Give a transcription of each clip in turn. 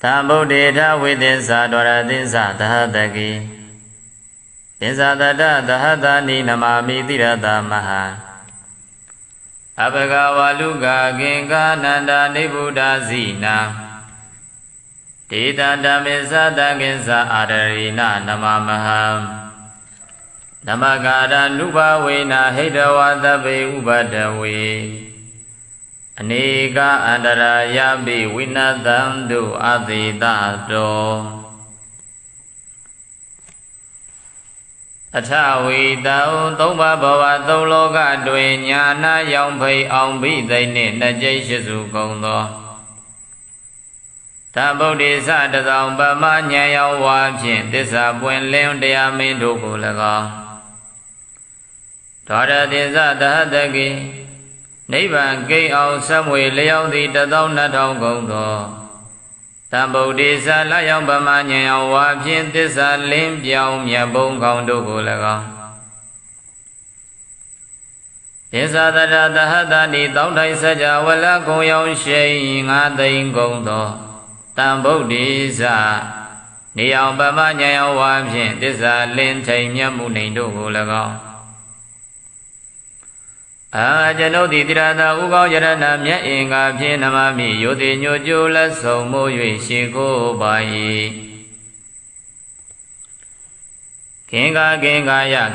Tham Bồ Đề Tha Vê Tiên Sa Đoara Tiên Sa Taha Taki Tiên Sa Tata Taha Tani Namami Tirata Maha Abhagava Luka Genga Nanda Nibuddha Zina Tita Dhammisa Takinsa Adarina Namamaha Namagara Nupa Vena Hedavatabe Ubadawe Anika Andara Yabi Vinadamdu Aditato Athavi Tao Tông Ba Bava Tông Loka Dwe Nhana Yong Phi Ông Bí Tây Nị Na Jai Shisu Công Tho Tham Bồ Đề Sa Đa Dòng Ba Ma Nha Yong Hoa Phiền Tissa Buen Leon Dea Minh Đô Cô Là Con Đoara Tiên Sa Taha Taki Nibbān Cây Ông Sam Huệ Liao Thị Đa Tông Na Thông Công Tho Tham Bồ Đề Sa La Yong Ba Ma Nha Yong Hoa Phiền Tissa Linh Piaoမြတ်ဘုံကောင်းတို့ကို၎င်းTiên Sa Tata Taha Tani တောင်းတိုင်းစัจ java ဝလကုံရောင်ရှိန်ငါးသိန်းကုန်သောတံဗုဒ္ဓေစနေအောင်ပမဉာဏ်ရောဝါဖြင့်သစ္စာလင်းထိန်မြတ်မှုနေတို့ကို၎င်းကျွန်ုပ်သည်တိရသာဥကောင်းယရဏမြတ်အင်္ဂါဖြင့်နမမိယောတိညိုကျိုးလက်ဆုံးမိုး၍ရှိခိုးပါ၏ခင်္ကာယ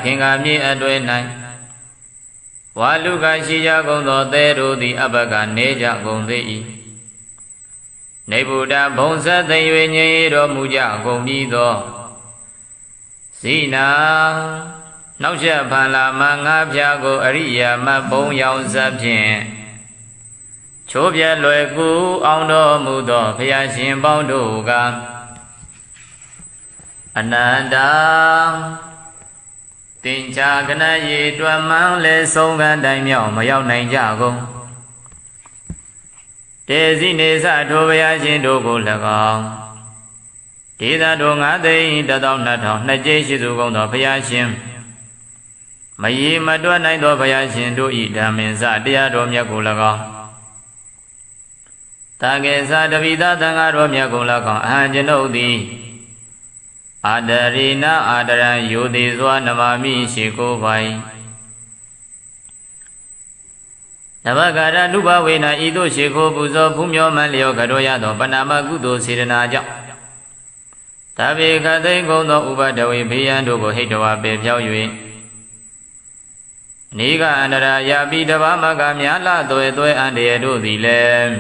ခင်္ကာမြေအတွေ့၌ဝါလူကရှိကြကုန်သောသဲတို့သည်အဘကနေကြကုန်သေး၏နေဗုဒ္ဓဘုံဆက်သိ၍ငြိမ်တော်မူကြကုန်ပြီးသောဇိနာနောက်ချက်ဖန်လာမငါးဖြာကိုအရိယာမဘုံရောင်စပ်ဖြင့်ချိုးပြဲလွယ်ကူအောင်တော်မူသောဘုရားရှင်ပေါင်းတို့ကအနန္တတင်္ချာကနရေတွမ်းမှန်းလဲဆုံးခံတိုင်မြောက်မရောက်နိုင်ကြကုန်တေဇိနေသထိုဘုရားရှင်တို့ကို၎င်းဒေသတို့9သိန်း12,000နှစ်ကျိရှိစုကုန်သောဘုရားရှင်မရေမတွက်နိုင်သောဘုရားရှင်တို့ဤဓမ္မင်္စတရားတော်မြတ်ကို၎င်းတာကေသတပိသသံဃာတော်မြတ်ကို၎င်းအဟံကျွန်ုပ်သည်အာဒရိနာအာဒရံယောတိစွာနမမိရှိကိုပိုင်နဘဂရနုဘဝေနဤသို့ရှိခိုးပူဇော်ဖူးမြော်မှန်လျောကတော်ရသောပဏာမကုသိုလ်စေတနာကြောင့်တပိခသိမ့်ကုန်သောဥပဒဝေဘေးရန်တို့ကိုဟိတဝါပေဖြောက်၍နေကအန္တရာယာပိတဘာမကများလာသွဲအန္တရာတို့သည်လည်း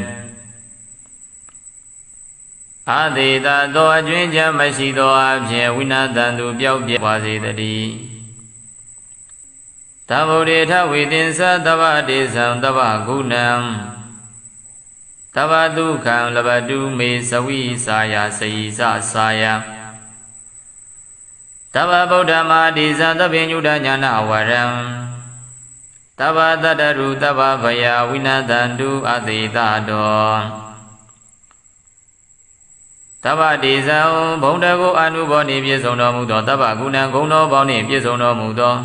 အာသေတာသောအကျွင်းချမ်းမရှိသောအဖြစ်ဝိနာတန်သူပျောက်ပြဲပါစေတည်းသဗ္ဗုဒ္ဓေထဝေတင်္စသဗ္ဗဒေသံသဗ္ဗဂုဏံသဗ္ဗဒုက္ခံလဘတုမေသဝိစာယစေယသစာယသဗ္ဗဗုဒ္ဓမာဒေသသဗ္ဗညုတညာနာဝရံသဗ္ဗတတ္တရုသဗ္ဗဗယဝိနာတန္တုအသေတတောသဗ္ဗဒေဇံဘုံတကုအနုဘောနှင့်ပြည့်စုံတော်မူသောသဗ္ဗဂုဏံဂုဏ်တော်ပေါင်းနှင့်ပြည့်စုံတော်မူသော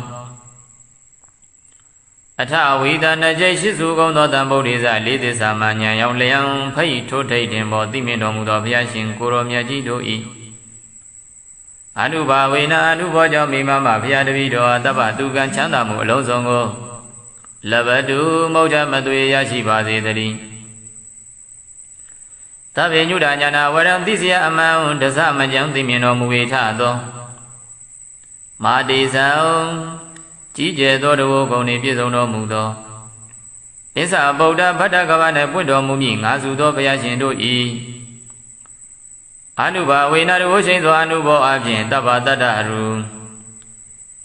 အထဝိဒနာကျိရှိစုကုန်သောတံဗုဒ္ဓေဇလေးသစ္စာမှဉာဏ်ရောက်လျံဖိတ်ထိုးထိတ်တင်ပေါ်သိမြင်တော်မူသောဘုရားရှင်ကိုရောမြတ်ကြီးတို့၏အနုဘာဝေနအနုဘောကြောင့်မိမမဘုရားတပည့်တော်သဗ္ဗသူကံချမ်းသာမှုအလုံးစုံကိုလဘတုမௌဒမသွေရရှိပါစေတည်းသဗ္ဗညုတညာနာဝရံသိစရာအမှန်တစမကြံသိမြင်တော်မူ၏ထသောမာတိဇံကြီးကျယ်သောတဝဂုဏ်နှင့်ပြည့်စုံတော်မူသောဣစ္ဆဗုဒ္ဓဗတ္တကဗနှင့်ပွင့်တော်မူမည်ငါစုသောဘုရားရှင်တို့၏အနုဘာဝေနတဝရှိန်သောအနုဘောအဖြင့်တဗ္ဗတတ္တရု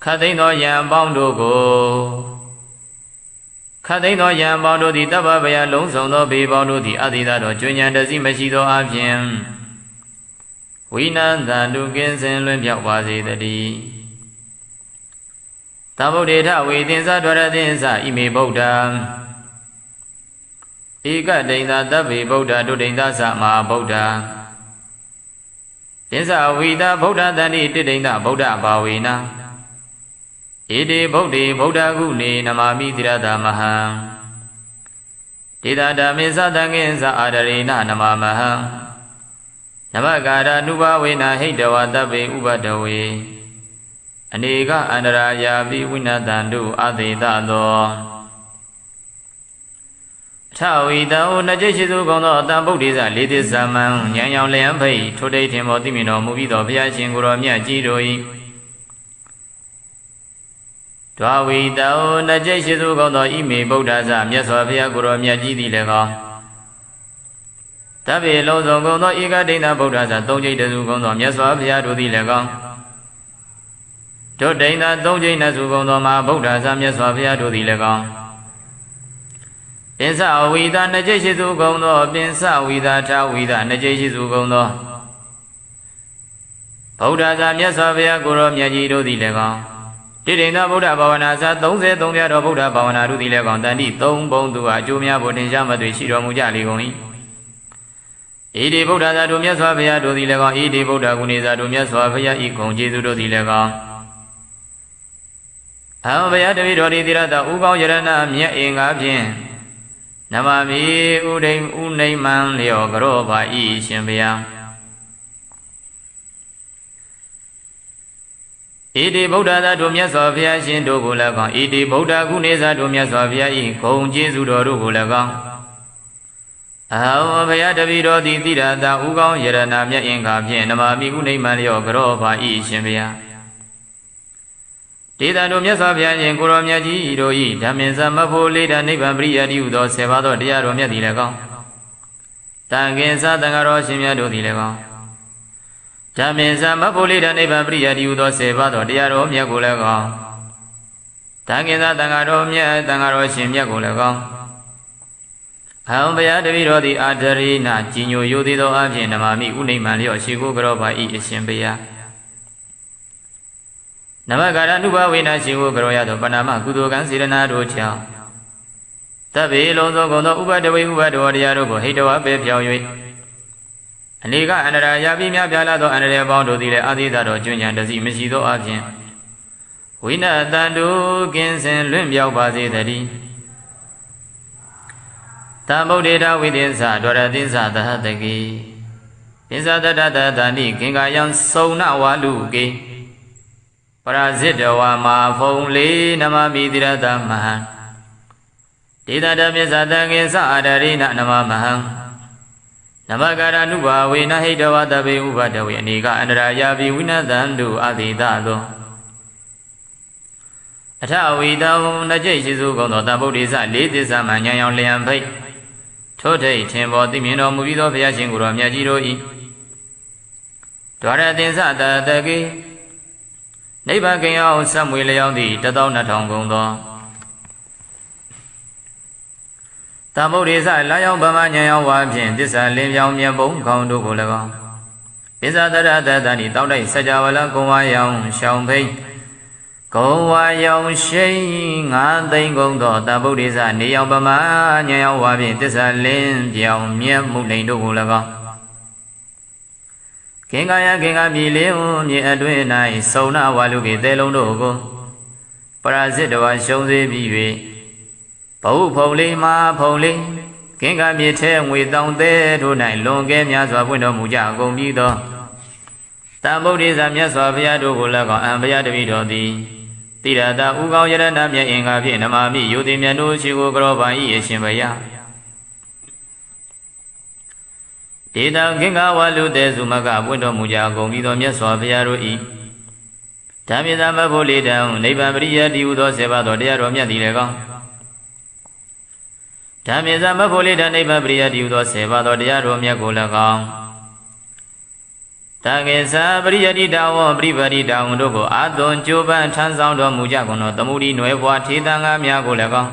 ခတ်သိမ်းသောယံပေါင်းတို့ကိုခတ်သိမ်းသောယံပေါင်းတို့သည်တဗ္ဗဗယလုံးစုံသောဘေးပေါင်းတို့သည်အတိသာသောကျွဉ္ဉံတစီမရှိသောအဖြင့်ဝိနန္တန္တုကင်းစင်လွင်ပြောက်ပါစေတည်းသဗ္ဗုဒ္ဓေထဝေသင်္စဒွရသင်္စဣမေဗုဒ္ဓံဧကဒိဋ္ဌသဗ္ဗေဗုဒ္ဓဒုဒိဋ္ဌသမဟာဗုဒ္ဓသင်္စဝိတာဗုဒ္ဓတန္တိတိဒိဋ္ဌဗုဒ္ဓဘာဝေနဣတိဗုဒ္ဓေဗုဒ္ဓဂုဏေနမာမိတိရတမဟံဒေတာဓမ္မေသတံငင်္စအာဒရေနနမမဟံ နမကာရနုဘဝေနဟိတဝတဗ္ဗေဥပဒဝေအနေကအန္တရာယာပိဝိနတံတုအသေတသောထဝီတောနจิตရှိသူကုန်သောအတံဗုဒ္ဓိသလေးသစ္စာမံဉာဏ်ရောင်လျံဖိတ်ထိုတိတ်ထင်ပေါ်သိမြင်တော်မူပြီးသောဘုရားရှင်ကိုယ်တော်မြတ်ကြီးတို့၏ဒွါဝီတောနจิตရှိသူကုန်သောဣမေဗုဒ္ဓဇမြတ်စွာဘုရားကိုယ်တော်မြတ်ကြီးသည်လည်းကောတဗ္ဗေလုံးစုံကုန်သောဧကဒိဋ္ဌဗုဒ္ဓဇသုံးကျိတ်တစုကုန်သောမြတ်စွာဘုရားတို့သည်လည်းကောဒုဒိဋ္ဌသုံးကျိတ်နှစုကုန်သောမဟာဗုဒ္ဓဇမြတ်စွာဘုရားတို့သည်လည်းကောပင်စဝီတာနှစ်ကျိတ်ရှိစုကုန်သောပင်စဝီတာထာဝီတာနှစ်ကျိတ်ရှိစုကုန်သောဗုဒ္ဓဇာမြတ်စွာဘုရားကိုယ်တော်မြတ်ကြီးတို့သည်လည်းကောတိဋ္ဌိဗုဒ္ဓဘာဝနာစာ33ပြတော်ဗုဒ္ဓဘာဝနာတို့သည်လည်းကောတန်တိ3ဘုံသူအကျိုးများဖို့ထင်ရှားမသွေရှိတော်မူကြလေကုန်၏ဣတိဗုဒ္ဓဇာတို့မြတ်စွာဘုရားတို့သည်လည်းကောဣတိဗုဒ္ဓဂုဏေဇာတို့မြတ်စွာဘုရားဤဂုဏ်ကျေးဇူးတို့သည်လည်းကောအဟံဘုရားတပည့်တော်သည်တိရတဥကောင်းယရဏမြတ်အင်္ဂါဖြင့်နမမိဥဒိမ်ဥနိမံလျောကရောပါဤရှင်ဘုရားဣတိဗုဒ္ဓသာတို့မြတ်စွာဘုရားရှင်တို့ကိုလည်းကောင်းဣတိဗုဒ္ဓကုနေသာတို့မြတ်စွာဘုရားဤဂုဏ်ကျေးဇူးတော်တို့ကိုလည်းကောင်းအဟံဘုရားတပည့်တော်သည်တိရတဥကောင်းယရဏမြတ်အင်္ဂါဖြင့်နမမိဥနိမံလျောကရောပါဤရှင်ဘုရားဒေသတို့မြတ်စွာဘုရားရှင်ကိုရောမြတ်ကြီးတို့ဤဓမ္မင်္စမဖို့လေးတနိဗ္ဗာန်ပရိယတိဟုသော10ပါးသောတရားတော်မြတ်သည်လည်းကောင်းတန်ခင်္စသံဃာတော်ရှင်မြတ်တို့သည်လည်းကောင်းဓမ္မင်္စမဖို့လေးတနိဗ္ဗာန်ပရိယတိဟုသော10ပါးသောတရားတော်မြတ်ကိုလည်းကောင်းတန်ခင်္စသံဃာတော်မြတ်သံဃာတော်ရှင်မြတ်ကိုလည်းကောင်းအဟံဘုရားတပည့်တော်သည်အာဒရိနာကြီးညိုယိုသေးသောအဖြစ်နမမိဥနိမံလျောရှိကိုကရောပါဤအရှင်ဘုရားနမကာရနုဘဝေနရှိကိုကရောရသောပဏာမကုသိုလ်ကံစေရနာတို့ကြောင့်တဗ္ဗေလုံးစုံကုန်သောဥပဒဝေဥပဒေဝတရားတို့ကိုဟိတဝပေဖြောင်း၍အနေကအန္တရာယာပိများပြားလာသောအန္တရာယ်ပေါင်းတို့သည်လည်းအာသီသတော်ကျွမ်းကျန်တစီမရှိသောအပြင်ဝိနတန္တုကင်းစင်လွင့်ပြောက်ပါစေတည်းတံဗုဒ္ဓေတဝိသင်္စဒွရသင်္စသဟတကေသင်္စတတတတဏိခင်္ကာယံစုံနဝါလူကေပရာဇိတဝါမာဖုံလေးနမမိတိရတမဟံဒေသတမြစ္ဆတံကိသအာဒရိနနမမဟံနမကာရနုဘာဝေနဟိတဝတဗေဥပဒဝေအနေကအန္တရာယာပိဝိနတံတုအသေတသောအထဝီတောနကျိတ်ရှိစုကုန်သောတဗုဒ္ဓိစလေးသစ္စာမှဉာဏ်ရောင်လျံဖိတ်ထို့ထိတ်ထင်ပေါ်သိမြင်တော်မူပြီးသောဘုရားရှင်ကိုယ်တော်မြတ်ကြီးတို့၏ဒွါရသင်္စတတကေနိဗ္ဗာန်ကင်အောင်ဆက်မွေလျောင်းသည့်12000ကုန်သောတဗုဒ္ဓေစလာရောက်ဗမဉာဏ်ရောဝါဖြင့်သစ္စာလင်းပြောင်းမြတ်ပုံခေါင်းတို့ကို၎င်းပစ္ဆတရတတဏိတောက်တိုက်စကြဝဠာကုံဝါရောင်ရှောင်းဖိတ်ကုံဝါရောင်ရှိန်9သိန်းကုန်သောတဗုဒ္ဓေစနေရောက်ဗမဉာဏ်ရောဝါဖြင့်သစ္စာလင်းပြောင်းမြတ်မှုလိန်တို့ကို၎င်းခင်္ကာယခင်္ကာမြေလေးဝမြေအတွင်း၌စုံနာဝါလူကေသဲလုံးတို့ကိုပရာဇိတဝါရှုံးစေပြီး၍ဘဝဖုံလေးမာဖုံလေးခင်္ကာမြေထဲငွေတောင်သေးတို့၌လွန်ကဲများစွာပွင့်တော်မူကြကုန်ပြီးသောတံဗုဒ္ဓေဇာမြတ်စွာဘုရားတို့ကိုလည်းကောင်းအံဘုရားတပည့်တော်သည်တိရတဥကောင်းယရဏမြတ်အင်္ဂါဖြင့်နမမိယုတိမြတ်တို့ရှိကိုကရောပါ၏အရှင်ဘုရားဒေတံခင်္ကာဝလူတေစုမကပွင့်တော်မူကြကုန်ပြီးသောမြတ်စွာဘုရားတို့၏ဓမ္မဇမဖို့လေးတံနိဗ္ဗာန်ပရိယတိဟုသော7ပါးသောတရားတော်မြတ်သည်လည်းကောင်းဓမ္မဇမဖို့လေးတံနိဗ္ဗာန်ပရိယတိဟုသော7ပါးသောတရားတော်မြတ်ကိုလည်းကောင်းတံကေသပရိယတိတဝံပရိပတိတဝံတို့ကိုအာသွန်ကြိုးပမ်းထမ်းဆောင်တော်မူကြကုန်သောသမုဒိနွယ်ဘွားထေသံဃာများကိုလည်းကောင်း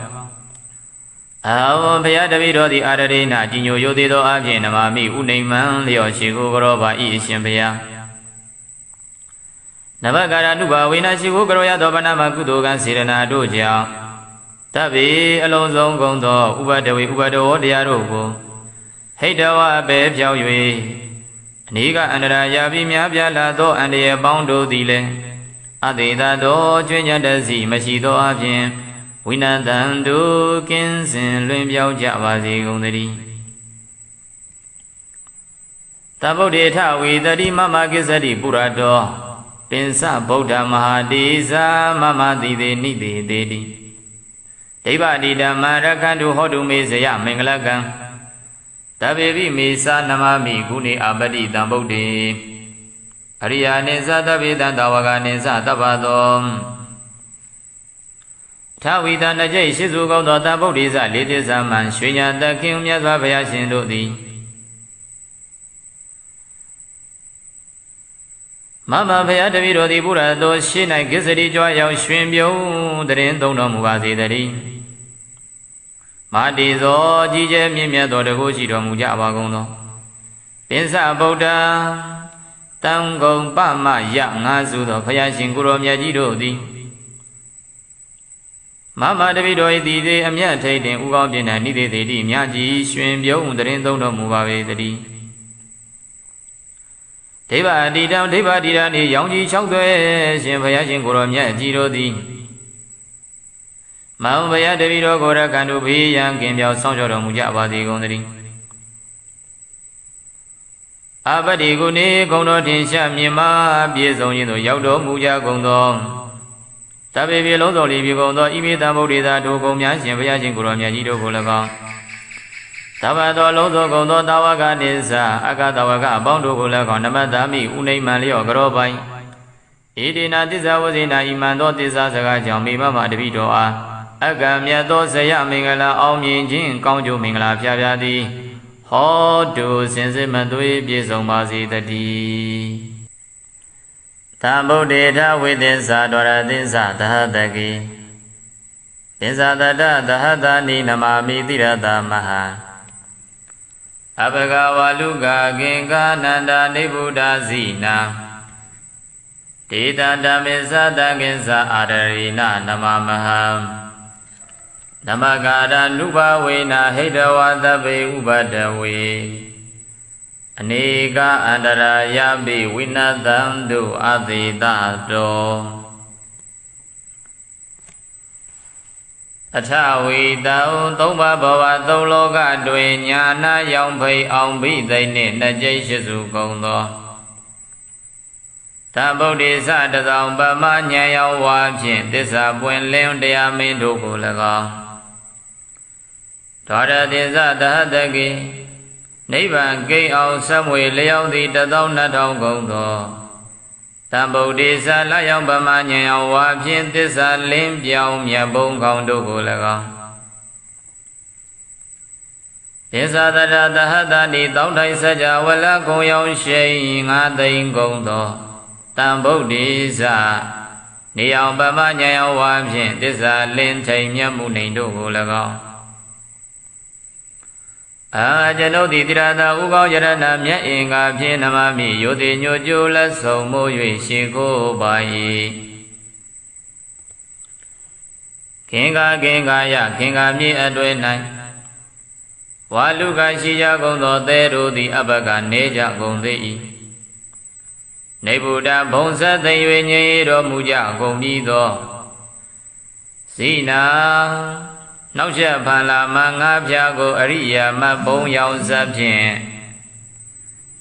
အဟံဘုရားတပည့်တော်သည်အာရရိနာကြီးညိုယိုသေးသောအပြင်နမမိဥနိမံလျောရှိကိုကရောပါဤအရှင်ဘုရားနဘကာရနုဘာဝေနရှိကိုကရောရသောဗနာမကုသိုလ်ကံစေရနာတို့ကြောင့်တဗ္ဗေအလုံးစုံကုန်သောဥပဒဝေဥပဒေဝတရားတို့ကိုဟိတဝပဲဖြောင်း၍အနိကအန္တရာယာပိများပြားလာသောအန္တရာယ်ပေါင်းတို့သည်လည်းအသေတသောကျွင်းညတစီမရှိသောအပြင်ဝိနတံတုကင်းစင်လွင်ပြောင်းကြပါစေကုန်သတည်းတ ဗုဒ္ဓေထဝေတတိမမကိစ္စတိပုရတောပင်စဗုဒ္ဓမဟာတိဇာမမတိသေနိသေတေတိဒိဗ္ဗတိဓမ္မရခန္တုဟောတုမေဇယမင်္ဂလကံတဗေပိမေသာနမမိဂုဏေအပတိတံဗုဒ္ဓေအရိယာနိသတဗေတံတဝကနိသတပ္ပသောထဝီတနှစ်ကျိတ်ရှိစုကောင်းသောတဗုဒ္ဓေဇလေးတိသမံရွှေညာတခင်မြတ်စွာဘုရားရှင်တို့သည်မမဘုရားတပည့်တော်သည်ဘုရားတော်ရှေ့၌ကိစ္စတိကြွရောက်ရွှင်ပြုံးတရင်သုံးတော်မူပါစေတည်းမာတိသောကြီးကျယ်မြင့်မြတ်သောတကုရှိတော်မူကြပါကုန်သောပင်စဗုဒ္ဓတံဂုံပမယငါစုသောဘုရားရှင်ကိုရောမြတ်ကြီးတို့သည်မမတပည့်တော်၏တည်သေးအမြတ်ထိတ်တင်ဥကောင်းပြင်း၌နိသေတိမြတ်ကြီးရွှင်ပြုံးတရင်သုံးတော်မူပါပေတည်းဒိဗ္ဗတိတံဒိဗ္ဗတိတံဤရောင်ကြီး၆သွဲရှင်ဘုရားရှင်ကိုရောမြတ်ကြီးတို့သည်မောင်ဘုရားတပည့်တော်ကိုရကံတို့ဘေးရန်ကင်းပြောင်းဆောင်ကြောတော်မူကြပါစေကုန်သတည်းအပတိကုနေဂုံတော်ထင်ရှားမြင်မာပြည့်စုံခြင်းသို့ရောက်တော်မူကြကုန်သောတပေပြေလုံးစုံလီပြေကုန်သောဤမိတံဗုဒ္ဓေသာတို့ကုံများရှင်ဘုရားရှင်ကိုရောမြတ်ကြီးတို့ကို၎င်းသဗ္ဗသောလုံးစုံကုန်သောတာဝကနိစ္စအကတဝကအပေါင်းတို့ကို၎င်းနမတ္တမိဥနိမံလျော့ကြောပိုင်ဣတိနာသစ္စာဝဇိနာဤမှန်သောသစ္စာစကားကြောင့်မိမမတပိတော်အားအကံမြတ်သောဇယမင်္ဂလာအောင်မြင်ခြင်းကောင်းကျိုးမင်္ဂလာဖျားဖျားသည်ဟောတုစင်စစ်မသွေးပြည့်စုံပါစေတည်းသံဗုဒ္ဓေထဝိသင်္စာဒွါရသင်္စာသဟတကိသင်္စာတတသဟတနိနမမိတိရတမဟာအဘဂဝါလူကကင်္ကာနန္ဒာနိဗ္ဗုဒ္ဓဇိနာဒေတတမေသတကင်္စာအာရရိနနမမဟံနမကာရနုဘဝေနဟိတဝသဗ္ဗေဥပဒဝေအနေကအန္တရာယပိဝိနသံတုအသေတတောအထဝီတောသုံးပါးဘဝသုံးလောကတွင်ညာနာရောင်ဖိအောင်ဘိသိနှင့်နှစ်ကျိတ်ရှိစုကုန်သောသဗုဒ္ဓေသတသောပမဉာဏ်ရောက်ဝါဖြင့်သစ္စာပွင့်လင်းတရားမင်းတို့ကို၎င်းဒွါရသင်္ဇသဟတကိနိဗ္ဗာန်ကိန်းအောင်ဆက်မွေလျောက်သည့်12000ကုန်သောသံဗုဒ္ဓေသလရောက်ပမဉာဏ်ရောက်ဝါဖြင့်သစ္စာလင်းပြောင်းမြတ်ဘုံကောင်းတို့ကို၎င်းသစ္စာတရသဟတနိတောင်းထိုင်စကြဝဠာကုံရောက်ရှိ9သိန်းကုန်သောတံဗုဒ္ဓေသနေအောင်ပမဉာဏ်ရောက်ဝါဖြင့်သစ္စာလင်းထိန်မြတ်မှုနေတို့ကို၎င်းကျွန်ုပ်သည်တိရတာဥကောင်းယရဏမြတ်အင်္ဂါဖြင့်နမမိယောတိညိုကျိုးလက်ဆုံးမိုး၍ရှိခိုးပါ၏ခင်္ဃယခင်္ဃမြေအတွင်၌ဝါလူကရှိကြကုန်သောသဲတို့သည်အဘကနေကြကုန်သေး၏နေဗုဒ္ဓဘုံဆက်သိ၍ငြိမ်တော်မူကြကုန်ပြီးသောဇိနာနောက်ချက်ဖန်လာမငါးဖြာကိုအရိယာမဘုံရောင်စဖြင့်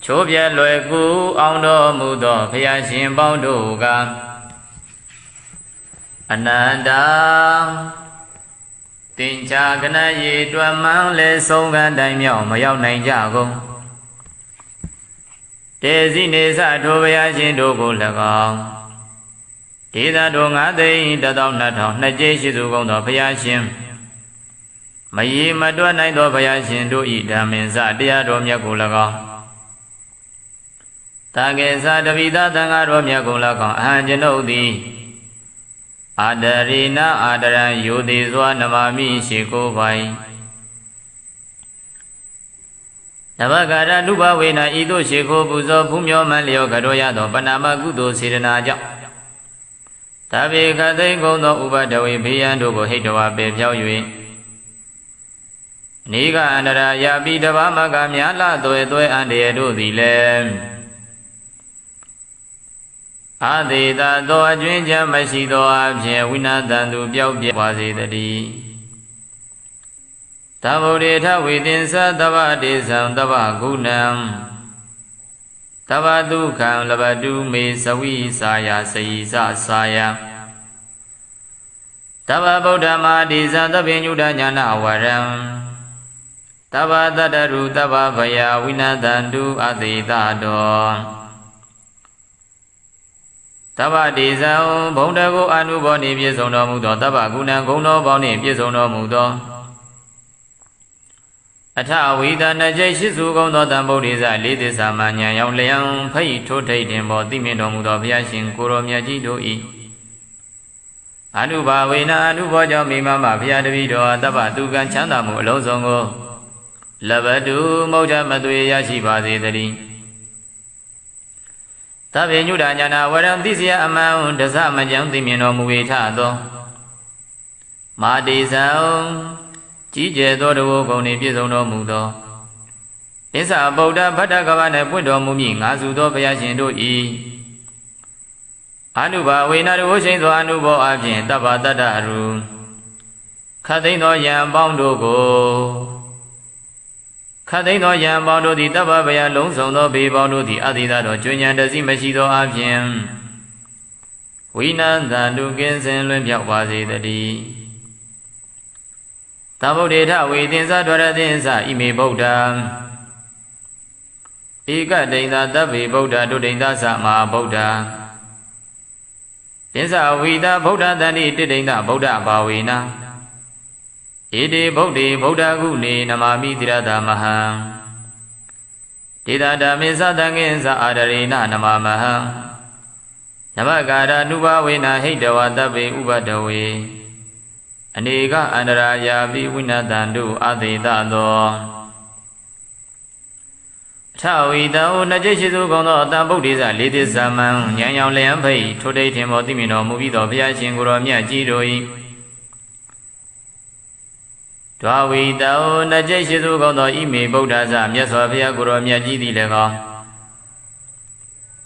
ချိုးပြဲလွယ်ကူအောင်တော်မူသောဘုရားရှင်ပေါင်းတို့ကအနန္တတင်ချာကနရေတွမ်းမှန်းလဲဆုံးကတိုင်မြောက်မရောက်နိုင်ကြကုန်တေဇိနေသထိုဘုရားရှင်တို့ကို၎င်းဒေသတို့9သိန်း12000နှစ်ကျိတ်ရှိစုကုန်သောဘုရားရှင်မရေမတွက်နိုင်သောဘုရားရှင်တို့ဤဓမ္မင်္စတရားတော်မြတ်ကို၎င်းတာကေသတပိသသံဃာတော်မြတ်ကို၎င်းအဟံကျွန်ုပ်သည်အာဒရိနအာဒရံယောတိစွာနမမိရှိကိုပိုင်နဘဂရနုဘဝေနဤသို့ရှိခိုးပူဇော်ဖူးမြော်မှန်လျောကတော်ရသောပဏာမကုသိုလ်စေတနာကြောင့်တပိခသိင်ကုန်သောဥပဒဝေဘေးရန်တို့ကိုဟိတဝါပေဖြောက်၍နေကအန္တရာယပိတဘာမကများလာသွဲအန္တရာယ်တို့သည်လည်းအာသေတသောအကျွင်းချမ်းမရှိသောအဖြစ်ဝိနာတန်သူပျောက်ပြဲပါစေတည်းသဗ္ဗုဒ္ဓေထဝိသင်္သတဗ္ဗဒေသံတဗ္ဗဂုဏံ Tava dukkam labadu me savi saya saisa saya Tava Buddha madisa tabinyuda jnana waram Tava tadaru tava bhaya vinadandu aditado Tava disa Buddha go anubo ni pyesono mudo Tava guna guno bao ni pyesono mudo Atha Veda Najai Shisu Gauno Tambodisa Lidisa Manya Yang Liang Pai Thotai Dimbo Timido Mudo Vyashin Kuro Myaji Doi Anuba Vena Anubo Jao Mimama Vyadavido Tava Dukan Chanda Mu Lozongo Labadu Moja Madwe Yashi Bazi Dari Tabi Nyuda Jana Waram Disya Amau Dasa Majang Timino Muita Do Madisa Jije Dodo Goni Pizono Mudo Isa Buddha Patagavana Pudo Mumi Nazudo Vyashindo E Anuba Vena Roshin Anubo Abin Taba Dadaru Kadino Yam Bondo Go Kadino Yam Bondo di Taba Vaya Longsono Be Bondo di Adidado Junior Dazi Mashido Abin Winanda Dukinsen Lumpia Wazi the D Tabodeta Vidinsa Dwaradinsa Ime Buddha Ika Dinda Tabi Buddha Dudinda Sama Buddha Dinsa Vida Buddha Dani Tidinda Buddha Bawina Ide Buddhi Buddha Guni Namami Tirada Maha Tida Damisa Danginsa Adarina Namamaha Namagara Nuba Wina Hidawa Tabi Ubadawi Aniga Andaraya Vinadandu Adidado Tawida Najishu Gono Tambudisa Lidisa Man Yang Liang Pai Today Timotimino Mubido Vyashin Guru Myajiroi Tawida Najishu Gono Ime Buddha Myaswa Vya Guru Myajidi Lega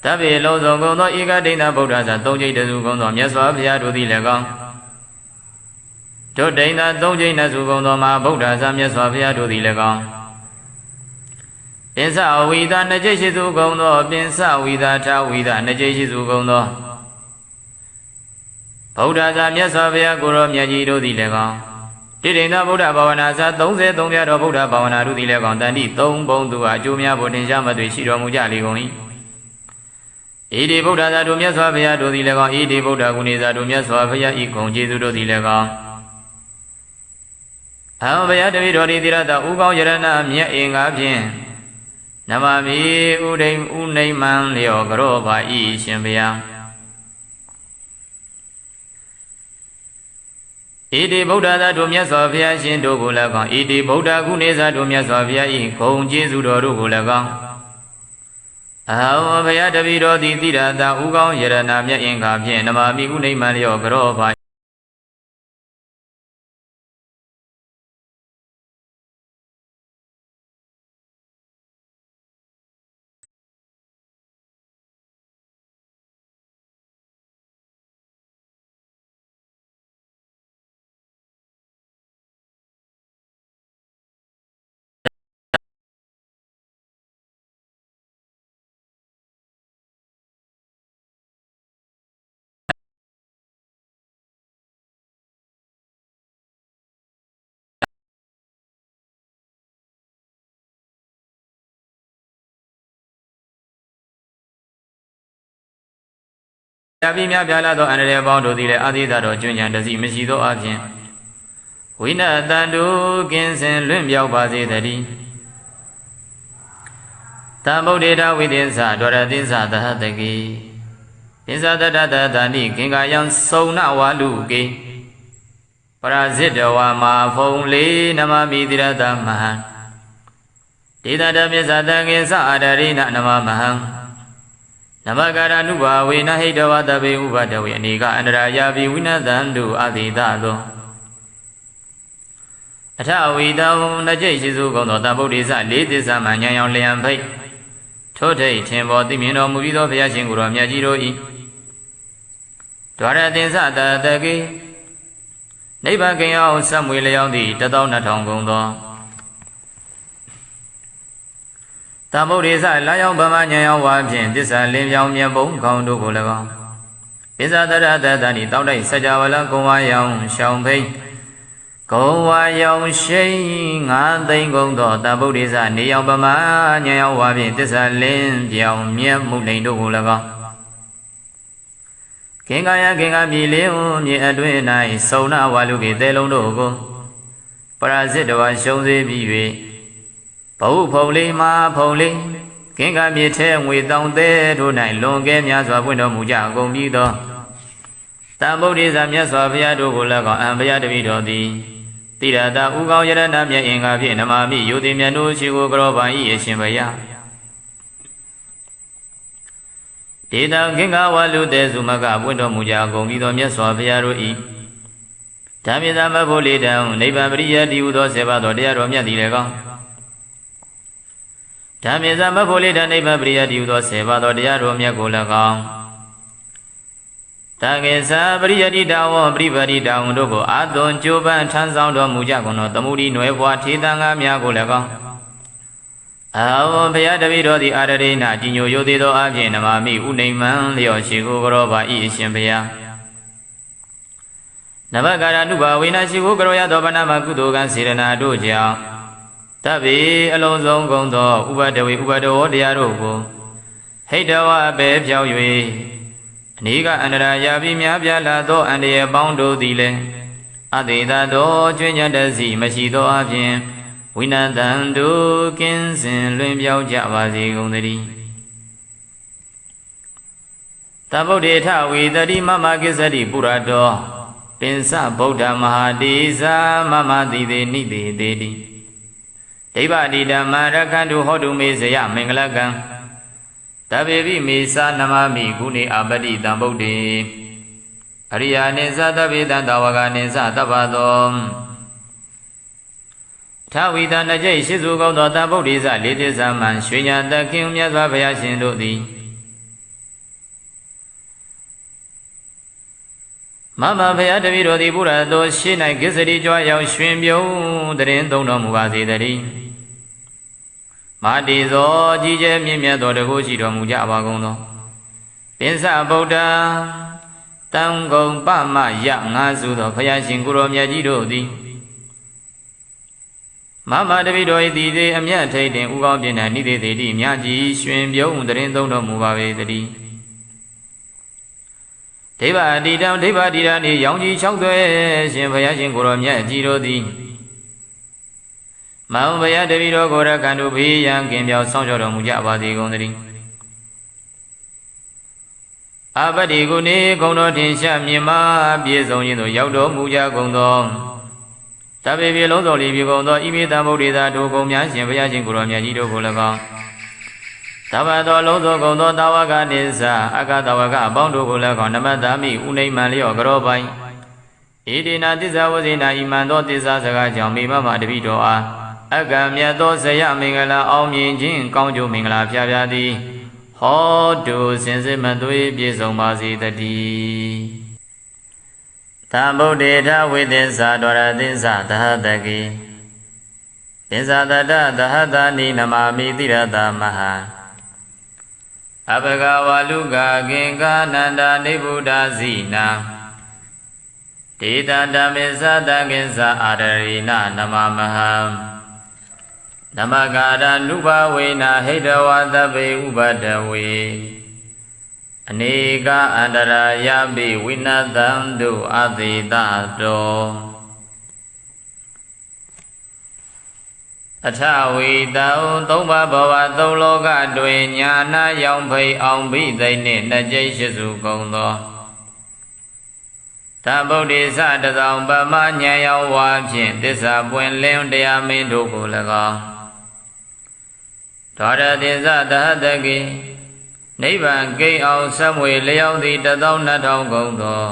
Tabi Lozo Gono Iga Dina Buddha Toji Desu Gono Myaswa Vya Dudi Lega Todaina Dojina Sugono Ma Buddha Samyaswa Vya Dudi Lega Pinsa Vida Najishi Sugono Pinsa Vida Tawida Najishi Sugono Buddha Samyaswa Vya Guru Myaji Dudi Lega Tidinda Buddha Bhavana Sa Tongse Tongpya Do Buddha Bhavana Dudi Lega Tandi Tong Bong Tua Jumya Bodhin Shama Dui Shiro Muja Ligoni Idi Buddha Sa Dumyaswa Vya Dudi Lega Idi Buddha Gunisa Dumyaswa Vya Ikong Jesu Dudi Lega Avaya Davidori Tirada Ugao Yarana Mya Ingapin Namami Uday Unayman Leo Garoba I Shimbia Idi Buddha Dumya Sofia Shindo Gulagan Idi Buddha Gunesa Dumya Sofia I Kong Jesu Doru Gulagan Avaya Davidori Tirada Ugao Yarana Mya Ingapin Namami Unayman Leo Garoba Abimya Biala do Anare Bondo Dile Adida do Junior Dazi Mishido Abin Wina Dandu Ginsen Lumbia Bazi Dari Tambo Deda Widinsa Doradinsa Dahadagi Insa Dada Dani Kingayan Sona Waluki Parazita Wama Fongli Namami Dirada Mahan Dida Damisa Danginsa Adarina Namamahan Namagara Nuba Vena Hidawa Tabi Ubadawi Aniga Andaraya Vinadandu Adidado Atha Veda Najai Shisu Gono Tambudisa Lidisa Manya Yang Liang Pai Thotai Timbo Timino Mubido Vyashin Guru Myajiroi Dwaradinsa Dadagi Niba Kaya Samwi Leon Di Tatao Natong Gondo တဗုဒ္ဓေသလာယောင်ဗမညာယောဝါဖြင့်သစ္စာလင်းပြောင်းမြတ်ဘုံကောင်းတို့ကို၎င်းပိဇာတရတတဏိတောက်တိုက်စကြဝဠာကုံဝါယောင်ရှောင်းဖိတ်ကုံဝါယောင်ရှိငါသိမ့်ကုန်သောတဗုဒ္ဓေသနေယောင်ဗမညာယောဝါဖြင့်သစ္စာလင်းပြောင်းမြတ်မှုနိုင်တို့ကို၎င်းကင်္ကာယကင်္ကာမြေလင်းမြေအတွင်း၌စုံနာဝါလူကေတဲလုံးတို့ကိုပရာဇိတဝါရှုံးစေပြီး၍ဘဝဖုံလေးမာဖုံလေးကင်္ကာမြေထဲငွေတောင်သေးတို့၌လွန်ကဲများစွာပွင့်တော်မူကြကုန်ပြီးသောတံဗုဒ္ဓေဇာမြတ်စွာဘုရားတို့ကို၎င်းအံဘုရားတပည့်တော်သည်တိရတာဥကောင်းယရဏမြတ်အင်္ဂါဖြင့်နမာမိယုတိမြတ်တို့ရှိကိုကြောပါ၏အရှင်ဘုရားဒေတာကင်္ကာဝါလူသေးစုမကပွင့်တော်မူကြကုန်ပြီးသောမြတ်စွာဘုရားတို့၏ဓမ္မသာမဖို့လေတံနိဗ္ဗာန်ပရိယတိဟုသောဆေပါတော်တရားတော်မြတ်သည်လည်းကောင်းဓမ္မေသမဖို့လေတံနိဗ္ဗာန်ပရိယတိဟုသောဆေပါတော်တရားတော်မြတ်ကိုလည်းကောင်းတကေသာပရိယတိတာဝပရိပတိတာဝတို့ကိုအာသွန်ကြိုးပမ်းထမ်းဆောင်တော်မူကြကုန်သောသမုဒိနွယ်ဘွားထေသံဃာများကိုလည်းကောင်းအာဝဘုရားတပည့်တော်သည်အာရရိဏကြီးညိုရိုသေးသောအဖြင့်နမာမိဥနိမ္မံလျော့ရှိကိုကြောပါ၏အရှင်ဘုရားနဘကာရနုဘဝိနာရှိကိုကြောရသောဗနာမကုသိုလ်ကံစေရနာတို့ကြောင့်တဗ္ဗေအလုံးစုံကုန်သောဥပဒဝေဥပဒဝတရားတို့ကိုဟိတဝအပေဖြောက်၍အနိကအန္တရာယာပြီးများပြားလာသောအန္တရာယ်ပေါင်းတို့သည်လည်းအတေသာသောကျွင်းညတစီမရှိသောအပြင်ဝိနတံတို့ကင်းစင်လွင်ပြောင်းကြပါစေကုန်သတည်းတဗုဒ္ဓေထဝေတတိမမကိစ္စတိပုရတောပင်စဗုဒ္ဓမဟာတိဇာမမတိသေနိသေတေတိဒိဗ္ဗတိဓမ္မရခန္တုဟောတုမေဇယမင်္ဂလကံတဗ္ဗေပိမေသနမမိဂုဏေအပတိတံဗုဒ္ဓေအရိယာနိသတဗ္ဗေတံတဝကနိသတပ္ပသောထဝီတံအကျိတ်ရှိစုကောင်းသောတဗုဒ္ဓေဇလေးသစ္စာမှန်ရွှေညာတခင်မြတ်စွာဘုရားရှင်တို့သည်မမဘုရားတပည့်တော်သည်ဘုရားတော်ရှေ့၌ကိစ္စတိကြွားရောက်ရွှင်ပြုံးတရင်သုံးတော်မူပါစေတည်းမာတိဇောကြီးကျယ်မြင့်မြတ်သောတကုရှိတော်မူကြပါကုန်သောပင်စဗုဒ္ဓတံဂုံပမယငါစုသောဘုရားရှင်ကိုရောမြတ်ကြီးတို့သည်မမတပည့်တော်၏တည်သေးအမြတ်ထိတ်တင်ဥကောင်းပြင်းတဲ့နိသေသေးတိမြတ်ကြီးရွှင်ပြုံးတရင်သုံးတော်မူပါပေတည်းဒိဗ္ဗတိတံဒိဗ္ဗတိရဏီရောင်ကြီး၆သွဲရှင်ဘုရားရှင်ကိုရောမြတ်ကြီးတို့သည်မောင်ဘုရားတပည့်တော်ကိုရကံတို့ဘေးရန်ကင်ပြောင်းဆောင်ကြောတော်မူကြပါစေကုန်သတည်းအပတိကုနေကုံတော်ထင်ရှားမြင်မာပြည့်စုံခြင်းသို့ရောက်တော်မူကြကုန်သောတပေပြေလုံးစုံလီပြေကုန်သောဣမိတံဗုဒ္ဓေသာတို့ကုံများရှင်ဘုရားရှင်ကိုရောမြတ်ကြီးတို့ကို၎င်းသဗ္ဗသောလုံးစုံကုန်သောတာဝကနိစ္စအကတဝကအပေါင်းတို့ကို၎င်းနမတ္တမိဥနိမ္မံလျော့ကြောပိုင်ဣတိနာသစ္စာဝဇိနာဣမံသောသစ္စာစကားကြောင့်မိမမတပိတော်အားအကံမြတ်သောဇယမင်္ဂလာအောင်မြင်ခြင်းကောင်းကျိုးမင်္ဂလာဖျားဖျားသည်ဟောတုစင်စစ်မသွေးပြည့်စုံပါစေတည်းသံဗုဒ္ဓေထဝိသစ္စာဒွါရသစ္စာသဟတကိသစ္စာတတသဟတနိနမာမိတိရတမဟာအဘဂဝါလူကကင်္ကာနန္ဒာနိဗ္ဗုဒ္ဓဇိနာဒေတာဓမ္မေသတကိစ္ဆာအာရရိဏနမမဟံနမကာရနုဘဝေနာဟိတဝသဗ္ဗေဥပဒဝေအနေကအန္တရာယပိဝိနတံတုအသေတတောအထဝီတံသုံးပါးဘဝသုံးလောကတွင်ညာနာရောင်ဖိအောင်ဘိသိနှင့်နှစ်ကျိတ်ရှိစုကုန်သောသဗုဒ္ဓေသတသောပမဉာဏ်ရောက်ဝါဖြင့်သစ္စာပွင့်လင်းတရားမင်းတို့ကို၎င်းဒွါရသင်္ဇသဟတကိနိဗ္ဗာန်ကိန်းအောင်ဆက်မွေလျောင်းသည်12000ကုန်သော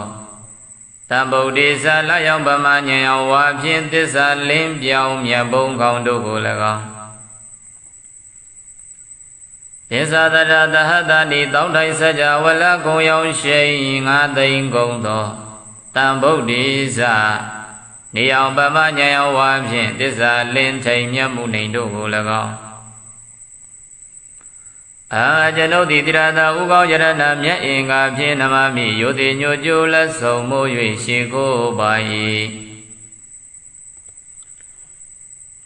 တံဗုဒ္ဓေသလရောက်ပမဉာဏ်ရောက်ဝါဖြင့်သစ္စာလင်းပြောင်းမြတ်ဘုံကောင်းတို့ကို၎င်းသစ္စာတရသဟတနိတောင်းထိုင်စကြဝဠာကုံရောင်ရှိ9သိန်းကုန်သောတံဗုဒ္ဓေသနေအောင်ပမဉာဏ်ရောက်ဝါဖြင့်သစ္စာလင်းထိန်မြတ်မှုနေတို့ကို၎င်း ကျွန်ုပ်သည်တိရသာဥကောင်းယရဏမြတ်အင်္ဂါဖြင့်နမမိယိုတိညိုကျိုးလက်ဆုံမိုး၍ရှိခိုးပါ၏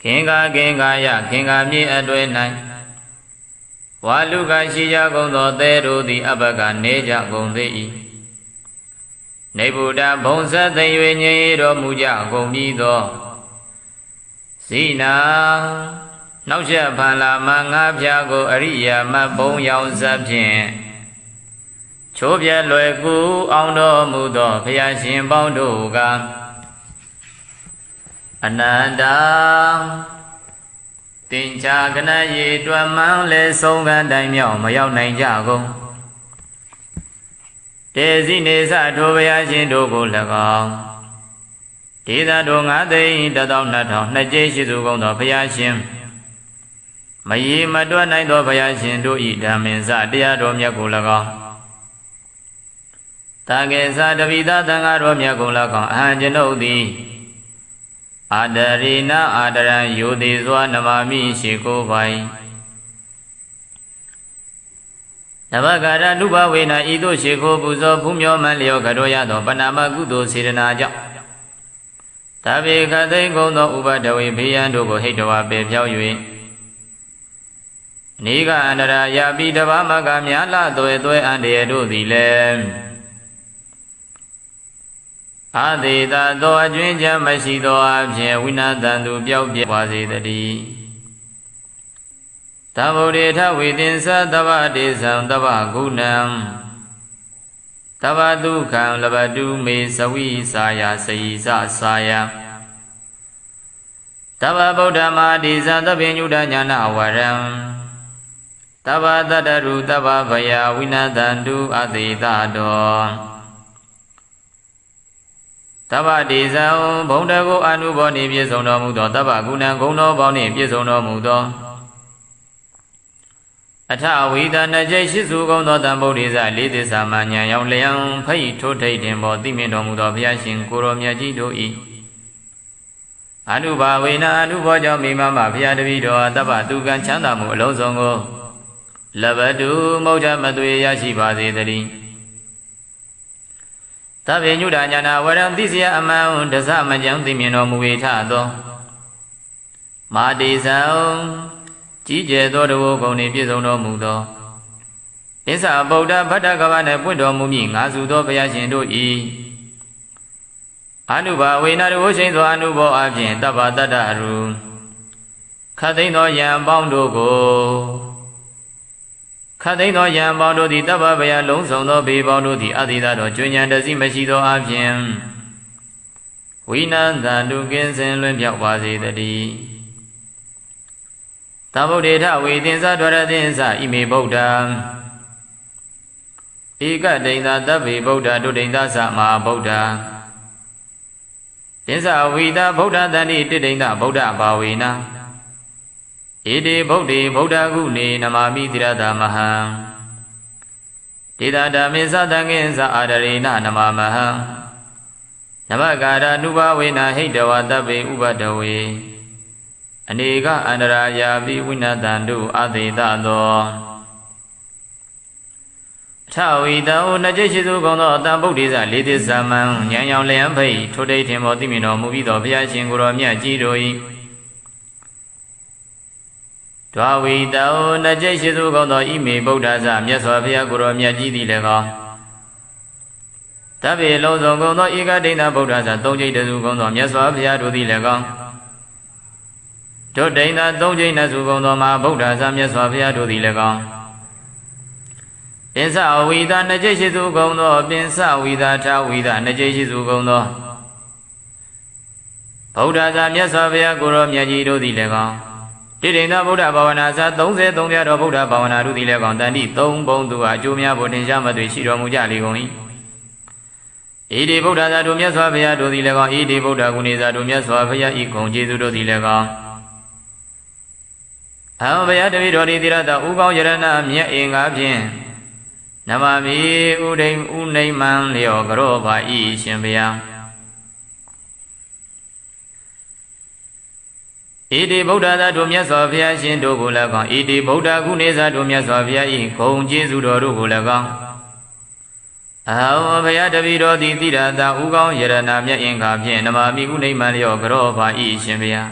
ခင်္ဃယခင်္ဃမြေအတွဲ၌ဝါလူကရှိကြကုန်သောသဲတို့သည်အဘကနေကြကုန်သေး၏နေဗုဒ္ဓဘုံဆက်သိ၍ငြိမ်တော်မူကြကုန်ပြီသောဇိနာနောက်ချက်ဖန်လာမငါးဖြာကိုအရိယာမဘုံရောင်စပ်ဖြင့်ချိုးပြဲလွယ်ကူအောင်တော်မူသောဘုရားရှင်ပေါင်းတို့ကအနန္တတင်ချာကနရေတွမ်းမှန်းလဲဆုံးကတိုင်းမြောက်မရောက်နိုင်ကြကုန်တေစီနေစထိုဘုရားရှင်တို့ကို၎င်းဒေသတို့9,12,000နှစ်ကျိရှိစုကုန်သောဘုရားရှင်မရေမတွက်နိုင်သောဘုရားရှင်တို့ဤဓမ္မင်စတရားတော်မြတ်ကို၎င်းတာကေသတပိသသံဃာတော်မြတ်ကို၎င်းအဟံကျွန်ုပ်သည်အာဒရိနအာဒရံယိုတိစွာနမမိရှိကိုပိုင်နဘဂရနုဘဝေနဤသို့ရှိခိုးပူဇော်ဖူးမြော်မှန်လျောကတော်ရသောပဏာမကုသိုလ်စေတနာကြောင့်တဗေခသိကုံသောဥပဒဝေဘေးရန်တို့ကိုဟိတဝါပေဖြောက်၍နေကအန္တရာယာပိတဘာမကမြာလသွဲအန္တရာတို့သည်လည်းအာသေတာသောအကျွင်းချမ်းမရှိသောအဖြစ်ဝိနာတန်သူပျောက်ပြပါစေတည်းသဗ္ဗုဒ္ဓေထဝေသင်္သသဗ္ဗဒေသံသဗ္ဗဂုဏံသဗ္ဗဒုက္ခံလဘတုမေသဝိစာယစေယသစာယသဗ္ဗဗုဒ္ဓမာတိဇံသဗ္ဗညုတညာနာဝရံသဗ္ဗတတ္တရုသဗ္ဗဗယဝိနာတံတုအသေတတောသဗ္ဗဒေဇံဘုံတကိုအနုဘောနှင့်ပြည့်စုံတော်မူသောသဗ္ဗဂုဏံဂုဏ်တော်ပေါင်းနှင့်ပြည့်စုံတော်မူသောအထဝိဒနာကျိရှိစုကုန်သောတံဗုဒ္ဓေဇလေးသစ္စာမှဉာဏ်ရောက်လျံဖိတ်ထိုးထိတ်တင်ပေါ်သိမြင်တော်မူသောဘုရားရှင်ကိုရောမြတ်ကြီးတို့၏အနုဘာဝေနအနုဘောကြောင့်မိမမဘုရားတပည့်တော်သဗ္ဗသူကံချမ်းသာမှုအလုံးစုံကိုလဘတုမௌဒမသွေရရှိပါစေတည်းသဗ္ဗညုတညာနာဝရံသိစရာအမှန်တစမကြံသိမြင်တော်မူ၏ထသောမာတိဇံကြီးကျယ်သောတဝုဂုဏ်နှင့်ပြည့်စုံတော်မူသောအစ္ဆဗုဒ္ဓဗတ္တကဗနှင့်ပွင့်တော်မူမည်ငါစုသောဘုရားရှင်တို့၏အနုဘာဝေနတဝရှိန်သောအနုဘောအဖြင့်တဗ္ဗတတ္တရုခတ်သိမ်းသောယံပေါင်းတို့ကိုခတ်သိမ်းသောယံပေါင်းတို့သည်တဗ္ဗဗယလုံးစုံသောဘေပေါင်းတို့သည်အတိသာတော်ကျွဉ္ဉံတစီမရှိသောအဖြင့်ဝိနန္တန္တုကင်းစင်လွင်ပြောက်ပါစေတည်းသဗ္ဗုဒ္ဓေထဝေသင်္သဒရသင်္သဣမေဗုဒ္ဓံဧကဒိဋ္ဌသဗ္ဗေဗုဒ္ဓဒုဒိဋ္ဌသမဟာဗုဒ္ဓသင်္သဝိတာဗုဒ္ဓတန္တိတိဒိဋ္ဌဗုဒ္ဓဘာဝေနဧတေဗုဒ္ဓေဗုဒ္ဓကုနေနမာမိတိရတမဟံဒေတာဓမ္မေသတံငင်းသအာဒရေနနမမဟံနမကာရနုဘဝေနဟိတဝသဗ္ဗေဥပဒဝေအနေကအန္တရာယာပိဝိနတံတုအသေတသောအထဝိတံနှစ်ကျိရှိစုကုန်သောတံဗုဒ္ဓေဇလေးသစ္စာမံဉာဏ်ရောင်လျံဖိတ်ထိုတိတ်ထင်ပေါ်သိမြင်တော်မူပြီးသောဘုရားရှင်ကိုယ်တော်မြတ်ကြီးတို့၏ဒွါဝိတံနှစ်ကျိရှိစုကုန်သောဣမေဗုဒ္ဓဇမြတ်စွာဘုရားကိုယ်တော်မြတ်ကြီးသည်လည်းကောင်းတဗ္ဗေလုံးစုံကုန်သောဧကဒိဋ္ဌဗုဒ္ဓဇသုံးကျိတစုကုန်သောမြတ်စွာဘုရားတို့သည်လည်းကောင်းဒုဒိဋ္ဌသုံးကျိနစုကုန်သောမဟာဗုဒ္ဓဇမြတ်စွာဘုရားတို့သည်လည်းကောင်းပင်စဝိတာနှစ်ကျိရှိစုကုန်သောပင်စဝိတာထဝိတာနှစ်ကျိရှိစုကုန်သောဗုဒ္ဓဇမြတ်စွာဘုရားကိုယ်တော်မြတ်ကြီးတို့သည်လည်းကောင်းတိဋ္ဌိဗုဒ္ဓဘာဝနာဇ33ပြတော်ဗုဒ္ဓဘာဝနာတို့သည်လည်းကောင်းတန်တိ3ဘုံသူဟာအကျိုးများဖို့တင်ရှားမသွေရှိတော်မူကြလေကုန်၏ဣတိဗုဒ္ဓဇာတို့မြတ်စွာဘုရားတို့သည်လည်းကောင်းဣတိဗုဒ္ဓဂုဏေဇာတို့မြတ်စွာဘုရားဤဂုဏ်ကျေးဇူးတို့သည်လည်းကောင်းအဟံဘုရားတပည့်တော်ဒီတိရတဥကောင်းယရဏမြတ်အင်္ဂါဖြင့်နမမိဥဒိဥနိမံလျောကရောပါဤရှင်ဘုရား ဣတိဗုဒ္ဓသာတို့မြတ်စွာဘုရားရှင်တို့ကို၎င်းဣတိဗုဒ္ဓကုနေသာတို့မြတ်စွာဘုရား၏ဂုဏ်ကျေးဇူးတော်တို့ကို၎င်းအဟံဘုရားတပည့်တော်သည်တိရတာဥကောင်းယရနာမြတ်အင်္ဂါဖြင့်နမမိကုနိမ္မာန်လျော့ကြောပါ၏ရှင်ဘုရား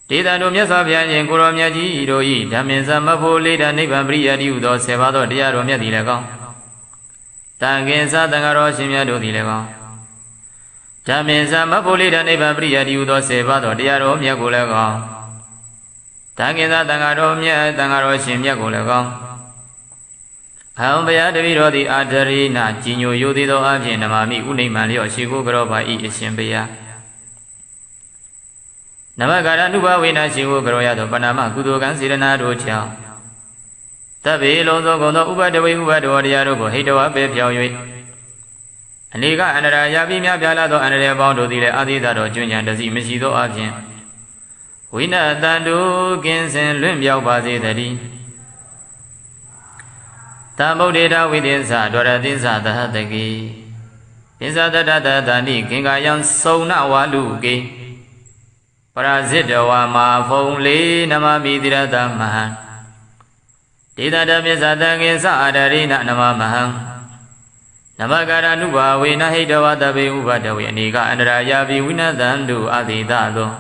ဒေသတို့မြတ်စွာဘုရားရှင်ကိုရောမြတ်ကြီးတို့၏ဓမ္မင်သမဖို့လေးတနိဗ္ဗာန်ပရိယတိဟုသောဆေပါသောတရားတော်မြတ်သည်၎င်းတန်ခင်သာတန်ဃာတော်ရှင်မြတ်တို့သည်၎င်းဓမ္မင်သမဖို့လေးတနိဗ္ဗာန်ပရိယတိဟုသောဆေပါသောတရားတော်မြတ်ကို၎င်းတန်ခင်သာတန်ဃာတော်မြတ်တန်ဃာတော်ရှင်မြတ်ကို၎င်းအဟံဘုရားတပည့်တော်သည်အာဒရိနာကြီးညိုယိုသေးသောအဖြစ်နမမိဥနိမ္မာန်လျော့ရှိကိုကြောပါ၏အရှင်ဘုရားနမကာရနုဘဝေနာရှိကိုကြောရသောပဏာမကုသိုလ်ကံစေရနာတို့ကြောင့်တပ္ပေလုံးစုံကုန်သောဥပဒဝေဥပဒဝတရားတို့ကိုဟိတဝပဲဖြောင်း၍အနေကအန္တရာယာပြီးများပြားလာသောအန္တရာယ်ပေါင်းတို့သည်လည်းအာသီသတော်ကျွမ်းကျန်တစီမရှိသောအဖြစ်ဝိနတန်တုကင်းစင်လွင့်ပြောက်ပါစေတည်းတံဗုဒ္ဓေတဝိသေသဒရတိသသဟတကိပိသတတတတနိခင်္ကာယံစုံနဝါလူကေပရာဇိတဝါမာဖုံလေးနမမိတိရတမဟံဒေသတပိသတကေသအာဒရိနနမမဟံနမကာရနုဘာဝေနဟိတဝတပေဥပဒဝေအနေကအန္တရာယာပိဝိနတံတုအာတိတသော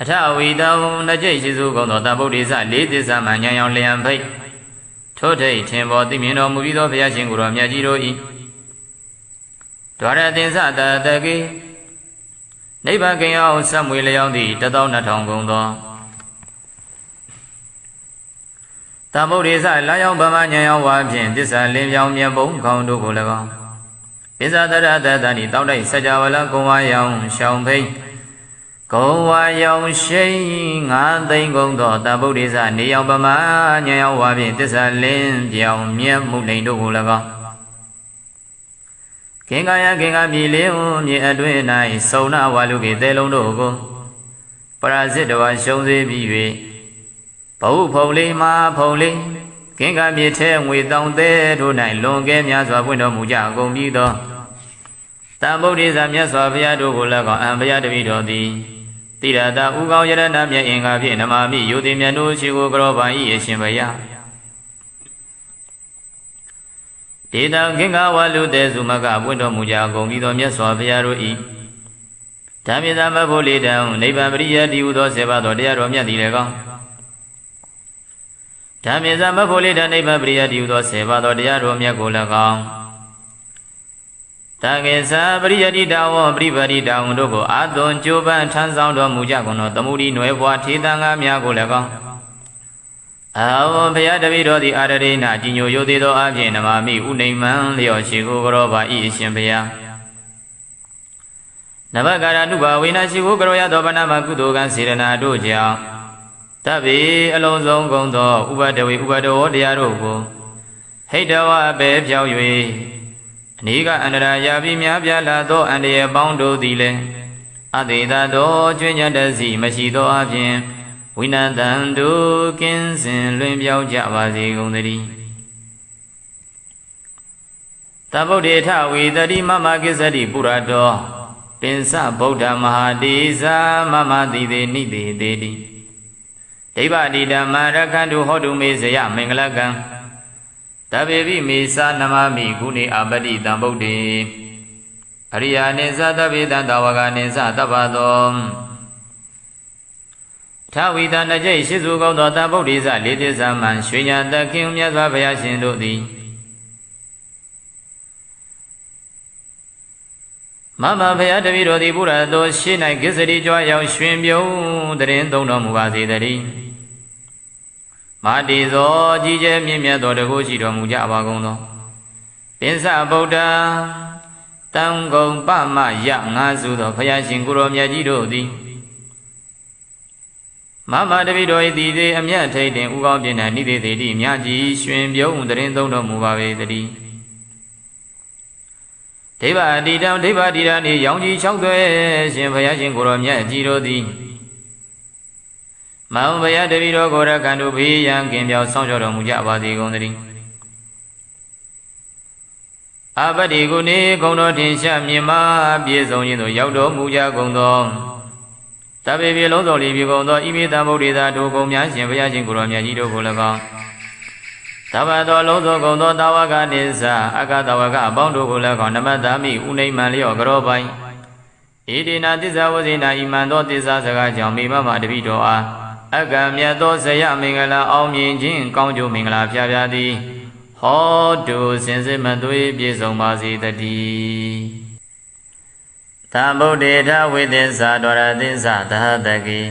အထဝီတံနှကျိတ်ရှိစုကုန်သောတဗုဒ္ဓေသလေးသစ္စာမှဉာဏ်ရောင်လျံဖိတ်ထို့ထိတ်ထင်ပေါ်သိမြင်တော်မူပြီးသောဘုရားရှင်ကိုယ်တော်မြတ်ကြီးတို့၏ဒွါရသင်္သတတကေနိဗ္ဗာန်ကင်အောင်ဆက်မွေလျောင်းသည့်12000ကုန်သောသမုဒ္ဒေသလာယောင်ဗမဉာဏ်ရောင်ဝါဖြင့်သစ္စာလင်းပြောင်းမြတ်ဘုံခေါင်းတို့ကို၎င်းပိစ္ဆတရတတဏိတောက်တိုက်စัจ java လကုံဝါယောင်ရှောင်းဖိတ်ကုံဝါယောင်ရှိန်9သိန်းကုန်သောသမုဒ္ဒေသနေယောင်ဗမဉာဏ်ရောင်ဝါဖြင့်သစ္စာလင်းပြောင်းမြတ်မှုလိန်တို့ကို၎င်းခင်္ကာယခင်္ကာမြေလေးမြေအတွင်း၌စုံနာဝါလူကေသဲလုံးတို့ကိုပရာဇိတဝါရှုံးစေပြီး၍ဘဝဖုံလေးမာဖုံလေးခင်္ကာမြေထဲငွေတောင်းသေးတို့၌လွန်ကဲများစွာပွင့်တော်မူကြအကုန်ပြီးသောတံဗုဒ္ဓေသမြတ်စွာဘုရားတို့ကို၎င်းအံဘုရားတပည့်တော်သည်တိရတာဥကောင်းယရဏမြတ်အင်္ဂါဖြင့်နမမိယုတိမြတ်တို့ရှိကိုကြောပါ၏အရှင်ဘုရားဒေတံခင်္ကာဝလူတေစုမကပွင့်တော်မူကြကုန်ပြီးသောမြတ်စွာဘုရားတို့၏ဓမ္မေသမဖို့လေးတံနိဗ္ဗာန်ပရိယတိဟုသောဆေပါသောတရားတော်မြတ်သည်လည်းကောင်းဓမ္မေသမဖို့လေးတံနိဗ္ဗာန်ပရိယတိဟုသောဆေပါသောတရားတော်မြတ်ကိုလည်းကောင်းတကေသပရိယတိတဝပရိပတိတဝတို့ကိုအာသွန်ကြိုးပမ်းထမ်းဆောင်တော်မူကြကုန်သောသမုဒိနွယ်ဘွားထေသံဃာများကိုလည်းကောင်းအဝဘုရားတပည့်တော်သည်အာရရိနာကြီးညိုယိုသေးသောအဖြစ်နမမိဥနိမ္မံလျော့ရှိကိုကြောပါ၏အရှင်ဘုရားနဗကာရနုဘဝေနရှိကိုကြောရသောဗနာမကုသိုလ်ကံစေရနာတို့ကြောင့်တပ္ပေအလုံးစုံကုန်သောဥပဒဝေဥပဒဝောတရားတို့ကိုဟိတဝအပေဖြောက်၍အနိကအန္တရာယာပြီးများပြားလာသောအန္တရာယ်ပေါင်းတို့သည်လည်းအတေသာသောကျွင်းညတစီမရှိသောအပြင်ဝိနတံတုကင်းစင်လွင်ပြောင်းကြပါစေကုန်သတည်းတဗုဒ္ဓေထဝေတတိမမကိစ္စတိပုရတောပင်စဗုဒ္ဓမဟာတိဇာမမတိတေနိတေတေတိဒိဗ္ဗတိဓမ္မရခန္တုဟောတုမေဇယမင်္ဂလကံတဗေပိမေသာနမမိဂုဏေအပတိတံဗုဒ္ဓေအရိယာနိသတဗေတံတဝကနိသတဗ္ဗသောထဝီတနကြိတ်ရှိစုကောင်းသောတံဗုဒ္ဓေသလေးသစ္စာမှန်ရွှေညာတခင်မြတ်စွာဘုရားရှင်တို့သည်မမဘုရားတပည့်တော်သည်ဘုရားတော်ရှိ၌ကိစ္စတိကြွားရောက်ရွှင်ပြုံးတရင်သုံးတော်မူပါစေတည်းမာတိသောကြီးကျယ်မြင့်မြတ်သောတကုရှိတော်မူကြပါကုန်သောပင်စဗုဒ္ဓတံဂုံပမယငါစုသောဘုရားရှင်ကိုရောမြတ်ကြီးတို့သည်မမတပိတော်၏တည်သေးအမြတ်ထိတ်တင်ဥကောင်းပြင်း၌နိသေသေးတိမြတ်ကြီးရွှင်ပြုံးတရင်သုံးတော်မူပါပေတည်းဒိဗ္ဗအတိတံဒိဗ္ဗတိရနှင့်ရောင်ကြီး၆သွဲရှင်ဘုရားရှင်ကိုရောမြတ်ကြီးတို့သည်မောင်ဘုရားတပိတော်ကိုရကံတို့ဘေးရန်ကင်းပြောင်းဆောင်ကြောတော်မူကြပါစေကုန်သတည်း အပတိကုနေဂုံတော်ထင်ရှားမြင်မာပြည့်စုံခြင်းသို့ရောက်တော်မူကြကုန်သောတပေပြေလုံးစုံလီပြေကုန်သောဤမိတံဗုဒ္ဓေသာတို့ကုံများရှင်ဘုရားရှင်ကိုရောမြတ်ကြီးတို့ကို၎င်းတပတော်လုံးစုံကုန်သောတာဝကနိစ္စအကတဝကအပေါင်းတို့ကို၎င်းနမတ္တမိဥနိမံလျော့ကြောပိုင်ဣတိနာသစ္စာဝဇိနာဤမှန်သောသစ္စာစကားကြောင့်မိမမတပိတော်အားအကံမြတ်သောဇယမင်္ဂလာအောင်မြင်ခြင်းကောင်းကျိုးမင်္ဂလာဖျားဖျားသည်ဟောတုစင်စစ်မသွေးပြည့်စုံပါစေတည်းသာဗုဒ္ဓေထဝိသစ္စာဒွါရသစ္စာသဟတကိ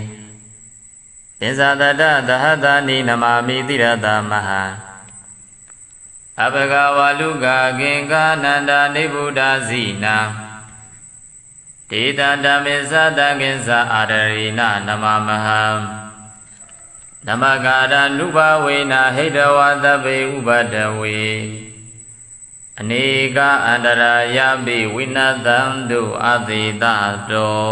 သစ္စာတတသဟတာနိနမမိတိရတမဟာအဘဂဝါလူကကင်္ကာနန္ဒာနိဗ္ဗုဒ္ဓဇိနာဒေတဓမ္မေသတကိစ္ဆာအာရရိနနမမဟံနမကာရနုဘဝေနဟိတဝသဗ္ဗေဥပဒဝေအနေကအန္တရာယပိဝိနသံတုအသေတတော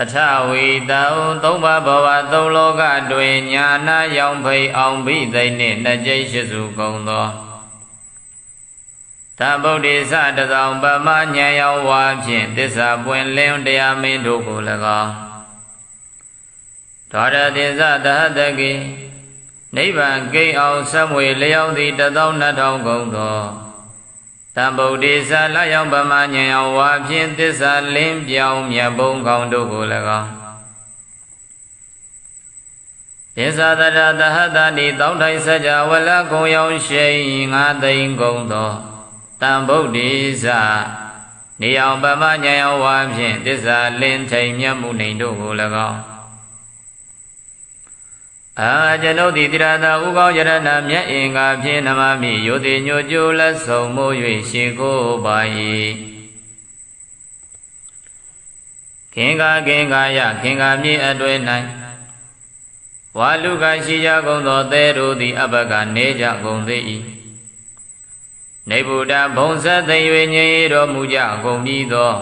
အထဝိတံသုံးပါးဘဝသုံးလောကတွင်ညာနာရောင်ဖိအောင်ဘိသိနှင့်နှစ်ကျိတ်ရှိစုကုန်သောသဗ္ဗုဒ္ဓေသတဆောင်ပမဉာဏ်ရောက်ဝါဖြင့်သစ္စာပွင့်လင်းတရားမင်းတို့ကို၎င်းဒွါရသစ္စာသဟတကိနိဗ္ဗာန်ကိအောင်ဆက်မွေလျောက်သည်12000ကုန်သောသဗ္ဗုဒ္ဓေသလျောင်ပမဉာဏ်ရောက်ဝါဖြင့်သစ္စာလင်းပြောင်းမြတ်ဘုံကောင်းတို့ကို၎င်းသစ္စာတရသဟတနိတောင်းထိုင်စကြဝဠာကုံရောက်ရှိ9သိန်းကုန်သောတံဗုဒ္ဓေသနေအောင်ပမဉာဏ်ရောက်ဝါဖြင့်သစ္စာလင်းထိန်မြတ်မှုနေတို့ကို၎င်းကျွန်ုပ်သည်တိရသာဥကောင်းယရဏမြတ်အင်္ဂါဖြင့်နမမိယောတိညိုကျိုးလက်ဆုံးမိုး၍ရှေကိုပါ၏ခင်္ကာယခင်္ကာမြေအတွေ့၌ဝါလူကရှိကြကုန်သောသဲတို့သည်အဘကနေကြကုန်သေး၏နေဗုဒ္ဓဘုံဆက်သိ၍ငြိမ်တော်မူကြကုန်ပြီးသော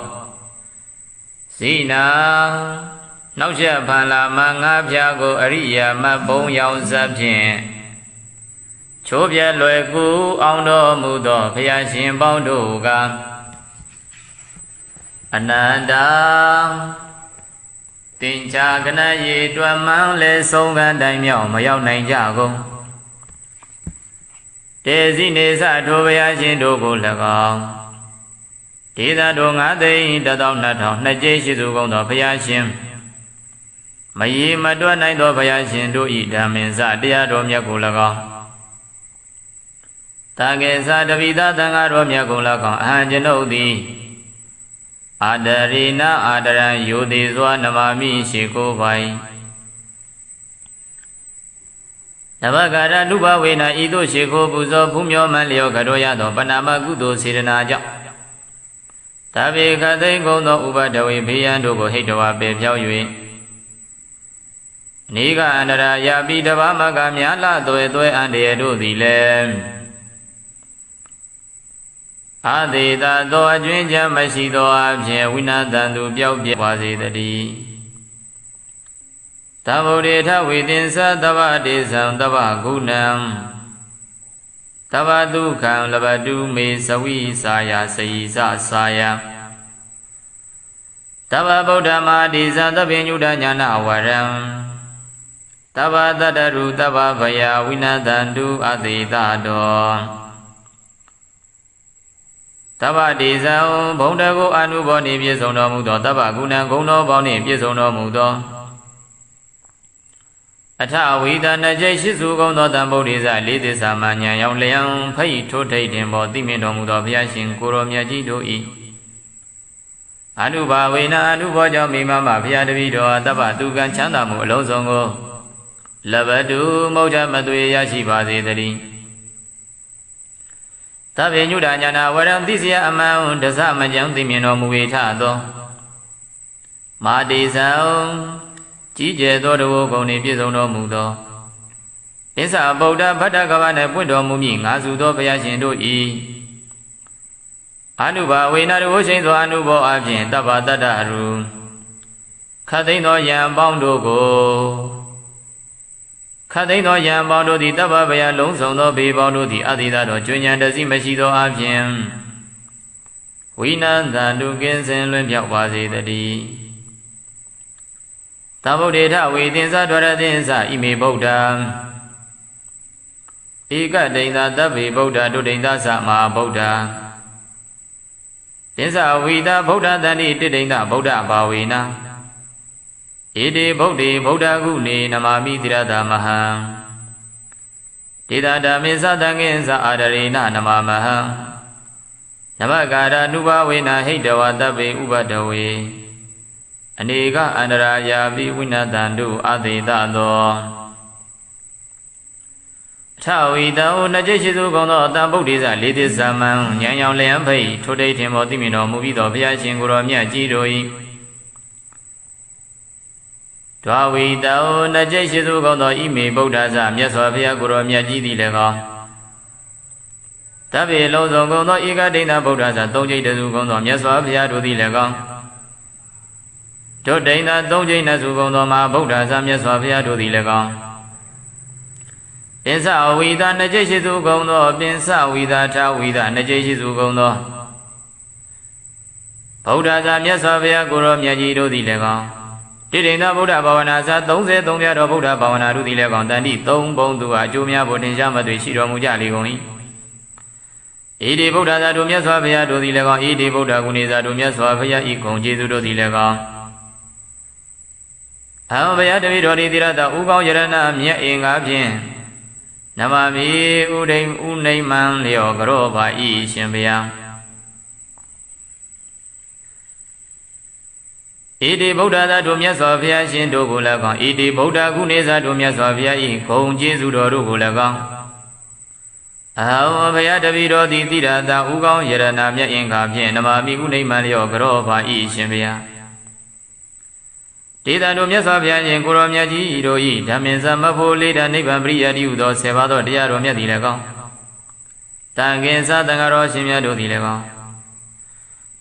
ဇိနာနောက်ချက်ဖန်လာမငါးဖြာကိုအရိယာမဘုံရောင်စပ်ဖြင့်ချိုးပြဲလွယ်ကူအောင်တော်မူသောဘုရားရှင်ပေါင်းတို့ကအနန္တာတင်္ချာကနရေတွမ်းမှန်းလဲဆုံးခံတိုင်မြောက်မရောက်နိုင်ကြကုန်တေဇိနေသထိုဘုရားရှင်တို့ကို၎င်းဒေသတို့9သိန်း12000နှစ်ကျိရှိစုကုန်သောဘုရားရှင်မရေမတွက်နိုင်သောဘုရားရှင်တို့ဤဓမ္မင်္စတရားတော်မြတ်ကို၎င်းတာကေသတပိသသံဃာတော်မြတ်ကို၎င်းအဟံကျွန်ုပ်သည်အာဒရိနာအာဒရံယောတိစွာနမမိရှိကိုပိုင်နဘဂရနုဘဝေနဤသို့ရှိကိုပူဇော်ဖူးမြော်မှန်လျောကတော်ရသောပဏာမကုသိုလ်စေတနာကြောင့်တပိခသိမ့်ကုန်သောဥပဒဝေဘေးရန်တို့ကိုဟိတဝါပေဖြောက်၍နေကအန္တရာယပိတဘာမကများလာသွဲအန္တရာတို့သည်လည်းအာသေတသောအကျွင်းချမ်းမရှိသောအဖြစ်ဝိနာတန်သူပျောက်ပြဲပါစေတည်းသဗ္ဗုဒ္ဓေထဝိသင်္သသဗ္ဗဒေသံသဗ္ဗဂုဏံသဗ္ဗဒုက္ခံလဘတုမေသဝိစာယစေယသစာယသဗ္ဗဗုဒ္ဓမာဒီဇသဗ္ဗညုတညာနာဝရံသဗ္ဗတတရုသဗ္ဗဗယဝိနတန္တုအသေတတောသဗ္ဗဒေဇံဘုံတကုအနုဘောနှင့်ပြည့်စုံတော်မူသောသဗ္ဗဂုဏံဂုဏ်တော်ပေါင်းနှင့်ပြည့်စုံတော်မူသောအထဝိဒနကျိရှိစုကုန်သောတံဗုဒ္ဓေဇလေးသစ္စာမှဉာဏ်ရောက်လျံဖိတ်ထိုးထိတ်တင်ပေါ်သိမြင်တော်မူသောဘုရားရှင်ကိုရောမြတ်ကြီးတို့၏အနုဘာဝေနအနုဘောကြောင့်မိမမဘုရားတပည့်တော်သဗ္ဗသူကံချမ်းသာမှုအလုံးစုံကိုလဘတုမௌဒမသွေရရှိပါစေတည်းသဗ္ဗညုတညာနာဝရံသိစရာအမှန်တစမကြောင့်သိမြင်တော်မူ၏ထသောမာတိဇံကြီးကျယ်သောတဝဂုံနှင့်ပြည့်စုံတော်မူသောအစ္ဆဗုဒ္ဓဗတ္တကဗနှင့်ပွင့်တော်မူမည်ငါစုသောဘုရားရှင်တို့၏အနုဘာဝေနတဝရှိန်သောအနုဘောအဖြင့်တဗ္ဗတတ္တရုခတ်သိမ်းသောယံပေါင်းတို့ကို ခတ်သိမ်းသောယံပေါင်းတို့သည်တပ္ပဗယလုံးစုံသောဘေးပေါင်းတို့သည်အတိသာသောကျွဉ္ဉံတစီမရှိသောအပြင်ဝိနန္တတုကင်းစင်လွင်ပြောက်ပါစေတည်းသဗ္ဗုဒ္ဓေထဝေသင်္သဒွရသင်္သဣမေဗုဒ္ဓံဧကဒိဋ္ဌသဗ္ဗေဗုဒ္ဓဒုဒိဋ္ဌသမဟာဗုဒ္ဓသင်္သဝိတာဗုဒ္ဓတန္တိတိဒိဋ္ဌဗုဒ္ဓဘာဝေနဧတေဗုဒ္ဓေဗုဒ္ဓကုနေနမာမိတိရတမဟံဒေတာဓမ္မေသတံငင်္စအာဒရေနနမမဟံနမကာရနုဘဝေနဟိတဝတဗ္ဗေဥပဒဝေအနေကအန္တရာယာပိဝိနတံတုအသေတသောထဝီတောနจิตရှိသူကောင်းသောတံဗုဒ္ဓေသလေးသစ္စာမံဉာဏ်ရောင်လျံဖိတ်ထိုတိတ်ထင်ပေါ်သိမြင်တော်မူပြီးသောဘုရားရှင်ကိုယ်တော်မြတ်ကြီးတို့၏ဒွါဝီတောနจิตရှိသူကောင်းသောဣမေဗုဒ္ဓဇမြတ်စွာဘုရားကိုယ်တော်မြတ်ကြီးသည်လည်းကောင်းတဗ္ဗေလုံးစုံကုန်သောဧကဒိဋ္ဌဗုဒ္ဓဇသုံးကျိတ်တစုကုန်သောမြတ်စွာဘုရားတို့သည်လည်းကောင်းဒုဒိဋ္ဌသုံးကျိတ်နှစုကုန်သောမဟာဗုဒ္ဓဇမြတ်စွာဘုရားတို့သည်လည်းကောင်းပင်စဝိသနှစ်ကျိတ်ရှိစုကုန်သောပင်စဝိသထာဝိသနှစ်ကျိတ်ရှိစုကုန်သောဗုဒ္ဓဇမြတ်စွာဘုရားကိုယ်တော်မြတ်ကြီးတို့သည်လည်းကောင်းတိဋ္ဌိဗုဒ္ဓဘာဝနာဇ33ပြတော်ဗုဒ္ဓဘာဝနာတို့သည်လည်းကောင်းတန်တိ3ဘုံသူအကျိုးများဖို့တင်ရှားမသွေရှိတော်မူကြလေကုန်၏ဣတိဗုဒ္ဓဇာတို့မြတ်စွာဘုရားတို့သည်လည်းကောင်းဣတိဗုဒ္ဓဂုဏေဇာတို့မြတ်စွာဘုရားဤဂုဏ်ကျေးဇူးတို့သည်လည်းကောင်းအဟံဘုရားတပည့်တော်ဒီတိရတဥကောင်းယရဏမြတ်အင်္ဂါဖြင့်နမမိဥဒိမ်ဥနိမံလျောကရောပါဤရှင်ဘုရားဣတိဗုဒ္ဓသာတို့မြတ်စွာဘုရားရှင်တို့ကိုလည်းကောင်းဣတိဗုဒ္ဓဂုဏေဇာတို့မြတ်စွာဘုရားဤဂုဏ်ကျေးဇူးတော်တို့ကိုလည်းကောင်းအဟံဘုရားတပည့်တော်သည်တိရတဥကောင်းယရဏမြတ်အင်္ဂါဖြင့်နမမိဥနိမံလျောကရောပါဤရှင်ဘုရားဒေသတို့မြတ်စွာဘုရားရှင်ကိုရောမြတ်ကြီးတို့ဤဓမ္မင်သမဖို့လေးတနိဗ္ဗာန်ပရိယတိဟုသော10ပါးသောတရားတော်မြတ်သည်လည်းကောင်းတန်ခင်္စသံဃာတော်ရှင်မြတ်တို့သည်လည်းကောင်း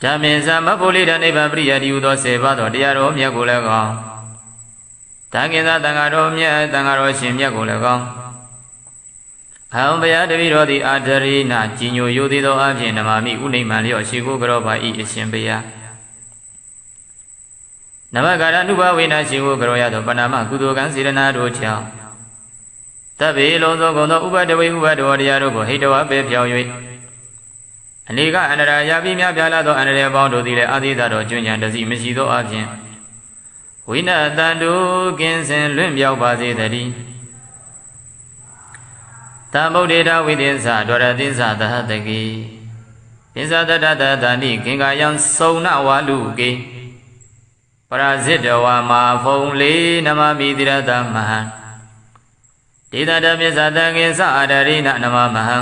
ဓမ္မင်သမဖို့လေးတနိဗ္ဗာန်ပရိယတိဟုသော10ပါးသောတရားတော်မြတ်ကိုလည်းကောင်းတန်ခင်္စသံဃာတော်မြတ်သံဃာတော်ရှင်မြတ်ကိုလည်းကောင်းအဟံဘုရားတပည့်တော်သည်အာဒရိနာကြီးညိုယိုသေးသောအဖြစ်နမမိဥနိမံလျောရှိကိုကရောပါဤအရှင်ဘုရားနမကာရနုဘဝေနရှိကိုကရောရသောပဏာမကုသိုလ်ကံစေရနာတို့ကြောင့်တဗ္ဗေလုံးစုံကုန်သောဥပဒဝေဥပဒဝတရားတို့ကိုဟိတဝပေဖြောင်း၍အနေကအန္တရာယာပိများပြားလာသောအန္တရာယ်ပေါင်းတို့သည်လည်းအာသီသတော်ကျွဉ္ဉံတစီမရှိသောအပြင်ဝိနတန္တုကင်းစင်လွင့်ပြောက်ပါစေတည်းတံဗုဒ္ဓေထဝိသင်္သဒွရသင်္သသဟတကိသင်္သတတတတဏိကင်္ကာယံစုံနဝါလူကေပရာဇိတဝါမာဖုံလေးနမမိတိရတမဟံဒေသဓမ္မေသတံငင်္စအာဒရိနနမမဟံ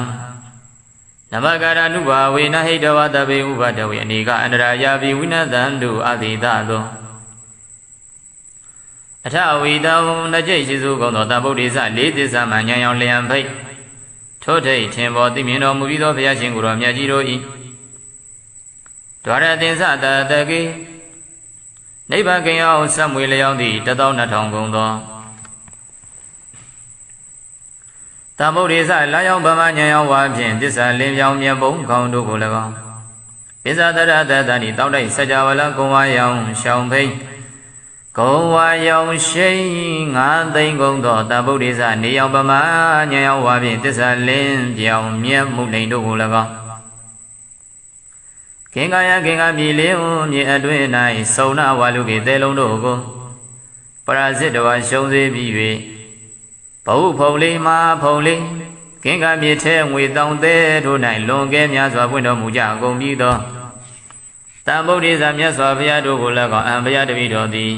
နမကာရနုဘာဝေနဟိတဝတဗေဥပဒဝေအနေကအန္တရာယာပိဝိနသန္တုအတိတသောအထဝီတောနှစ်ကျိတ်ရှိစုကုန်သောတဗုဒ္ဓေသလေးသစ္စာမှဉာဏ်ရောင်လျံဖိတ်ထို့ထိတ်ထင်ပေါ်သိမြင်တော်မူပြီးသောဘုရားရှင်ကိုယ်တော်မြတ်ကြီးတို့၏ဒွါရသင်္စတတကေနိဗ္ဗာန်ကင်အောင်ဆက်မွေလျောင်းသည့်12000ကုန်သောတမုဒ္ဒေသလာယောင်ဗမဉာဏ်ရောင်ဝါဖြင့်သစ္စာလင်းပြောင်းမြတ်ပုံခေါင်းတို့ကို၎င်းပစ္ဆတရတတဏိတောက်တိုက်စကြဝဠာကုံဝါယောင်ရှောင်းဖိတ်ကုံဝါယောင်ရှိန်9သိန်းကုန်သောတမုဒ္ဒေသနေယောင်ဗမဉာဏ်ရောင်ဝါဖြင့်သစ္စာလင်းပြောင်းမြတ်မှုနှိမ်တို့ကို၎င်းကင်္ကာယကင်္ကာမြေလေးမြေအတွင်း၌စုံနာဝါလူကေသဲလုံးတို့ကိုပရာဇိတဝါရှုံးစေပြီး၍ဘဝဖုံလေးမာဖုံလေးကင်္ကာမြေထဲငွေတောင်သေးတို့၌လွန်ကဲများစွာပွင့်တော်မူကြကုန်ပြီးသောတံဗုဒ္ဓေဇာမြတ်စွာဘုရားတို့ကိုလည်းကောင်းအံဘုရားတပည့်တော်သည်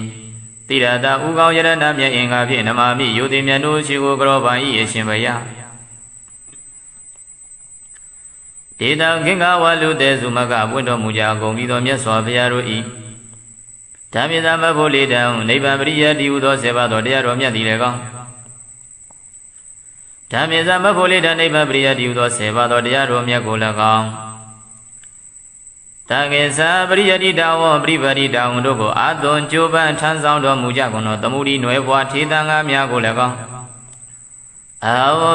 တိရတဥကောင်းယရဏမြတ်အင်္ဂါဖြင့်နမမိယုတိမြတ်တို့ရှိကိုကရောပါ၏အရှင်ဘုရားဒေတံကင်္ဂဝါလူတေစုမကပွင့်တော်မူကြကုန်ပြီးသောမြတ်စွာဘုရားတို့၏ဓမ္မေသမဖို့လေးတံနိဗ္ဗာန်ပရိယတိဟုသော7ပါးသောတရားတော်မြတ်သည်လည်းကောင်းဓမ္မေသမဖို့လေးတံနိဗ္ဗာန်ပရိယတိဟုသော7ပါးသောတရားတော်မြတ်ကိုလည်းကောင်းတကေသပရိယတိတဝပရိပတိတဝတို့ကိုအာသွန်ကြိုးပမ်းထမ်းဆောင်တော်မူကြကုန်သောသမုဒိနွယ်ဘွားထေသံဃာများကိုလည်းကောင်း ဝ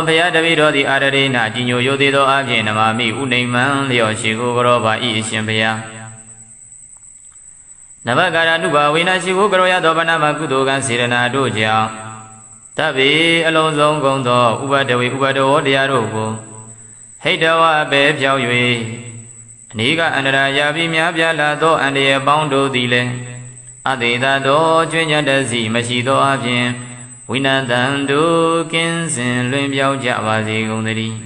ဘုရားတပည့်တော်သည်အာရရိနာကြီးညိုယိုသေးသောအပြင်နမမိဥနိမံလျောရှိကိုကရောပါဤအရှင်ဘုရားနဘကာရနုဘဝေနာရှိကိုကရောရသောဗနာမကုသိုလ်ကံစေရနာတို့ကြောင့်တဗ္ဗေအလုံးစုံကုန်သောဥပဒဝေဥပဒဝောတရားတို့ကိုဟိတဝပဲဖြောင်း၍အနိကအန္တရာယာပြီးများပြားလာသောအန္တရာယ်ပေါင်းတို့သည်လည်းအတေတသောကျွင်းညတစီမရှိသောအပြင်ဝိနတံတို့ကင်းစင်လွင်ပြောင်းကြပါစေကုန်သတည်း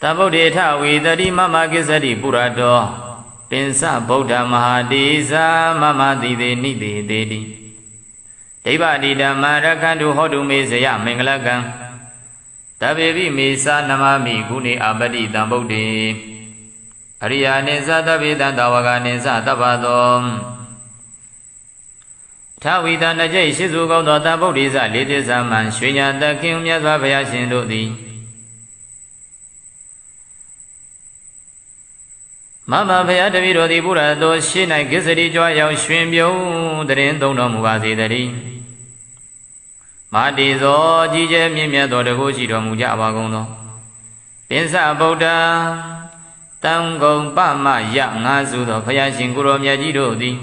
တဗုဒ္ဓေထဝေတတိမမကိစ္စတိပုရတောပင်စဗုဒ္ဓမဟာတိသာမမတိသေနိတေတေတိဒိဗ္ဗတိဓမ္မရခန္တုဟောတုမေဇယမင်္ဂလကံတဗေပိမေသာနမမိဂုဏေအပတိတံဗုဒ္ဓေအရိယာနိသတဗေတံတဝကနိသတပ္ပသောထဝီတနကြိတ်ရှိစုကောင်းသောတဗုဒ္ဓိစလေးတိသမံရွှေညာတခင်မြတ်စွာဘုရားရှင်တို့သည်မမဘုရားတပည့်တော်သည်ဘုရားတော်ရှေ့၌ကိစ္စတိကြွရောက်ရွှင်ပြုံးတရင်သုံးတော်မူပါစေတည်းမာတိဇောကြီးကျယ်မြင့်မြတ်သောတကုရှိတော်မူကြပါကုန်သောပင်စဗုဒ္ဓတံဂုံပမယငါစုသောဘုရားရှင်ကိုရောမြတ်ကြီးတို့သည်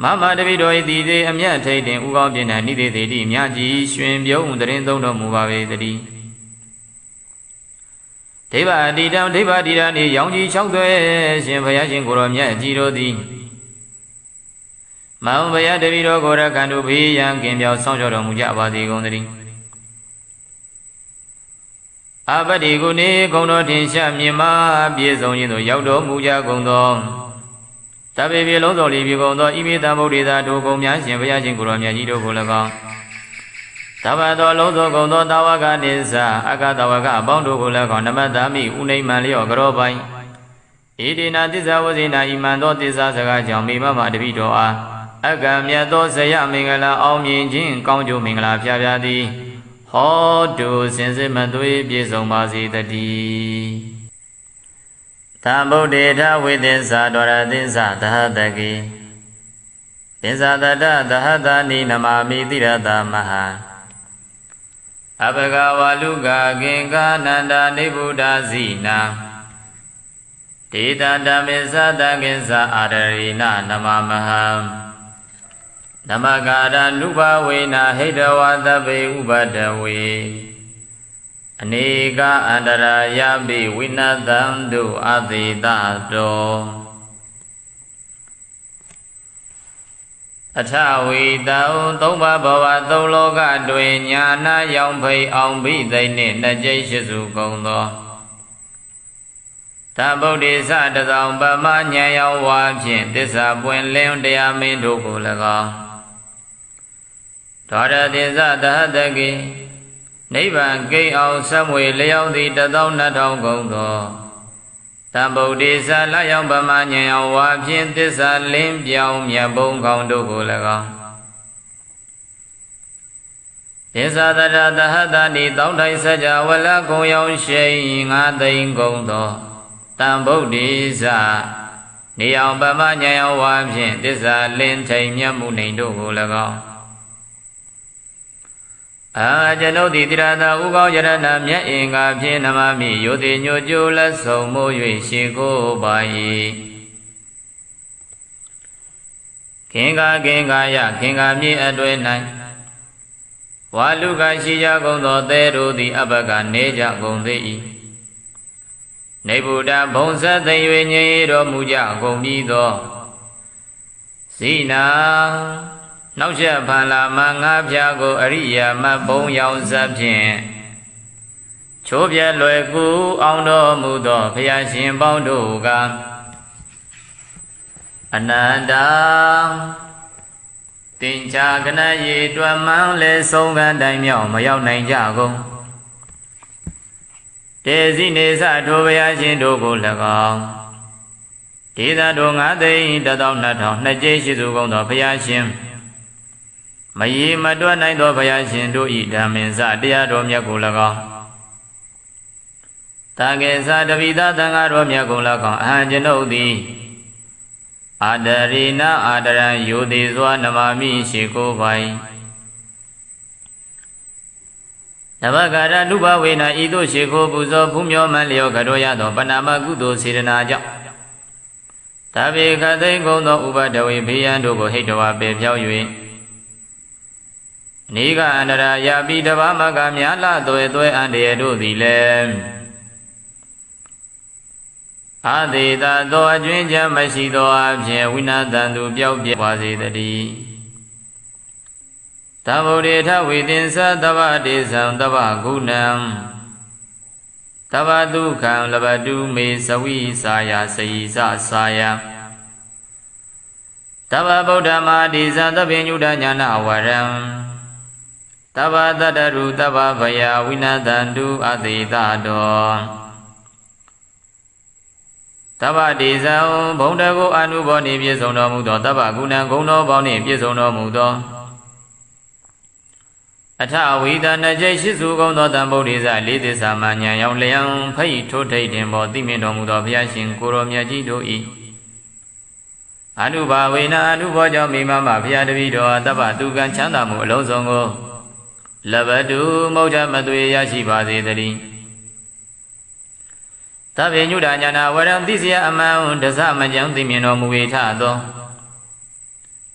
မမတပည့်တော်၏တည်သေးအမြတ်ထိတ်တင်ဥကောင်းပြင်း၌နိသေတိမြတ်ကြီးရွှင်ပြုံးတရင်သုံးတော်မူပါပေတည်းဒိဗ္ဗတိတံဒိဗ္ဗတိရနှင့်ရောင်ကြီး၆သွဲရှင်ဘုရားရှင်ကိုရောမြတ်ကြီးတို့သည်မောင်ဘုရားတပည့်တော်ကိုရခန္တုဘေးရန်ကင်းပြောင်းဆောင်ကြောတော်မူကြပါစေကုန်သတည်းအပတိကုနေဂုံတော်ထင်ရှားမြင်မာပြည့်စုံခြင်းသို့ရောက်တော်မူကြကုန်သောတဗ္ဗေပြေလုံးစုံလီပြေကုန်သောဣမိတံဗုဒ္ဓေသာတို့ကုန်များရှင်ဘုရားရှင်ကိုရောမြတ်ကြီးတို့ကို၎င်းတဗ္ဗသောလုံးစုံကုန်သောတာဝကနိစ္စအကတဝကအပေါင်းတို့ကို၎င်းနမတ္တမိဥနိမံလျော့ကရောပိုင်ဣတိနာသစ္စာဝဇိနာဤမှန်သောသစ္စာစကားကြောင့်မိမမတပိတော်အားအကံမြတ်သောဇယမင်္ဂလာအောင်မြင်ခြင်းကောင်းကျိုးမင်္ဂလာဖျားဖျားသည်ဟောတုစင်စစ်မသွေးပြည့်စုံပါစေတည်းသံဗုဒ္ဓေထဝိသစ္စာဒွါရသစ္စာသဟတကိသစ္စာတတသဟတနိနမမိတိရတမဟာအဘဂဝါလူကကင်္ကာနန္ဒာနိဗ္ဗုဒ္ဓဇိနာဒေတတမေသတကိစ္ဆာအာရရိနနမမဟံနမကာရနုဘဝေနာဟိတဝသဗ္ဗေဥပဒဝေအနေကအန္တရာယပိဝိနတံတုအသေတတောအထဝီတောသုံးပါးဘဝသုံးလောကတွင်ညာနာရောင်ဖိအောင်ဘိသိနှင့်နှစ်ကျိတ်ရှိစုကုန်သောသဗုဒ္ဓေသတသောပမဉာဏ်ရောင်ဝါဖြင့်သစ္စာပွင့်လင်းတရားမင်းတို့ကို၎င်းဒွါရသစ္စာသဟတကိနိဗ္ဗာန်ကိန်းအောင်ဆက်မွေလျောင်းသည်12000ကုန်သောသဗုဒ္ဓေသလျောင်းပမဉာဏ်ရောင်ဝါဖြင့်သစ္စာလင်းပြောင်းမြတ်ဘုံကောင်းတို့ကို၎င်းသစ္စာတရသဟတနိတောင်းတိုင်းစကြဝဠာကုံရောင်ရှိန်9သိန်းကုန်သောတံဗုဒ္ဓေသနေအောင်ပမဉာဏ်ရောင်ဝါဖြင့်သစ္စာလင်းထိန်မြတ်မှုနေတို့ကို၎င်းကျွန်ုပ်သည်တိရသာဥကောင်းယရဏမြတ်အင်္ဂါဖြင့်နမမိယောတိညိုကျိုးလက်ဆုံးမိုး၍ရှိကိုပါ၏ခင်္ကာယခင်္ကာမြေအတွင်၌ဝါလူကရှိကြကုန်သောသဲတို့သည်အဘကနေကြကုန်သေး၏နေဗုဒ္ဓဘုံဆက်သိ၍ငြိမ်တော်မူကြကုန်ပြီးသောဇိနာနောက်ချက်ဖန်လာမငါးပြားကိုအရိယာမဘုံရောင်စပ်ဖြင့်ချိုးပြဲလွယ်ကူအောင်တော်မူသောဘုရားရှင်ပေါင်းတို့ကအနန္တတင်ချာကနရေတွမ်းမှန်းလေဆုံးကတိုင်မြောက်မရောက်နိုင်ကြကုန်တေဇိနေသထိုဘုရားရှင်တို့ကို၎င်းဒေသတို့9သိန်း12000နှစ်ကျိရှိစုကုန်သောဘုရားရှင်မရေမတွက်နိုင်သောဘုရားရှင်တို့၏ဓမ္မင်္စတရားတော်မြတ်ကို၎င်းတာကေသတပိသသံဃာတော်မြတ်ကို၎င်းအဟံကျွန်ုပ်သည်အာဒရိနာအာဒရံယောတိစွာနမမိရှိကိုပိုင် နဘဂရနုဘဝေနဤသို့ရှိခိုးပူဇော်ဖူးမြော်မှန်လျောကတော်ရသောပဏာမကုသိုလ်စေတနာကြောင့်တဗေခသိင်ကုန်သောဥပဒဝေဘေးရန်တို့ကိုဟိတဝါပေဖြောက်၍နေကအန္တရာယာပိတဘာမကများလာသွဲအန္တရာယ်တို့သည်လည်းအာသေတသောအကျွင်းချမ်းမရှိသောအဖြစ်ဝိနာတန်သူပျောက်ပြဲပါစေတည်းသဗ္ဗုဒေထဝေသင်္သသဗ္ဗဒေသံသဗ္ဗဂုဏံသဗ္ဗဒုက္ခံလဘတုမေသဝိစာယစေယသစာယသဗ္ဗဗုဒ္ဓမာတိဇံသဗ္ဗညုတညာနာဝရံသဗ္ဗတတ္တရုသဗ္ဗဗယဝိနာတန္တုအသေတတောသဗ္ဗဒေဇံဘုံတကုအနုဘောနှင့်ပြည့်စုံတော်မူသောသဗ္ဗဂုဏံဂုဏ်တော်ပေါင်းနှင့်ပြည့်စုံတော်မူသောအထဝိဒနာကျိရှိစုကုန်သောတံဗုဒ္ဓေဇလေးသစ္စာမှဉာဏ်ရောက်လျံဖိတ်ထိုးထိတ်တင်ပေါ်သိမြင်တော်မူသောဘုရားရှင်ကိုရောမြတ်ကြီးတို့၏အနုဘာဝေနအနုဘောကြောင့်မိမမဘုရားတပည့်တော်သဗ္ဗသူကံချမ်းသာမှုအလုံးစုံကိုလဘတုမௌဒမသွေရရှိပါစေတည်းသဗ္ဗညုတညာနာဝရံသိစရာအမှန်တစမကြံသိမြင်တော်မူ၏ထသော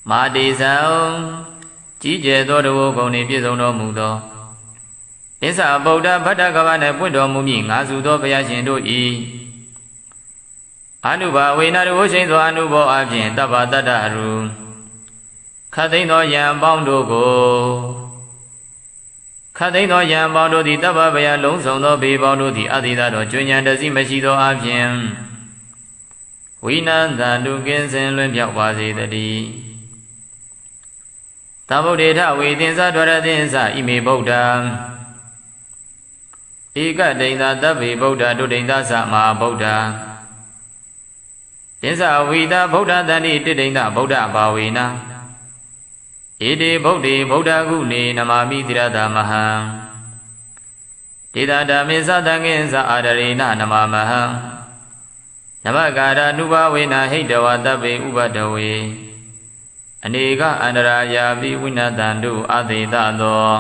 မာတိဇံကြီးကျယ်သောတဝဂုံနှင့်ပြည့်စုံတော်မူသောအစ္ဆဗုဒ္ဓဗတ္တကဗ္ဗနှင့်ပွင့်တော်မူမည်ငါစုသောဘုရားရှင်တို့၏အနုဘာဝေနတဝရှိန်သောအနုဘောအဖြင့်တဗ္ဗတတ္တရုခတ်သိမ်းသောယံပေါင်းတို့ကိုခတ်သိမ်းသောယံပေါင်းတို့သည်တဗ္ဗဗယလုံးစုံသောဘေးပေါင်းတို့သည်အတိသတော်ကျွဉ္ဉံတစီမရှိသောအဖြင့်ဝိနန္တတုကင်းစင်လွင်ပြောက်ပါစေတည်းသဗ္ဗုဒေထဝေသင်္သဒရသင်္သဣမေဗုဒ္ဓံဧကဒိဋ္ဌသဗ္ဗေဗုဒ္ဓဒုဒိဋ္ဌသမဟာဗုဒ္ဓသင်္သဝိတာဗုဒ္ဓတန္တိတိဒိဋ္ဌဗုဒ္ဓဘာဝေနဣတိဗုဒ္ဓေဗုဒ္ဓဂုဏေနမာမိတိရတမဟံတေတဓမ္မေသတံငင်္စအာဒရေနနမမဟံနမကာရနုဘဝေနဟိတဝတဗ္ဗေဥပဒဝေအနေကအန္တရာယာပိဝိနတန္တုအသေတသော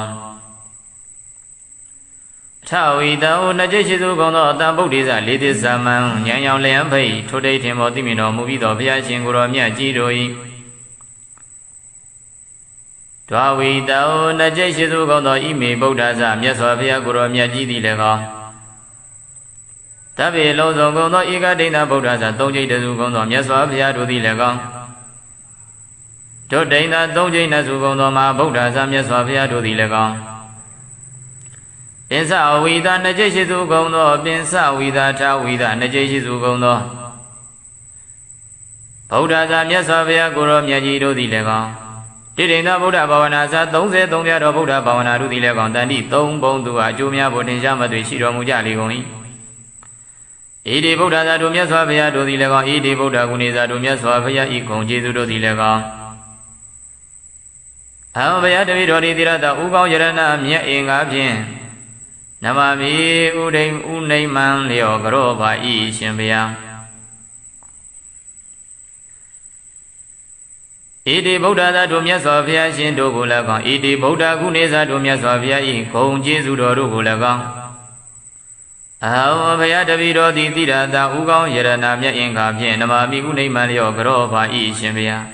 ထဝီတံနကျိရှိစုကုန်သောတံဗုဒ္ဓေဇလေးသစ္စာမံဉာဏ်ရောင်လျံဖိတ်ထိုတိတ်ထင်ပေါ်သိမြင်တော်မူပြီးသောဘုရားရှင်ကိုယ်တော်မြတ်ကြီးတို့၏ဒွါဝီတံနကျိရှိစုကုန်သောဣမေဗုဒ္ဓဇမြတ်စွာဘုရားကိုယ်တော်မြတ်ကြီးသည်လည်းကောတဗ္ဗေလုံးစုံကုန်သောဧကဒိဋ္ဌဗုဒ္ဓဇသုံးကျိတ်တစုကုန်သောမြတ်စွာဘုရားတို့သည်လည်းကောဒုဒိဋ္ဌသုံးကျိတ်နှစုကုန်သောမဟာဗုဒ္ဓဇမြတ်စွာဘုရားတို့သည်လည်းကောပင်စဝိတာနှစ်ကျိတ်ရှိစုကုန်သောပင်စဝိတာထဝိတာနှစ်ကျိတ်ရှိစုကုန်သောဗုဒ္ဓဇာမြတ်စွာဘုရားကိုယ်တော်မြတ်ကြီးတို့သည်လည်းကောတိဋ္ဌိဗုဒ္ဓဘာဝနာဇာ33ပြတော်ဗုဒ္ဓဘာဝနာတို့သည်လည်းကောတန်တိ3ဘုံသူအကျိုးများဖို့တင်ရှားမသွေရှိတော်မူကြလေကုန်၏ဣတိဗုဒ္ဓဇာတို့မြတ်စွာဘုရားတို့သည်လည်းကောဣတိဗုဒ္ဓဂုဏေဇာတို့မြတ်စွာဘုရားဤဂုဏ်ကျေးဇူးတို့သည်လည်းကောအဟံဘုရားတပည့်တော်ဒီတိရတဥကောင်းယရဏမြတ်အင်္ဂါဖြင့်နမမိဥဒိမ်ဥနိမ့်မံလျောကရောပါဤရှင်ဘုရားဣတိဗုဒ္ဓသာတို့မြတ်စွာဘုရားရှင်တို့ကိုလည်းကောင်းဣတိဗုဒ္ဓဂုဏေဇာတို့မြတ်စွာဘုရားဤဂုဏ်ကျေးဇူးတော်တို့ကိုလည်းကောင်းအဟံဘုရားတပည့်တော်ဒီတိရတဥကောင်းယရဏမြတ်အင်္ဂါဖြင့်နမမိဥနိမ့်မံလျောကရောပါဤရှင်ဘုရား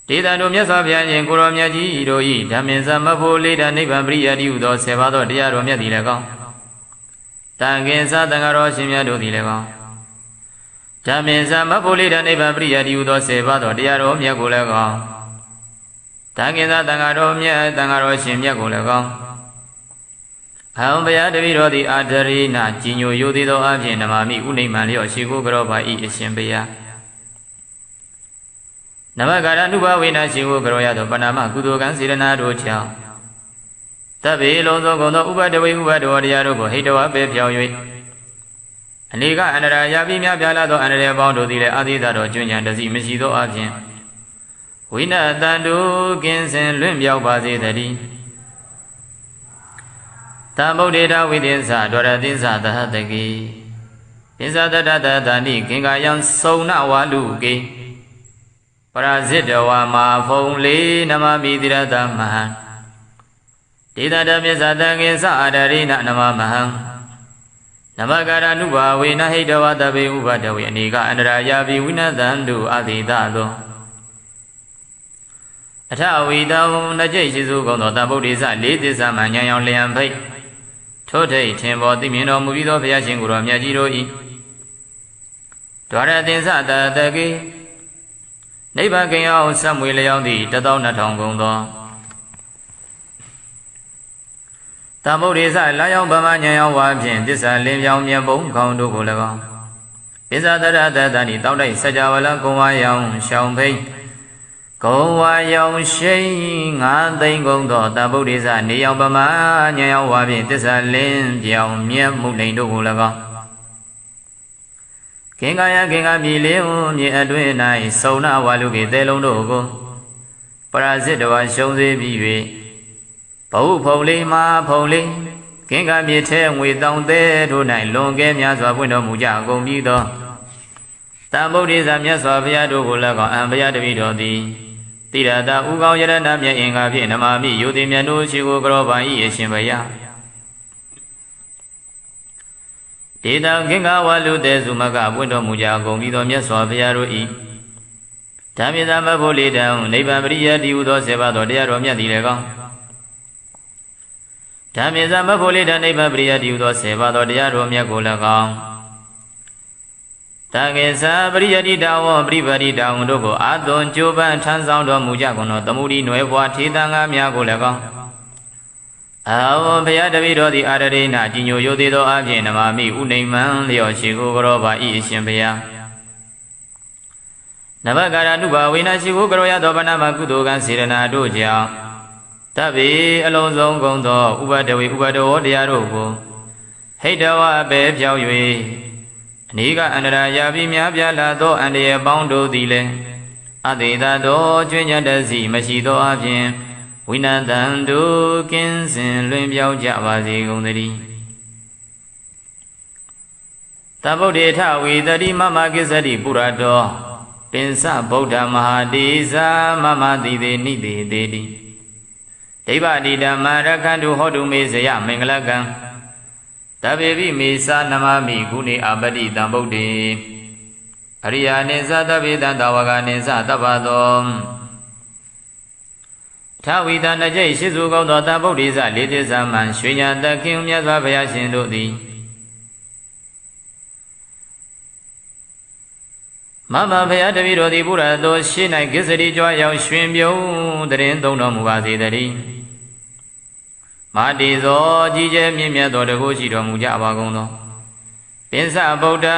ဒေသတို့မြတ်စွာဘုရားရှင်ကိုရောမြတ်ကြီးတို့ဤဓမ္မင်သမဖို့လေးဓာနိဗ္ဗာန်ပရိယတိဟုသောဆေပါသောတရားတော်မြတ်သည်လည်းကောင်းတန်ခင်္စတန်ဃာတော်ရှင်မြတ်တို့သည်လည်းကောင်းဓမ္မင်သမဖို့လေးဓာနိဗ္ဗာန်ပရိယတိဟုသောဆေပါသောတရားတော်မြတ်ကိုလည်းကောင်းတန်ခင်္စတန်ဃာတော်မြတ်တန်ဃာတော်ရှင်မြတ်ကိုလည်းကောင်းအဟံဘုရားတပည့်တော်သည်အာဒရိနာကြီးညိုယိုသေးသောအဖြင့်နမမိဥနိမ့်မှန်လျောရှိခိုးကြောပါဤအရှင်ဘုရားနမကာရနုဘဝေနရှိဝကရောရသောပဏာမကုသိုလ်ကံစေရနာတို့ကြောင့်တဗ္ဗေလုံးစုံကုန်သောဥပဒဝေဥပဒဝတရားတို့ကိုဟိတဝပေပြောင်း၍အနေကအန္တရာယာပိမြပြလာသောအန္တရာယ်ပေါင်းတို့သည်လည်းအာသီသတော်ကျွဉ္ဉံတစီမရှိသောအပြင်ဝိနတန္တုကင်းစင်လွင့်ပြောက်ပါစေတည်းတံဗုဒ္ဓေထဝိသင်္သဒရသင်္သသဟတကိသင်္သတတတတဏိကင်္ကာယံစုံနဝါလူကေပရာဇိတဝါမာဖုံလေးနမမိတိရတမဟံ ဒေသတပိသတံကိသအာဒရိနနမမဟံနမကာရနုဘာဝေနဟိတဝတပေဥပတဝေအနေကအန္တရာယာပိဝိနသံတုအတိတသောအထဝီတောနှစ်ကျိတ်ရှိစုကုန်သောတဗုဒ္ဓိစလေးသစ္စာမှဉာဏ်ရောင်လျံဖိတ်ထို့ထိတ်ထင်ပေါ်သိမြင်တော်မူပြီးသောဘုရားရှင်ကိုယ်တော်မြတ်ကြီးတို့၏ဒွါရသင်္စတတကေနိဗ္ဗာန်ကင်အောင်ဆက်မွေလျောင်းသည့်12000ကုန်သောတဗုဒ္ဓိစလာရောက်ဗမာဉာဏ်ရောင်ဝါဖြင့်သစ္စာလင်းပြောင်းမြတ်ပုံခေါင်းတို့ကို၎င်းပစ္ဆတရတတဏိတောက်တိုက်စကြဝဠာကုံဝါရောင်ရှောင်းဖိတ်ကုံဝါရောင်ရှိန်9သိန်းကုန်သောတဗုဒ္ဓိစနေရောင်ဗမာဉာဏ်ရောင်ဝါဖြင့်သစ္စာလင်းပြောင်းမြတ်မှုလိန်တို့ကို၎င်းကင်္ကာယကင်္ကာမြေလေးမြေအတွင်း၌စုံနာဝါလူကေတဲလုံးတို့ကိုပရာဇစ်တော်ရှုံးစေပြီး၍ဘဝဖုံလေးမှာဖုံလေးကင်္ကာမြေထဲငွေတောင်သေးတို့၌လွန်ကဲများစွာပွင့်တော်မူကြကုန်ပြီးသောတဗုဒ္ဓိစမြတ်စွာဘုရားတို့ကို၎င်းအံဘုရားတပည့်တော်သည်တိရတာဥကောင်းယရဏမြတ်အင်္ဂါဖြင့်နမာမိယုတိမြတ်တို့ရှိကိုကြောပါ၏အရှင်ဘုရားဒေတံကင်္ဂဝါလူသေးစုမကပွင့်တော်မူကြကုန်ပြီးသောမြတ်စွာဘုရားတို့၏ဓမ္မသမဖို့လေတံနိဗ္ဗာန်ပရိယတိဟုသောဆေပါသောတရားတော်မြတ်သည်လည်းကောင်းဓမ္မသမဖို့လေတံနိဗ္ဗာန်ပရိယတိဟုသောဆေပါသောတရားတော်မြတ်ကိုလည်းကောင်းတကေသပရိယတိတဝပရိပတိတဝတို့ကိုအာသွန်ကြိုးပမ်းထမ်းဆောင်တော်မူကြကုန်သောသမုဒိနွယ်ဘွားထေသံဃာများကိုလည်းကောင်းအာဝံဘုရားတပည့်တော်သည်အာရရိဏကြီးညိုရိုသေးသောအပြင်နမာမိဥနိမ္မံလျော့ရှိကိုကြောပါ၏အရှင်ဘုရားနဘကာရနုဘာဝိနာရှိကိုကြောရသောဗနာမကုသိုလ်ကံစေရနာတို့ကြောင့်တဗ္ဗေအလုံးစုံကုန်သောဥပဒဝေဥပဒဝတရားတို့ကိုဟိတဝပဲပြောင်း၍အနိကအန္တရာယာပြီးများပြားလာသောအန္တရာယ်ပေါင်းတို့သည်လည်းအတေတသောကျွင်းညတစီမရှိသောအပြင်ဝိနတံတို့ကင်းစင်လွင်ပြောင်းကြပါစေကုန်သတည်းတဗုဒ္ဓေထဝီတတိမမကိစ္စတိပုရတောပင်စဗုဒ္ဓမဟာတိဇာမမတိသေနိတိသေတိဒိဗ္ဗတိဓမ္မရခန္တုဟောတုမေဇယမင်္ဂလကံတဗ္ဗေပိမေသနမမိဂုဏေအပတိတံဗုဒ္ဓေအရိယာနိသတဗ္ဗေတံတဝကနိသတပ္ပသောထဝီတနှစ်ကျိတ်ရှိစုကောင်းသောတဗုဒ္ဓိစလေးသစ္စာမှရွှေညာတခင်မြတ်စွာဘုရားရှင်တို့သည်မမဘုရားတပည့်တော်သည်ဘုရားတော်ရှေ့၌ကိစ္စတိကြွားရောက်ရွှင်ပြုံးတရင်သုံးတော်မူပါစေတည်းမာတိဇောကြီးကျယ်မြင့်မြတ်သောတကုရှိတော်မူကြပါကုန်သောပင်စဗုဒ္ဓ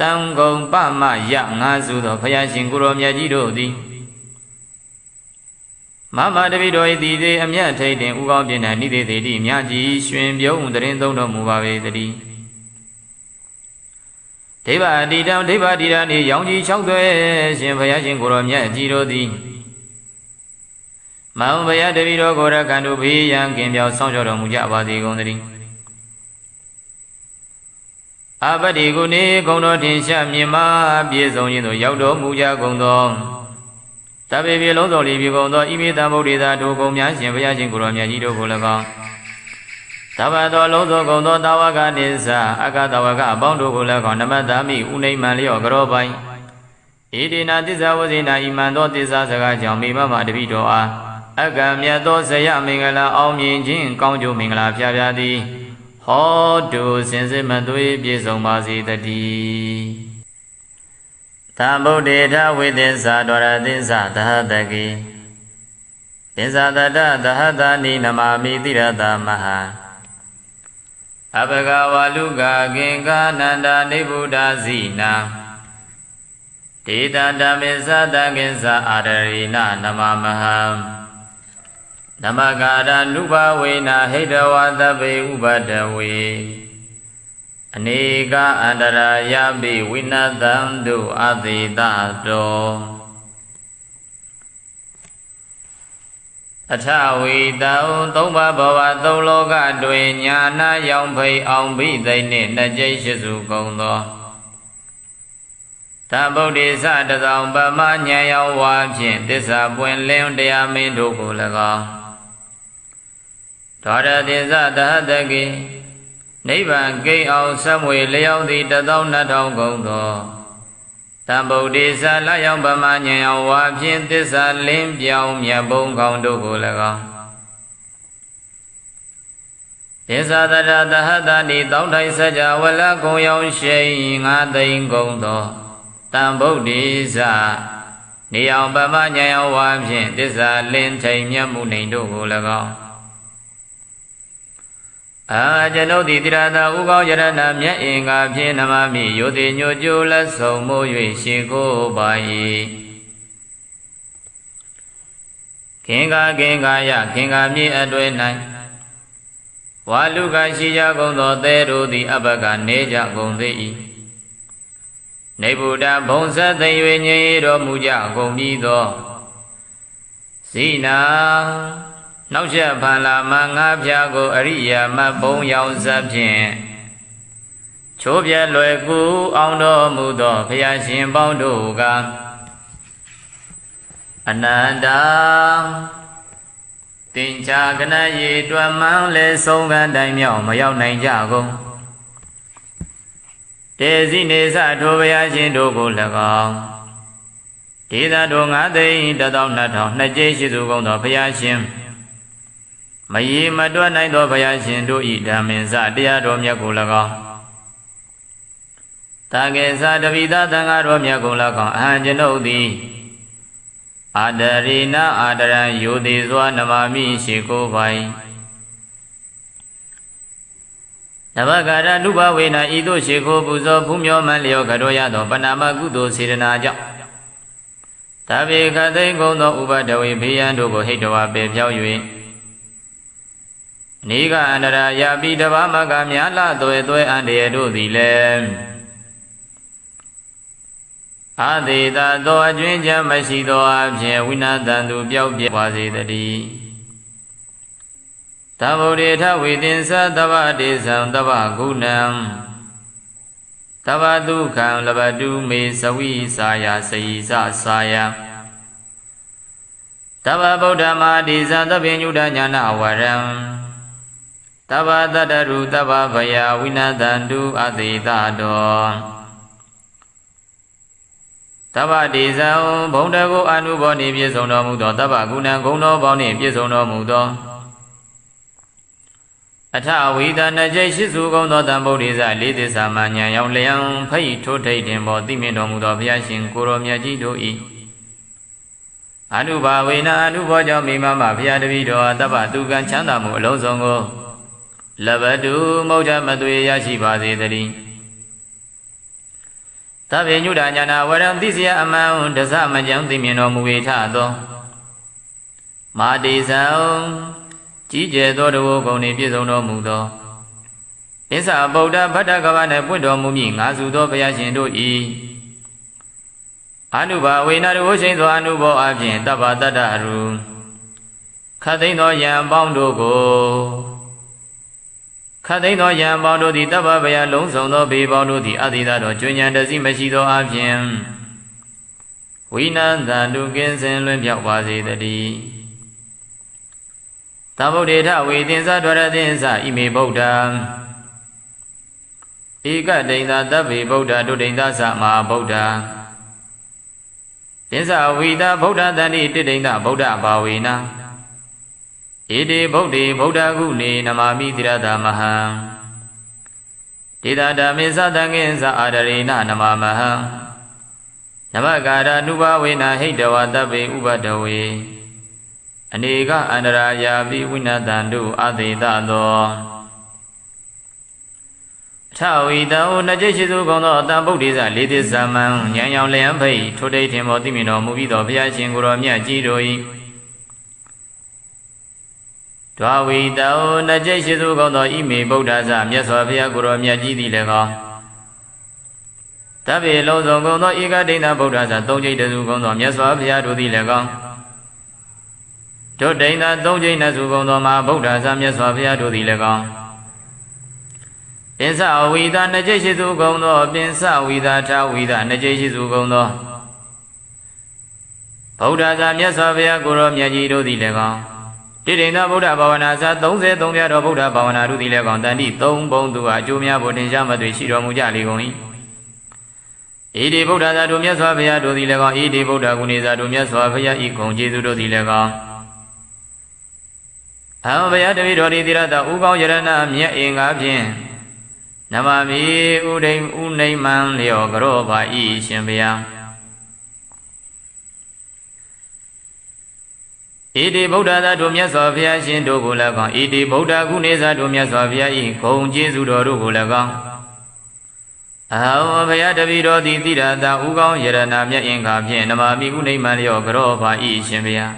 တံကုံပမယငါစုသောဘုရားရှင်ကိုယ်တော်မြတ်ကြီးတို့သည်မမတပိတော်၏တည်သေးအမြတ်ထိတ်တင်ဥကောင်းပြင်း၌နိသေတိမြတ်ကြီးရွှင်ပြုံးတရင်သုံးတော်မူပါပေတည်းဒိဗ္ဗတိတံဒိဗ္ဗတိတံဤရောင်ကြီး၆သွဲရှင်ဘုရားရှင်ကိုယ်တော်မြတ်ကြီးတို့သည်မောင်ဘုရားတပိတော်ကိုရကံတို့ဘေးရန်ကင်ပြောင်းဆောင်ကြောတော်မူကြပါစေကုန်သတည်းအပတိကုနေဂုံတော်ထင်ရှားမြင်မာပြည့်စုံခြင်းသို့ရောက်တော်မူကြကုန်သောတဗ္ဗေပြေလုံးတော်လီပြေကုန်သောဣမိတံဗုဒ္ဓေသာတို့ကုံများရှင်ဘုရားရှင်ကိုယ်တော်မြတ်ကြီးတို့ကို၎င်းသဗ္ဗသောလုံးသောကုံသောတာဝကနိစ္စအကတဝကအပေါင်းတို့ကို၎င်းနမတ္တမိဥနိမ္မံလျော့ကြောပိုင်ဣတိနာသစ္စာဝဇိနာဣမံသောသစ္စာစကားကြောင့်မိမမတပိတော်အားအကံမြတ်သောဇယမင်္ဂလာအောင်မြင်ခြင်းကောင်းကျိုးမင်္ဂလာဖျားဖျားသည်ဟောတုစင်စစ်မသွေးပြည့်စုံပါစေတည်းသံဗုဒ္ဓေထဝိသစ္စာဒွါရသစ္စာသဟတကေသစ္စာတတသဟတနိနမာမိတိရတမဟာအဘဂဝါလူကကင်္ဂနန္ဒာနိဗ္ဗုဒ္ဓဇိနာဒေတံဓမ္မေသတံကိစ္စအာရရိဏနမမဟံနမကာရနုဘဝေနာဟိတဝသဗ္ဗေဥပဒဝေအနေကအန္တရာယပိဝိနတံတုအသေတတောအထဝီတံသုံးပါးဘဝသုံးလောကတွင်ညာနာရောင်ဖိအောင်ဘိသိနှင့်နှစ်ကျိတ်ရှိစုကုန်သောသဗုဒ္ဓေသတသောပမဉာဏ်ရောင်ဝါဖြင့်သစ္စာပွင့်လင်းတရားမင်းတို့ကို၎င်း ဒေါရတိသသဟတကိနိဗ္ဗာန်ကိန်းအောင်ဆက်မွေလျောက်သည်12000ကုန်သောတံဗုဒ္ဓေသလယောင်ပမဉ္ဇဉ်အောင်ဝါဖြင့်သစ္စာလင်းပြောင်းမြတ်ဘုံကောင်းတို့ကို၎င်းသစ္စာတရသဟတနိတောင်းထိုင်စကြဝဠကုံရောက်ရှိ9သိန်းကုန်သောတံဗုဒ္ဓေသနေအောင်ပမဉ္ဇဉ်အောင်ဝါဖြင့်သစ္စာလင်းထိန်မြတ်မှုနေတို့ကို၎င်းကျွန်ုပ်သည်တိရသာဥကောင်းယရဏမြတ်အင်္ဂါဖြင့်နမမိယောတိညိုကျိုးလက်ဆုံးမိုး၍ရှိခိုးပါ၏ခင်္ဃယခင်္ဃမြေအတွဲ၌ဝါလူကရှိကြကုန်သောသဲတို့သည်အဘကနေကြကုန်သေး၏နေဗုဒ္ဓဘုံဆက်သိ၍ငြိမ်တော်မူကြကုန်ပြီသောဇိနာနောက်ချက်ဖန်လာမငါးဖြာကိုအရိယာမဘုံရောင်စဖြင့်ချိုးပြဲလွယ်ကူအောင်တော်မူသောဘုရားရှင်ပေါင်းတို့ကအနန္တတင်ချာကနရေတွမ်းမှန်းလဲဆုံးကတိုင်မြောက်မရောက်နိုင်ကြကုန်တေစီနေစထိုဘုရားရှင်တို့ကို၎င်းဒေသတို့9သိန်း12000နှစ်ကျိရှိစုကုန်သောဘုရားရှင်မရေမတွက်နိုင်သောဘုရားရှင်တို့ဤဓမ္မင်္စတရားတော်မြတ်ကို၎င်းတာကေသတပိသသံဃာတော်မြတ်ကို၎င်းအဟံကျွန်ုပ်သည်အာဒရိနအာဒရံယောတိစွာနမမိရှိကိုပိုင်နဘဂရနုဘဝေနဤသို့ရှိခိုးပူဇော်ဖူးမြော်မှန်လျောကတော်ရသောပဏာမကုသိုလ်စေတနာကြောင့်တပိခသိကုံသောဥပဒဝေဘေးရန်တို့ကိုဟိတဝါပေဖြောက်၍နေကအန္တရာယာပိတဘာမကမြာလသွဲသွဲအန္တရာတို့သည်လည်းအာသေတာသောအကျွင်းချမ်းမရှိသောအဖြစ်ဝိနာတန်သူပျောက်ပြပါစေတည်းသဗ္ဗုဒ္ဓေထဝေသင်္သသဗ္ဗတေသံသဗ္ဗဂုဏံသဗ္ဗဒုက္ခံလဘတုမေသဝိစာယစေယသစာယသဗ္ဗဗုဒ္ဓမာတိသသဗ္ဗညုတညာနာဝရံသဗ္ဗတတ္တရုသဗ္ဗဗယဝိနတန္တုအသေတတောသဗ္ဗတေဇံဘုံတကိုအနုဘောနှင့်ပြည့်စုံတော်မူသောသဗ္ဗဂုဏံဂုဏ်တော်ပေါင်းနှင့်ပြည့်စုံတော်မူသောအထဝိသနကျိရှိစုကုန်သောတံဗုဒ္ဓေဇလေးသစ္စာမှဉာဏ်ရောက်လျံဖိတ်ထိုးထိတ်တင်ပေါ်သိမြင်တော်မူသောဘုရားရှင်ကိုရောမြတ်ကြီးတို့၏အနုဘာဝေနအနုဘောကြောင့်မိမမဘုရားတပည့်တော်သဗ္ဗသူကံချမ်းသာမှုအလုံးစုံကိုလဘတုမௌဒမသွေရရှိပါစေတည်းသဗ္ဗညုတညာနာဝရံသိစရာအမှန်တစမကြောင့်သိမြင်တော်မူ၏ထသောမာတိဇံကြီးကျယ်သောတဝုဂုဏ်နှင့်ပြည့်စုံတော်မူသောအစ္ဆဗုဒ္ဓဗတ္တကဗနှင့်ပွင့်တော်မူမည်ငါစုသောဘုရားရှင်တို့၏အနုဘာဝေနတဝရှိန်သောအနုဘောအဖြင့်တဗ္ဗတတ္တရုခတ်သိမ်းသောယံပေါင်းတို့ကိုခတ်သိမ်းသောယံပေါင်းတို့သည်တဗ္ဗဗယလုံးစုံသောဘေပေါင်းတို့သည်အတိသာတော်ကျွဉ္ဉံတစီမရှိသောအဖြင့်ဝိနန္တန္တုကင်းစင်လွင်ပြောက်ပါစေတည်းသဗ္ဗုဒ္ဓေထဝေသင်္သဒွရသင်္သဣမေဗုဒ္ဓံဧကဒိဋ္ဌသဗ္ဗေဗုဒ္ဓဒုဒိဋ္ဌသမဟာဗုဒ္ဓသင်္သဝိတာဗုဒ္ဓတန္တိတိဒိဋ္ဌဗုဒ္ဓဘာဝေနဣတိဗုဒ္ဓေဗုဒ္ဓကုနေနမာမိတိရတမဟံဒေတာဓမ္မေသတံငင်းသအာဒရေနနမမဟံနမကာရနုဘဝေနဟိတဝတဗ္ဗေဥပဒဝေအနေကအန္တရာယာပိဝိနတန္တုအသေတသောထဝီတံနှကျိရှိစုကုန်သောတံဗုဒ္ဓေဇလေးသစ္စာမံဉာဏ်ရောင်လျံဖိတ်ထိုဒိဋ္ဌင်မောသိမြင်တော်မူပြီးသောဘုရားရှင်ကိုယ်တော်မြတ်ကြီးတို့၏ဒွါဝီတံနှကျိရှိစုကုန်သောဣမေဗုဒ္ဓဇမြတ်စွာဘုရားကိုယ်တော်မြတ်ကြီးသည်လည်းကောတဗ္ဗေလုံးစုံကုန်သောဧကဒိဋ္ဌဗုဒ္ဓဇသုံးကျိတ်တစုကုန်သောမြတ်စွာဘုရားတို့သည်လည်းကောဒုဒိဋ္ဌသုံးကျိတ်နှစုကုန်သောမဟာဗုဒ္ဓဇမြတ်စွာဘုရားတို့သည်လည်းကောပင်စဝိတာနှစ်ကျိတ်ရှိစုကုန်သောပင်စဝိတာထဝိတာနှစ်ကျိတ်ရှိစုကုန်သောဗုဒ္ဓဇာမြတ်စွာဘုရားကိုယ်တော်မြတ်ကြီးတို့သည်လည်းကော တိရိန္ဒဗုဒ္ဓဘာဝနာစာ33ပြတော်ဗုဒ္ဓဘာဝနာတို့သည်လည်းကောင်းတန်တိ3ဘုံသူဟာအကျိုးများဖို့တင်ရှားမသွေရှိတော်မူကြလေကုန်၏ဣတိဗုဒ္ဓသာတို့မြတ်စွာဘုရားတို့သည်လည်းကောင်းဣတိဗုဒ္ဓဂုဏေသာတို့မြတ်စွာဘုရားဤဂုဏ်ကျေးဇူးတို့သည်လည်းကောင်းအံဘုရားတပည့်တော်သည်တိရတဥကောင်းယရဏမြတ်အင်္ဂါဖြင့်နမမီဥဒိမ်ဥနိမ့်မှန်လျောကရောပါဤရှင်ဘုရားဣတိဗုဒ္ဓသာတို့မြတ်စွာဘုရားရှင်တို့ကိုလည်းကောင်းဣတိဗုဒ္ဓဂုဏေသာတို့မြတ်စွာဘုရားဤဂုဏ်ကျေးဇူးတော်တို့ကိုလည်းကောင်းအဟံဘုရားတပည့်တော်သည်တိရတဥကောင်းယရဏမြတ်အင်္ဂါဖြင့်နမမီဥနိမ့်မှန်လျောကရောပါဤရှင်ဘုရား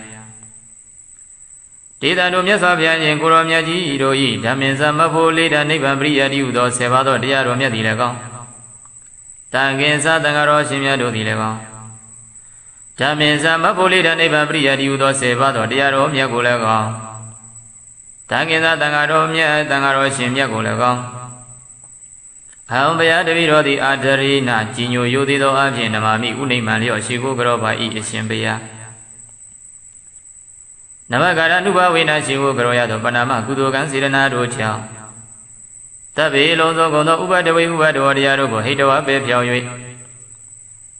ဒေသတို့မြတ်စွာဘုရားရှင်ကိုရောမြတ်ကြီးတို့ဤဓမ္မင်သမဖို့လေးဓာနိဗ္ဗာန်ပရိယတိဟုသော10ပါးသောတရားတော်မြတ်သည်လည်းကောင်းတန်ခင်သာတန်ဃာတော်ရှင်မြတ်တို့သည်လည်းကောင်းဓမ္မင်သမဖို့လေးဓာနိဗ္ဗာန်ပရိယတိဟုသော10ပါးသောတရားတော်မြတ်ကိုလည်းကောင်းတန်ခင်သာတန်ဃာတော်မြတ်တန်ဃာတော်ရှင်မြတ်ကိုလည်းကောင်းအဟံဘုရားတပည့်တော်သည်အာဒရိနာကြီးညိုယိုသေးသောအဖြစ်နမမိဥနိမ့်မှန်လျောရှိခိုးကြောပါဤအရှင်ဘုရားနမကာရနုဘဝေနရှိခိုးကြောရသောပဏာမကုသိုလ်ကံစေရနာတို့ကြောင့်တဗ္ဗေလုံးစုံကုန်သောဥပဒဝေဥပဒဝတရားတို့ကိုဟိတဝပဲဖြောင်း၍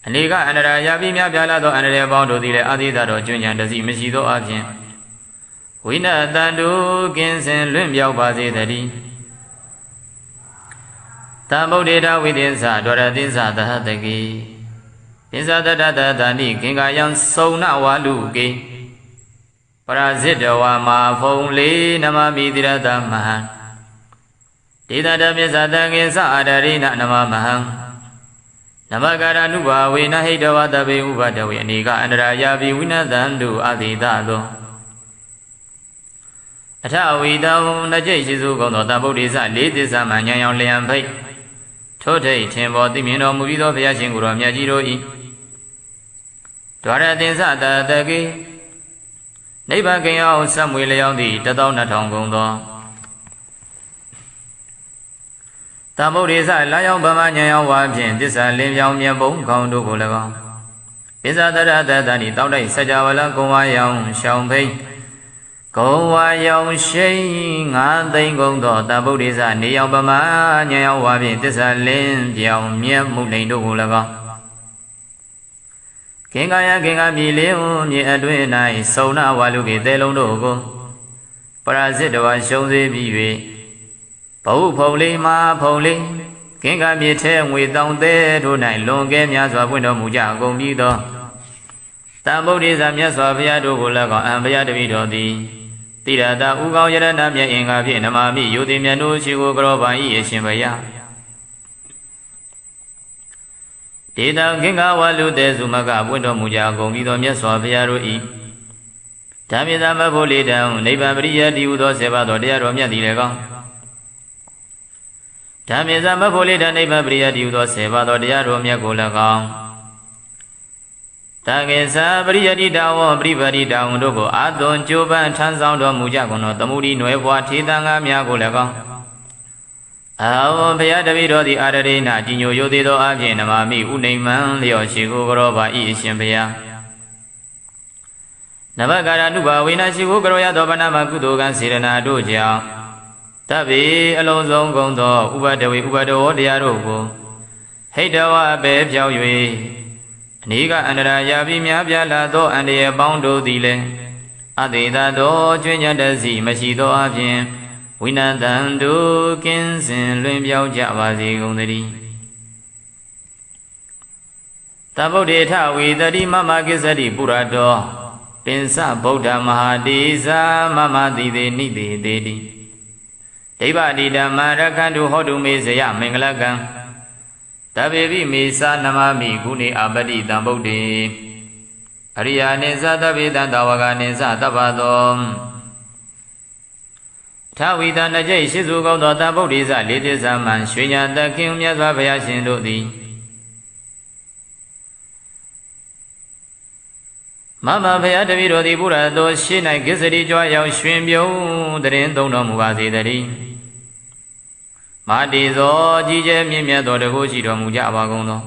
အနေကအန္တရာယာပြီးများပြားလာသောအန္တရာယ်ပေါင်းတို့သည်လည်းအာသီသတော်ကျွမ်းကျန်တစီမရှိသောအဖြစ်ဝိနတန်တုကင်းစင်လွင့်ပြောက်ပါစေတည်းတံဗုဒ္ဓေတဝိသင်္စဒဝရသင်္စသဟတကိသင်္စတတတတနိခင်္ကာယံစုံနဝါလူကေပရာဇိတဝါမာဖုံလေးနမမိတိရတမဟံဒေသတပိသတံကိသအာဒရိနနမမဟံနမကာရနုဘာဝေနဟိတဝတပေဥပဒဝေအနေကအန္တရာယာပိဝိနသံတုအာတိတသောအထဝီတံနှကျိတ်ရှိစုကုန်သောတဗုဒ္ဓေသလေးသစ္စာမှဉာဏ်ရောင်လျံဖိတ်ထို့ထိတ်ထင်ပေါ်သိမြင်တော်မူပြီးသောဘုရားရှင်ကိုယ်တော်မြတ်ကြီးတို့၏ဒွါရသင်္စတတကိနိဗ္ဗာန်ကင်အောင်ဆက်မွေလျောင်းသည့်12000ကုန်သောတမ္ဗုဒ္ဓေသလာယောင်ဗမဉာဏ်ရောင်ဝါဖြင့်သစ္စာလင်းပြောင်းမြတ်ဘုံကောင်းတို့ကို၎င်းပိဇာတရတတဏိတောက်တိုက်စัจ java လကုံဝါယောင်ရှောင်းဖိတ်ကုံဝါယောင်ရှိန်9သိန်းကုန်သောတဗုဒ္ဓေသနေယောင်ဗမဉာဏ်ရောင်ဝါဖြင့်သစ္စာလင်းပြောင်းမြတ်မှုနှိမ်တို့ကို၎င်းခင်္ကာယခင်္ကာမြေလေးမြေအတွင်း၌စုံနာဝါလူကေသဲလုံးတို့ကိုပရာဇိတဝါရှုံးစေပြီး၍ဘဝဖုံလေးမာဖုံလေးခင်္ကာမြေထဲငွေတောင်းသေးတို့၌လွန်ကဲများစွာပွင့်တော်မူကြအကုန်ပြီးသောတံဗုဒ္ဓေသမြတ်စွာဘုရားတို့ကိုလည်းကောင်းအံဘုရားတပည့်တော်သည်တိရတဥကောင်းယရဏမြတ်အင်္ဂါဖြင့်နမမိယုတိမြတ်တို့ရှိကိုကြောပါ၏အရှင်ဘုရားဒေတံခင်္ကာဝါလူသေးစုမကပွင့်တော်မူကြအကုန်ပြီးသောမြတ်စွာဘုရားတို့၏ဓမ္မေသမဖို့လေးတံနိဗ္ဗာန်ပရိယတိဟုသော7ပါးသောတရားတော်မြတ်သည်လည်းကောင်းဓမ္မေသမဖို့လေးတံနိဗ္ဗာန်ပရိယတိဟုသော7ပါးသောတရားတော်မြတ်ကိုလည်းကောင်းတကေသပရိယတိတဝပရိပတိတဝတို့ကိုအာသွန်ကြိုးပမ်းထမ်းဆောင်တော်မူကြကုန်သောသမုဒိနွယ်ဘွားထေသံဃာများကိုလည်းကောင်းအဟောဘုရားတပည့်တော်သည်အာရရိနာကြီးညိုယိုသေးသောအဖြင့်နမမိဥနိမ့်မှန်လျောရှိကိုကြောပါ၏အရှင်ဘုရားနဗကာရနုဘဝေနရှိကိုကြောရသောဗနာမကုသိုလ်ကံစေရနာတို့ကြောင့်တဗ္ဗေအလုံးစုံကုန်သောဥပဒဝေဥပဒဝတရားတို့ကိုဟိတဝအပေဖြောင်း၍အနေကအန္တရာယာပြီးများပြားလာသောအန္တရာယ်ပေါင်းတို့သည်လည်းအသေသာသောကျွင်းညတ်တစီမရှိသောအဖြင့်ဝိနတံတုကင်းစင်လွင်ပြောင်းကြပါစေကုန်သတည်းတဗုဒ္ဓေထဝေတတိမမကိစ္စတိပုရတောပင်စဗုဒ္ဓမဟာတိဇာမမတိသေနိသေတေတိဒိဗ္ဗတိဓမ္မရခန္တုဟောတုမေဇယမင်္ဂလကံတဗ္ဗေပိမေသာနမမိဂုဏေအပတိတံဗုဒ္ဓေအရိယာနိသတဗ္ဗေတံတဝကနိသတပ္ပသောထဝီတနကြိတ်ရှိစုကောင်းသောတဗုဒ္ဓေသလေးသစ္စာမှန်ရွှေညာတခင်မြတ်စွာဘုရားရှင်တို့သည်မမဘုရားတပည့်တော်သည်ဘုရားတော်ရှိ၌ကိစ္စတိကြွရောက်ရွှင်ပြုံးတရင်သုံးတော်မူပါစေတည်းမာတိဇောကြီးကျယ်မြင့်မြတ်သောတကုရှိတော်မူကြပါကုန်သော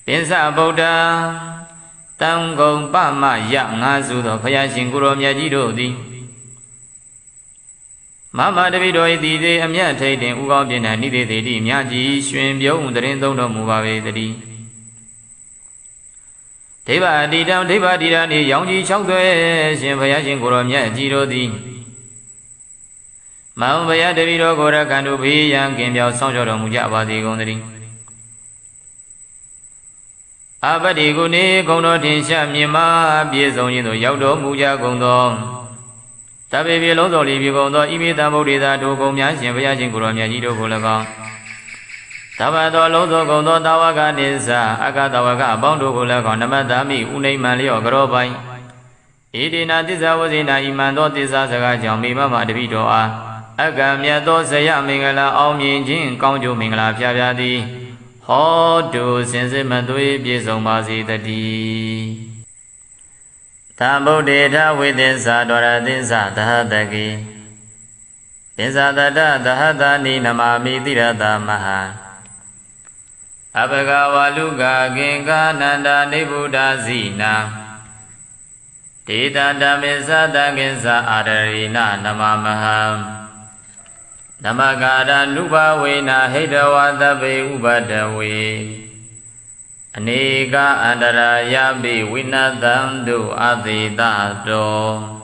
ပင်စဗုဒ္ဓတံဂုံပမယငါစုသောဘုရားရှင်ကိုယ်တော်မြတ်ကြီးတို့သည် Mama Davido the Amia Tatin Ugabin and Nidi the Miyaji, Shwin Bio, the Rindono Mubawe the D. Deva Dida Deva Dida, the Yongi Chokwe, Shimpayashin Goromia, Jiro D. Mount Vaya Davido Gora Kandubi, Yang Kim Yao Sanjo Mujaba the Gondri. Abadi Guni, Gono Tinsha Mima, Biezoni, Yaudo Muja Gondo. Tabi Lozo Libigondo, Imita Bodida, Dogomia, Shimpayashin Goromia, Jiro Golaga. Tabado Lozo Gondo, Tawaga Nisa, Akatawaga, Bondo Golaga, Namadami, Une Malio, Grobai. Idina Tisa was in a Imando Tisa Saga, Jambi Mama Davido. Agamia Dosaya Mingala, Omi Jin, Conjo Mingala, Piavadi. How do Sensimatui Piesomasi the D. Tambo data within Sadora Dinsa, the Hadaki. Insada, the Hadani Namami, Tirada Maha. Abagawa Luga, Genga, Nanda, Nebuda Zina. Tita Damisa, Daginsa, Adarina, Namamaha. Namagada Nuba Wena, Hedawa, the Bay Ubadawe. Anika Andara Yabi Winadam do Adi Dado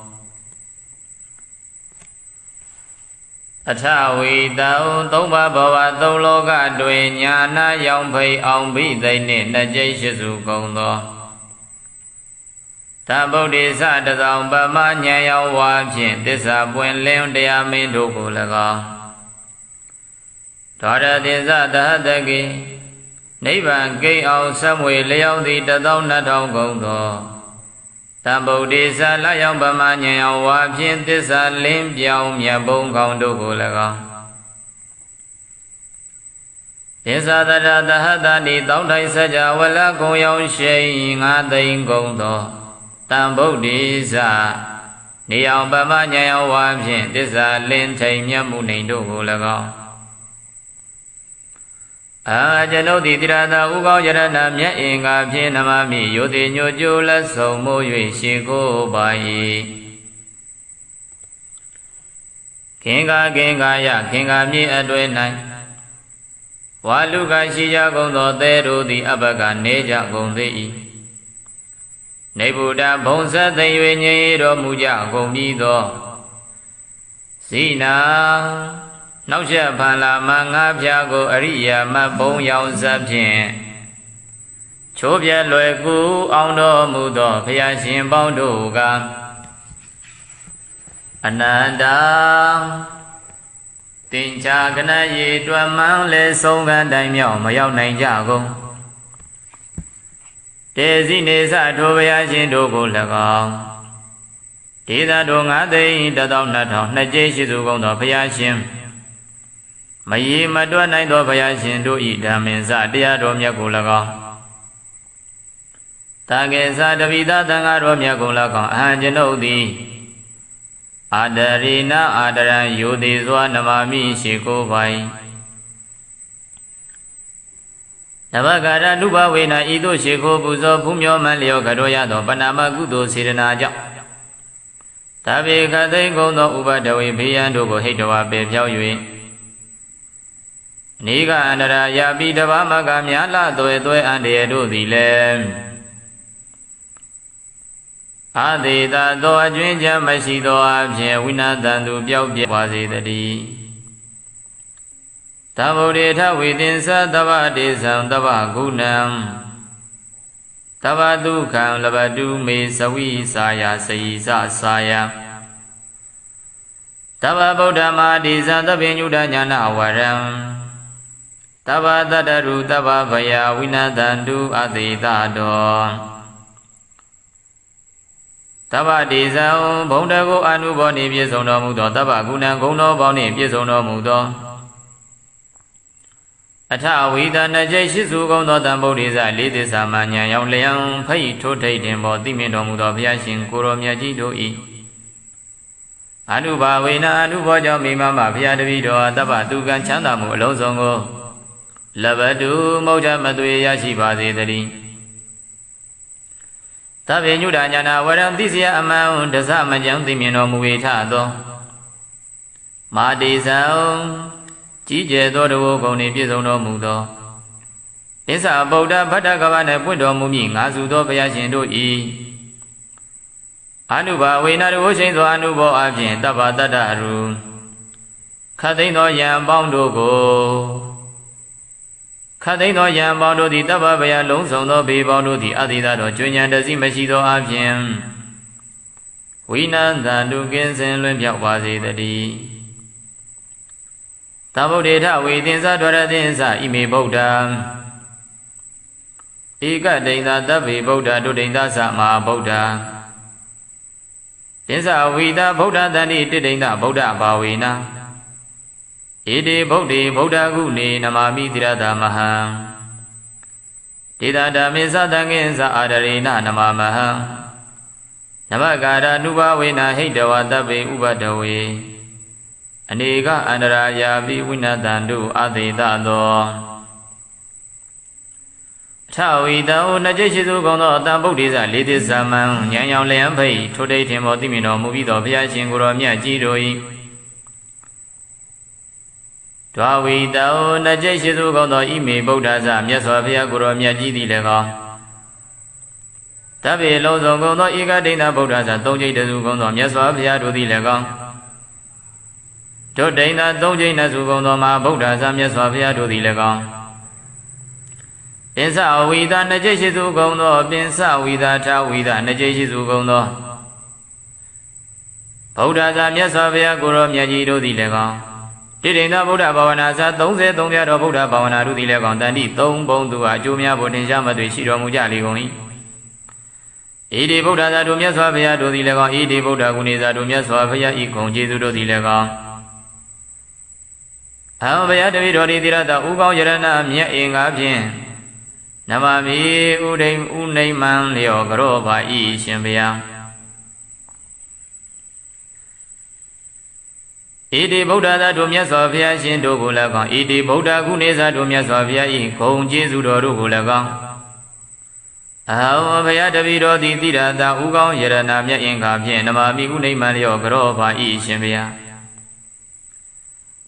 Atawi Dao Toba Bawa Dologa Duenyana Yongpei Ombi they need Najay Shizu Gondo Tabodi Sadazam Bama Nyaya Wajin Disabwen Leon de Amido Gulaga Tada Dinza Dahadagi Neighbor gay out some way lay out the down not on Gondo. Tambo desa layang bamanya wapin desa lim yaum yabong Gondo Gulaga. Desa the Hadani down I said, Wella go yon shaying at the Gondo. Tambo desa Niam bamanya wapin desa lim tame yamunin do Gulaga. Ajano di tirada ugo jarana mya inga pyenamami yodi nyojo la somo yue shiko bai. Kinga kinga ya kinga mi adwe nai. Waluga shiya gondo teru di abaga neja gonde i. Nebuda bongsa te yue nye ro muja gombi do. Sina. Now she pala manga piago aria ma bong yao sapien. Chobia loegu auno mudo piashin bondoga. Ananda Tincha gana ye dwamang le songa daimyo mayao nai jago. Desi nesa tobayashin dogo lagao. Tida do ngade dadao natao naje shizu gondo piashin. Mayi Madua Naido Bayashin do eat Daminsa, dear Domia Gulaga. Tagesa Davida Tangaro Miagulaga, and you know the Adarina Adara Yudi Zwanamami Shiko Vai Navagara Nuba Wena Ido Shiko Buzo Pumyo Malio Gadoyado, Panama Gudo Sirinaja. Tabi Kade Gondo Uba Dawi Piando Hitoa Bepiao Yui. Niga Andara Yabi Dava Gamyala Doe and Edo the Lem Adida Doa Jinja Masido Abje Winadandu Biao Wazi the D Tavodeta within Sadava Desam Dava Gunam Tavadukam Labadu Me Sawi Saya Saisa Saya Tava Bodama Desa the Venuda Yana Waram Tava Dadaru Tava Vaya Winadandu Adidado Tava Desa Bondago Anuboni Piesono Mudo Tava Guna Gono Boni Piesono Mudo Atawida Najay Shizu Gono Tambodiza Lidisa Manya Yang Leang Pai Tote Tembo Dimino Mudo Piashin Kuro Miyajido I Anuba Wina Anuboja Mimama Piadavido Tava Dugan Chandamu Lozongo Labadu Moja Madwe Yashibazi the D. Tabi Nudanyana Waram Dizia Amount Dazama Jang Dimino Muitado မာတိဇံကြီးကျယ်သောတဝုဂုံနှင့်ပြည့်စုံတော်မူသောသစ္စာဗုဒ္ဓဗတ္တကဗနှင့်ပွင့်တော်မူမည်ငါစုသောဘုရားရှင်တို့၏အနုဘာဝေနတဝရှိန်သောအနုဘောအဖြင့်တပ္ပတတ္တရူခတ်သိမ်းသောယံပေါင်းတို့ကိုခတ်သိမ်းသောယံပေါင်းတို့သည်တပ္ပဗယလုံးစုံသောဘေပေါင်းတို့သည်အတိသာတော်ကျွဉ္ဉံတစီမရှိသောအဖြင့်ဝိနန္တတုကင်းစင်လွင်ပြောက်ပါစေတည်းသဗ္ဗုဒ္ဓေထဝေသင်္ဇဒွရသင်္ဇဣမေဗုဒ္ဓံဧကဒိဋ္ဌသဗ္ဗေဗုဒ္ဓဒုဒိဋ္ဌသမဟာဗုဒ္ဓသင်္ဇဝိတာဗုဒ္ဓတန္တိတိဒိဋ္ဌဗုဒ္ဓဘာဝေနဧတေဗုဒ္ဓေဗုဒ္ဓကုနေနမာမိတိရတမဟံဒေတာဓမ္မေသတံငင်္ဇအာဒရေနနမမဟံနမကာရနုဘဝေနဟိတဝတဗ္ဗေဥပဒဝေအနေကအန္တရာယာပိဝိနတံတုအသေတသောထဝီတောနจิตရှိသူကောင်းသောတန်ဗုဒ္ဓေဇလေးသစ္စာမံဉာဏ်ရောင်လျံဖိတ်ထိုတိတ်ထင်ပေါ်သိမြင်တော်မူပြီးသောဘုရားရှင်ကိုယ်တော်မြတ်ကြီးတို့၏ဒွါဝီတောနจิตရှိသူကောင်းသောဣမေဗုဒ္ဓဇမြတ်စွာဘုရားကိုယ်တော်မြတ်ကြီးသည်လည်းကောင်းတဗ္ဗေလုံးစုံကုန်သောဧကဒိဋ္ဌဗုဒ္ဓဇသုံးကျိတ်တစုကုန်သောမြတ်စွာဘုရားတို့သည်လည်းကောင်းဒုဒိဋ္ဌသုံးကျိတ်နှစုကုန်သောမဟာဗုဒ္ဓဇမြတ်စွာဘုရားတို့သည်လည်းကောင်းပင်စဝိသနှစ်ကျိတ်ရှိစုကုန်သောပင်စဝိသထာဝိသနှစ်ကျိတ်ရှိစုကုန်သောဗုဒ္ဓဇမြတ်စွာဘုရားကိုယ်တော်မြတ်ကြီးတို့သည်လည်းကောင်းတိဋ္ဌိဏဗုဒ္ဓဘာဝနာဇ33ပြတော်ဗုဒ္ဓဘာဝနာတို့သည်လည်းကောင်းတန်တိ3ဘုံသူအကျိုးများဖို့တင်ရှားမသွေရှိတော်မူကြလေကုန်၏ဣတိဗုဒ္ဓဇာတို့မြတ်စွာဘုရားတို့သည်လည်းကောင်းဣတိဗုဒ္ဓဂုဏေဇာတို့မြတ်စွာဘုရားဤဂုဏ်ကျေးဇူးတို့သည်လည်းကောင်းအဟံဘုရားတပည့်တော်ဒီသီရတဥကောင်းယရဏမြတ်အင်္ဂါဖြင့်နမမိဥဒိမ်ဥနိမံလျောကရောပါဤရှင်ဘုရားဣတိဗုဒ္ဓသာတို့မြတ်စွာဘုရားရှင်တို့ကိုလည်းကောင်းဣတိဗုဒ္ဓကုနေသာတို့မြတ်စွာဘုရားဤဂုဏ်ကျေးဇူးတော်တို့ကိုလည်းကောင်းအဟံဘုရားတပည့်တော်သည်သီရတဥကောင်းယရဏမြတ်အင်္ဂါဖြင့်နမမိဥနိမံလျောကရောပါဤရှင်ဘုရား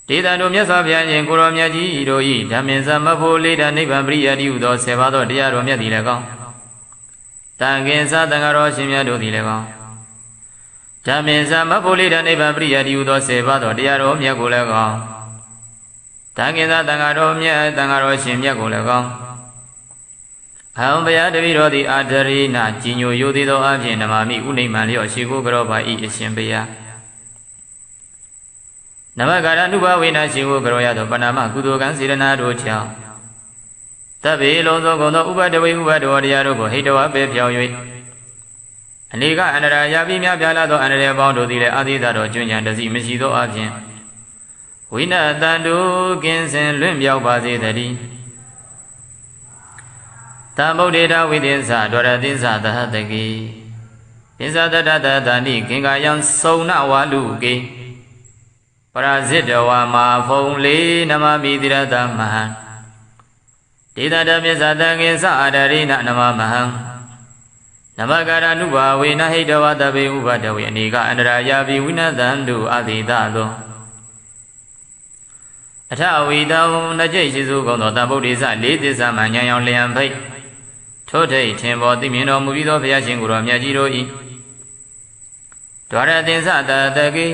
ဒေသတို့မြတ်စွာဘုရားရှင်ကိုရောမြတ်ကြီးတို့ဤဓမ္မင်္စမဖို့လေးတနိဗ္ဗာန်ပရိယတိဟုသော10ပါးသောတရားတော်မြတ်သည်လည်းကောင်းတန်ခင်္စတန်ဃာတော်ရှင်မြတ်တို့သည်လည်းကောင်းဓမ္မင်္စမဖို့လေးတနိဗ္ဗာန်ပရိယတိဟုသော10ပါးသောတရားတော်မြတ်ကိုလည်းကောင်းတန်ခင်္စတန်ဃာတော်မြတ်တန်ဃာတော်ရှင်မြတ်ကိုလည်းကောင်းအဟံဘုရားတပည့်တော်သည်အာဒရိနာကြီးညိုယိုသေးသောအဖြင့်နမမိဥနိမံလျောရှိကိုကရောပါဤအရှင်ဘုရားနမကာရနုဘဝေနရှိကိုကရောရသောပဏာမကုသိုလ်ကံစေရနာတို့ကြောင့်တဗ္ဗေလုံးစုံကုန်သောဥပဒဝေဥပဒဝတရားတို့ကိုဟိတဝပေဖြောင်း၍အနေကအန္တရာယာပိများပြားလာသောအန္တရာယ်ပေါင်းတို့သည်လည်းအာသီသတော်ကျွဉ္ဉံတစီမရှိသောအပြင်ဝိနတန္တုကင်းစင်လွင့်ပြောက်ပါစေတည်းတံဗုဒ္ဓေထဝိသင်္ဇဒွရသင်္ဇသဟတကေသင်္ဇတတတတဏိကင်္ကာယံစုံနဝါလူကေပရာဇိတဝါမာဖုံလေးနမမိတိရတမဟံဒေသတမြစ္ဆတံငင်္စအာဒရိနနမမဟံနမကာရနုဘာဝေနဟိတဝတဗေဥပဒဝေအနေကအန္တရာယာပိဝိနတံတုအတိတသောအထဝီတောနှစ်ကျိတ်ရှိစုကုန်သောတဗုဒ္ဓေဇလေးသစ္စာမှဉာဏ်ရောင်လျံဖိတ်ထိုထိတ်ထင်ပေါ်သိမြင်တော်မူပြီးသောဘုရားရှင်ကိုယ်တော်မြတ်ကြီးတို့၏ဒွါရသင်္စတတကေ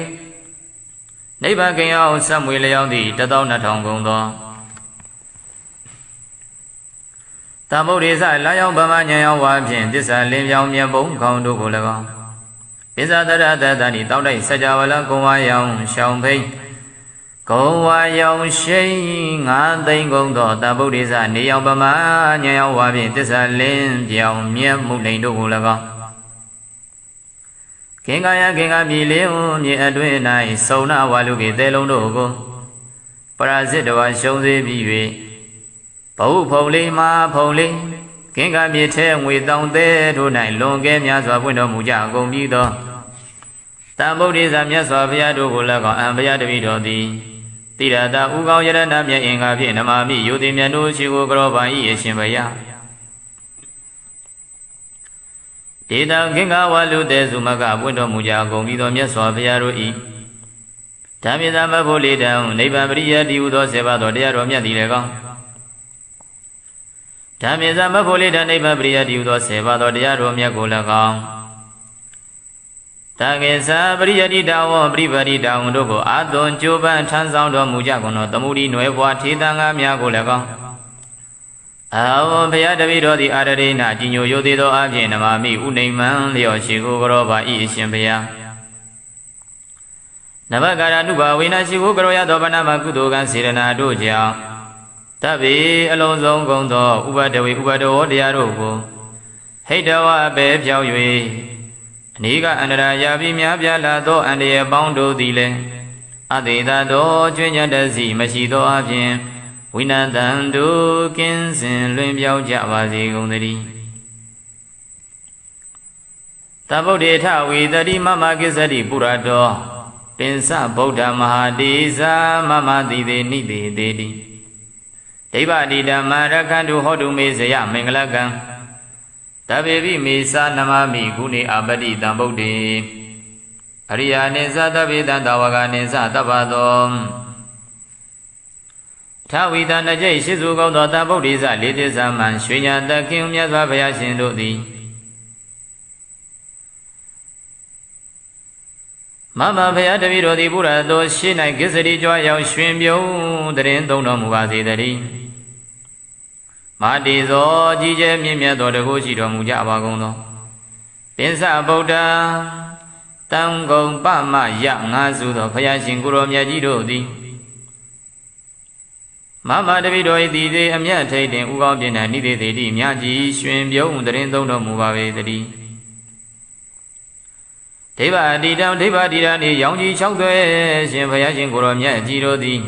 နိဗ္ဗာန်ကင်အောင်ဆက်မွေလျောင်းသည့်12000ကုန်သောတမ္ဗုဒ္ဓေဇလာယောင်ဗမဉာဏ်ရောက်ဝါဖြင့်သစ္စာလင်းပြောင်းမြတ်ပုံခေါင်းတို့ကို၎င်းပိဇာတရတတဏိတောက်တိုက်စကြဝဠာကုံဝါယောင်ရှောင်းဖိတ်ကုံဝါယောင်ရှိန်9သိန်းကုန်သောတမ္ဗုဒ္ဓေဇနေယောင်ဗမဉာဏ်ရောက်ဝါဖြင့်သစ္စာလင်းပြောင်းမြတ်မှုလိန်တို့ကို၎င်းကင်္ကာယကင်္ကာမြေလေးမြေအတွင်း၌စုံနာဝါလူကေသဲလုံးတို့ကိုပရာဇိတဝါရှုံးစေပြီး၍ဘဝဖုံလေးမာဖုံလေးကင်္ကာမြေထဲငွေတောင်သေးတို့၌လွန်ကဲများစွာပွင့်တော်မူကြကုန်ပြီးသောတံဗုဒ္ဓေဇမြတ်စွာဘုရားတို့ကိုလည်းကောင်းအံဘုရားတပည့်တော်သည်တိရတဥကောင်းယရဏမြတ်အင်္ဂါဖြင့်နမမိယုတိမြတ်တို့ရှိကိုကရောပါ၏အရှင်ဘုရားဒေတံကင်္ဂဝါလူတေစုမကပွင့်တော်မူကြကုန်ပြီးသောမြတ်စွာဘုရားတို့၏ ဓမ္မေသမဘုလိတံနိဗ္ဗာန်ပရိယတိဟုသော7ပါးသောတရားတော်မြတ်သည်လည်းကောင်းဓမ္မေသမဘုလိတံနိဗ္ဗာန်ပရိယတိဟုသော7ပါးသောတရားတော်မြတ်ကိုလည်းကောင်းတကေသပရိယတိတဝပရိပတိတဝတို့ကိုအာသွန်ကြိုးပမ်းထမ်းဆောင်တော်မူကြကုန်သောသမုဒိနွယ်ဘွားထေသံဃာများကိုလည်းကောင်းအာဝံဘုရားတပည့်တော်သည်အာရရိဏကြီးညိုရိုသေးသောအပြင်နမမိဥနိမ္မံလျော့ရှိကိုကြောပါဤအရှင်ဘုရားနဘကာရနုဘဝေနရှိကိုကြောရသောဗနာမကုသိုလ်ကံစေရနာတို့ကြောင့်တဗ္ဗေအလုံးစုံကုန်သောဥပဒဝေဥပဒဝေတရားတို့ကိုဟိတဝအပေဖြောက်၍အနိကအန္တရာယာပြီးများပြားလာသောအန္တရာယ်ပေါင်းတို့သည်လည်းအသေသာသောကျွင်းညတစီမရှိသောအပြင်ဝိနတံတို့ကင်းစင်လွင်ပြောင်းကြပါစေကုန်သတည်းတဗုဒ္ဓေထဝေတတိမမကိစ္စတိပုရတောပင်စဗုဒ္ဓမဟာတိဇာမမတိသေနိသေတေတိဒိဗ္ဗတိဓမ္မရခန္တုဟောတုမေဇယမင်္ဂလကံတဗေပိမေသာနမမိဂုဏေအပတိတံဗုဒ္ဓေအရိယာနိသတဗေတံတဝကနိသတဗ္ဗသောထဝီတနကြိတ်ရှိစုကောင်းသောတဗုဒ္ဓိဇလေးသစ္စာမှန်ရွှေညာတခင်မြတ်စွာဘုရားရှင်တို့သည်မမဘုရားတပည့်တော်သည်ဘုရားတော်ရှေ့၌ကိစ္စရိကြွရောက်ရွှင်ပြုံးတရင်သုံးတော်မူပါစေတည်းမာတိသောကြီးကျယ်မြင့်မြတ်သောတကုရှိတော်မူကြပါကုန်သောပင်စဗုဒ္ဓတံဂုံပမယငါစုသောဘုရားရှင်ကိုရောမြတ်ကြီးတို့သည်မမတပိတော်၏သည်သေးအမြတ်ထိတ်တင်ဥကောင်းပြင်း၌နိသေသေးတိမြတ်ကြီးရွှင်ပြုံးတရင်သုံးတော်မူပါပေတည်းဒိဗ္ဗတိတံဒိဗ္ဗတိရနှင့်ရောင်ကြီး၆သွဲရှင်ဘုရားရှင်ကိုရောမြတ်ကြီးတို့သည်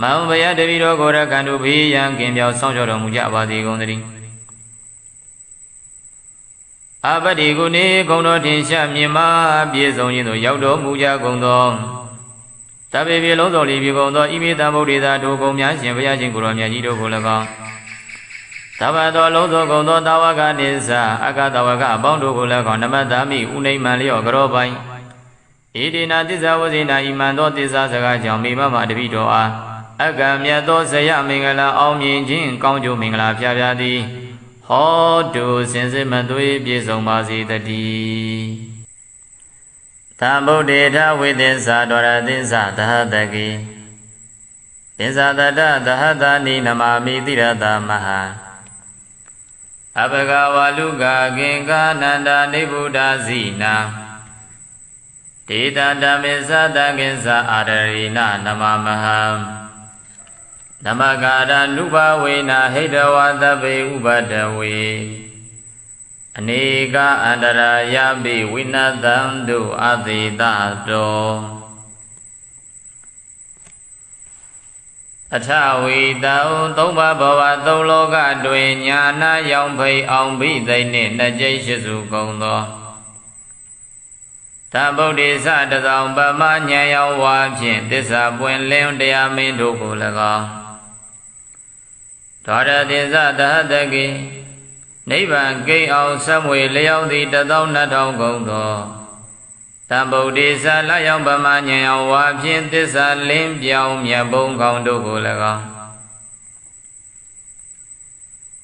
မောင်ဘုရားတပိတော်ကိုရကံတို့ဘေးရန်ကင်းပြောင်းဆောင်ကြောတော်မူကြပါစေကုန်သတည်းအပတိကုနေဂုံတော်ထင်ရှားမြင်မာပြည့်စုံခြင်းသို့ရောက်တော်မူကြကုန်သောတဗ္ဗေပြေလုံးစုံလီပြေကုန်သောဣမိတံဗုဒ္ဓေသာတို့ကုန်များရှင်ဘုရားရှင်ကိုရောမြတ်ကြီးတို့ကို၎င်းသဗ္ဗသောလုံးစုံကုန်သောတာဝကနိစ္စအကတဝကအပေါင်းတို့ကို၎င်းနမတ္တမိဥနိမ္မံလျော့ကြောပိုင်ဣတိနာသစ္စာဝဇိနာဣမံသောသစ္စာစကားကြောင့်မိမမတပိတော်အားအကံမြတ်သောဇယမင်္ဂလာအောင်မြင်ခြင်းကောင်းကျိုးမင်္ဂလာဖျားဖျားသည်ဟောတုစင်စစ်မသွေးပြည့်စုံပါစေတည်းသံဗုဒ္ဓေထဝိသစ္စာဒွါရသစ္စာသဟတကိသစ္စာတတသဟတနိနမမိတိရတမဟာအဘဂဝါလူကကင်္ကာနန္ဒာနိဗ္ဗုဒ္ဓဇိနာဒေတဓမ္မေသတကိစ္ဆာအာရရိဏနမမဟံနမကာရနုဘဝေနဟိတဝသဗ္ဗေဥပဒဝေအနေကအန္တရာယပိဝိနတံတုအသေတတောအထဝီတံသုံးပါးဘဝသုံးလောကတွင်ညာနာရောင်ဖိအောင်ဘိသိနှင့်နှစ်ကျိတ်ရှိစုကုန်သောတဗုဒ္ဓေသတဆောင်ပမဉာဏ်ရောဝါဖြင့်သစ္စာပွင့်လင်းတရားမင်းတို့ကို၎င်းဒွါရသစ္စာတဟတကိနိဗ္ဗာန်ကိအောင်ဆက်မွေလျောင်းသည်12000ကုန်သောတံဗုဒ္ဓေသလျောင်းပမဉာဏ်ရောဝါဖြင့်သစ္စာလင်းပြောင်းမြတ်ဘုံကောင်းတို့ကို၎င်း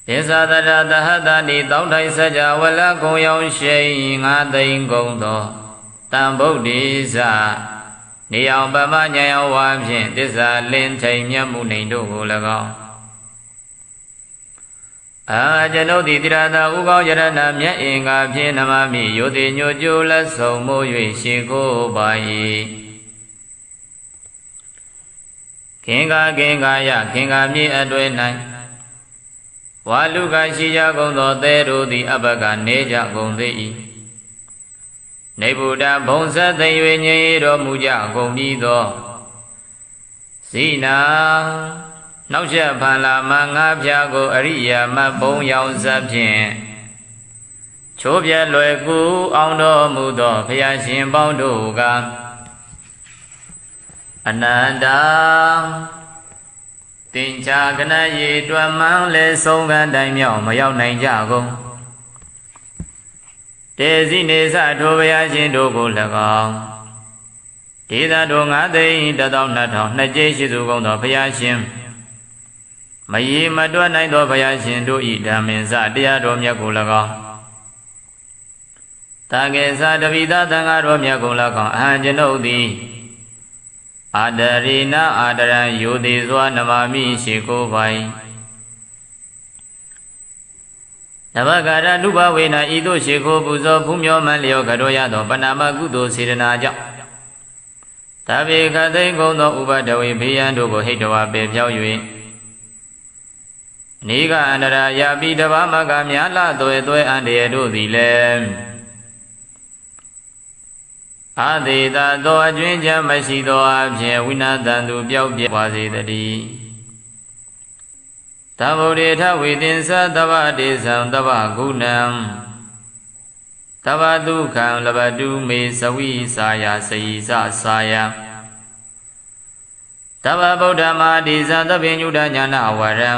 သစ္စာတရတဟတနိတောင်းထိုင်စကြဝဠာကုံရောင်ရှိန်9သိန်းကုန်သောတံဗုဒ္ဓေသနေအောင်ပမဉာဏ်ရောဝါဖြင့်သစ္စာလင်းထိန်မြတ်မှုနေတို့ကို၎င်းအာကျွန်ုပ်သည်တိရတာဥကောင်းယရဏမြတ်အင်္ဂါဖြင့်နမမိယောတိညိုကျိုးလက်ဆုံးမိုး၍ရှေကိုပါ၏ခင်္ကာယခင်္ကာမြေအတွေ့၌ဝါလူကရှိကြကုန်သောသဲတို့သည်အဘကနေကြကုန်သေး၏နေဗုဒ္ဓဘုံဆက်သိ၍ငြိမ်တော်မူကြကုန်ပြီးသောဇိနာနောက်ချက်ဖန်လာမငါးဖြာကိုအရိယာမဘုံရောင်စပ်ဖြင့်ချိုးပြဲလွယ်ကူအောင်တော်မူသောဘုရားရှင်ပေါင်းတို့ကအနန္တတင်ချာကနရေတွမ်းမှန်လေဆုံးကတိုင်မြောက်မရောက်နိုင်ကြကုန်တေဇိနေသထိုဘုရားရှင်တို့ကို၎င်း ဒေသတော်9သိန်း12,000နှစ်ကျိရှိစုကုန်သောဘုရားရှင်မရေမတွက်နိုင်သောဘုရားရှင်တို့၏ဓမ္မင်္စတရားတော်မြတ်ကို၎င်းတာကေသတပိသသံဃာတော်မြတ်ကို၎င်းအဟံကျွန်ုပ်သည်အာဒရိနာအာဒရံယောတိစွာနမမိရှိကိုပိုင်နဘဂရနုဘဝေနဤသို့ရှိခိုးပူဇော်ဖူးမြော်မှန်လျော်ကတော်ရသောပဏာမကုသိုလ်စေတနာကြောင့်တပိခသိမ့်ကုန်သောဥပဒဝေဘေးရန်တို့ကိုဟိတဝါပေဖြောက်၍နေကအန္တရာယာပိတဘာမကများလာသွဲသွဲအန္တရာယ်တို့သည်လည်းအာသေတာသောအကျွင်းချမ်းမရှိသောအဖြစ်ဝိနာတန်သူပျောက်ပြဲပါစေတည်းသဗ္ဗုဒ္ဓေထဝေသင်္သသဗ္ဗဒေသံသဗ္ဗဂုဏံသဗ္ဗဒုက္ခံလဘတုမေသဝိစာယစေယသစာယသဗ္ဗဗုဒ္ဓမာဒေသသဗ္ဗညုတညာနာဝရံ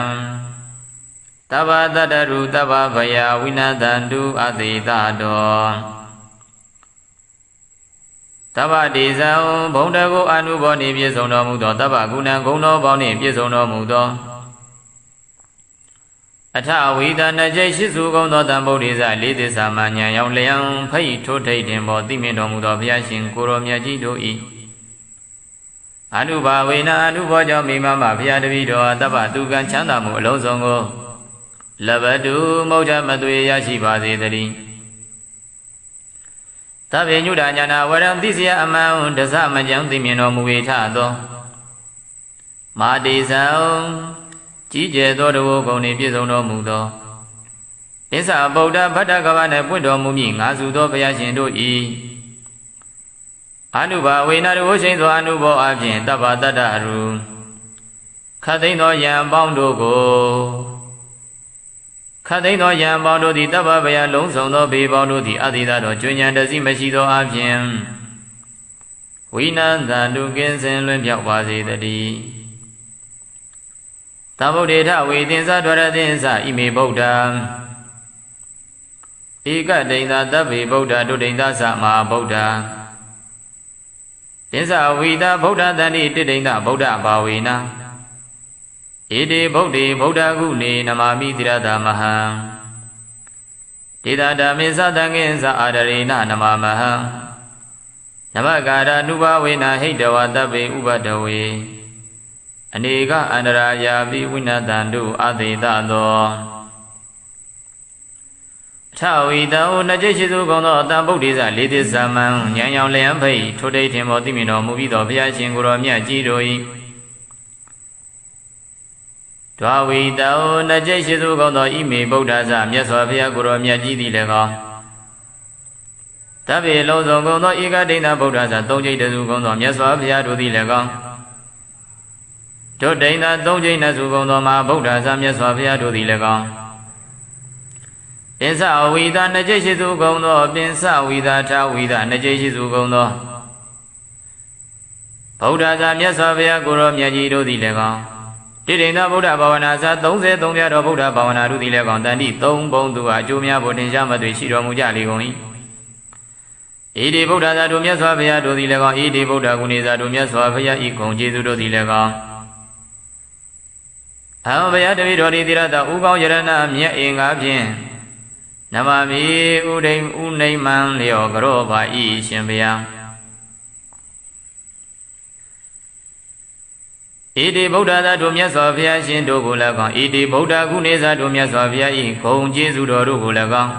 သဗ္ဗတတ္တရုသဗ္ဗဗယဝိနာတန္တုအသေတတောသဗ္ဗဒေဇံဘုံတကုအနုဘောနှင့်ပြည့်စုံတော်မူသောသဗ္ဗဂုဏံဂုဏ်တော်ပေါင်းနှင့်ပြည့်စုံတော်မူသောအထဝိဒနာကျိရှိစုကုန်သောတံဗုဒ္ဓေဇလေးသစ္စာမှဉာဏ်ရောက်လျံဖိတ်ထိုးထိတ်တင်ပေါ်သိမြင်တော်မူသောဘုရားရှင်ကိုရောမြတ်ကြီးတို့၏အနုဘာဝေနအနုဘောကြောင့်မိမမဘုရားတပည့်တော်သဗ္ဗသူကံချမ်းသာမှုအလုံးစုံကိုလဘတုမௌဒမသွေရရှိပါစေတည်းသဗ္ဗညုတညာနာဝရံသိစရာအမှန်တစမကြောင့်သိမြင်တော်မူ၏ထသောမာတိဇံကြီးကျယ်သောတဝဂုံနှင့်ပြည့်စုံတော်မူသောအစ္ဆဗုဒ္ဓဗတ္တကဗနှင့်ပွင့်တော်မူမည်ငါစုသောဘုရားရှင်တို့၏အနုဘာဝေနတဝရှိန်သောအနုဘောအဖြင့်တဗ္ဗတတ္တရူခတ်သိမ်းသောယံပေါင်းတို့ကိုခတ်သိမ်းသောယံပေါင်းတို့သည်တဗ္ဗဗယလုံးစုံသောဘေးပေါင်းတို့သည်အတိသတော်ကျွဉဏ်တစီမရှိသောအဖြင့်ဝိနန္တန္တုကင်းစင်လွင်ပြောက်ပါစေတည်းသဗ္ဗုဒ္ဓေထဝေသင်္သဒွရသင်္သဣမေဗုဒ္ဓံဧကဒိဋ္ဌသဗ္ဗေဗုဒ္ဓဒုဒိဋ္ဌသမဟာဗုဒ္ဓသင်္သဝိတာဗုဒ္ဓတန္တိတိဒိဋ္ဌဗုဒ္ဓဘာဝေနဣတိဗုဒ္ဓေဗုဒ္ဓဂုဏေနမာမိတိရတမဟံဒေတာဓမ္မေသတံငင်္စအာဒရေနနမမဟံနမကာရနုဘဝေနဟိတဝတဗ္ဗေဥပဒဝေအနေကအန္တရာယာပိဝိနတန္တုအသေတသောထဝီတံနကျိရှိစုကုန်သောတံဗုဒ္ဓေဇလေးသစ္စာမံဉာဏ်ရောင်လျံဖိတ်ထိုတိတ်ထင်ပေါ်သိမြင်တော်မူပြီးသောဘုရားရှင်ကိုယ်တော်မြတ်ကြီးတို့၏ဒွာဝီတံနကျိရှိစုကုန်သောဣမေဗုဒ္ဓဇမြတ်စွာဘုရားကိုယ်တော်မြတ်ကြီးသည်လည်းကောတဗ္ဗေလုံးစုံကုန်သောဧကဒိဋ္ဌဗုဒ္ဓဇသုံးကျိတ်တစုကုန်သောမြတ်စွာဘုရားတို့သည်လည်းကောဒုဒိဋ္ဌသုံးကျိတ်နှစုကုန်သောမဟာဗုဒ္ဓဇမြတ်စွာဘုရားတို့သည်လည်းကောပင်စဝိသနှစ်ကျိတ်ရှိစုကုန်သောပင်စဝိသထဝိသနှစ်ကျိတ်ရှိစုကုန်သောဗုဒ္ဓဇာမြတ်စွာဘုရားကိုရောမြတ်ကြီးတို့သည်လည်းကောတိဋ္ဌိဗုဒ္ဓဘာဝနာဇာ33ပြတော်ဗုဒ္ဓဘာဝနာတို့သည်လည်းကောတန်တိ3ဘုံသူအကျိုးများဖို့တင်ရှားမသွေရှိတော်မူကြလေကုန်၏ဣတိဗုဒ္ဓဇာတို့မြတ်စွာဘုရားတို့သည်လည်းကောဣတိဗုဒ္ဓဂုဏေဇာတို့မြတ်စွာဘုရားဤဂုဏ်ကျေးဇူးတို့သည်လည်းကောအဟံဘုရားတပည့်တော်ဒီတိရတဥကောင်းယရဏမြတ်အင်္ဂါဖြင့်နမမိဥဒိမ်ဥနိမံလျောကရောပါဤရှင်ဘုရားဣတိဗုဒ္ဓသာတို့မြတ်စွာဘုရားရှင်တို့ကိုလည်းကောင်းဣတိဗုဒ္ဓဂုဏေဇာတို့မြတ်စွာဘုရားဤဂုဏ်ကျေးဇူးတော်တို့ကိုလည်းကောင်း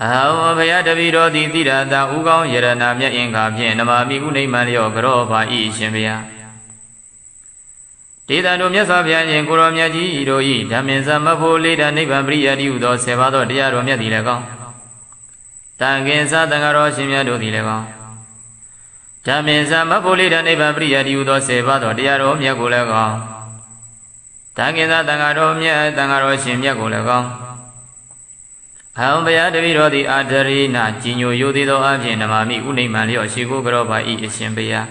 အဟံဘုရားတပည့်တော်ဒီတိရတဥကောင်းယရဏမြတ်အင်္ဂါဖြင့်နမမိဥနိမံလျောကရောပါဤရှင်ဘုရားဒေသတို့မြတ်စွာဘုရားရှင်ကိုရောမြတ်ကြီးတို့၏ဓမ္မင်္စမဖို့လေးတနိဗ္ဗာန်ပရိယတိဟုသော10ပါးသောတရားတော်မြတ်သည်လည်းကောင်းတန်ခင်္စသံဃာတော်ရှင်မြတ်တို့သည်လည်းကောင်းဓမ္မင်္စမဖို့လေးတနိဗ္ဗာန်ပရိယတိဟုသော10ပါးသောတရားတော်မြတ်ကိုလည်းကောင်းတန်ခင်္စသံဃာတော်မြတ်သံဃာတော်ရှင်မြတ်ကိုလည်းကောင်းအဟံဘုရားတပည့်တော်သည်အာဒရိနာကြီးညိုယိုသေးသောအဖြစ်နမမိဥနိမံလျောရှိခိုးကြောပါဤအရှင်ဘုရား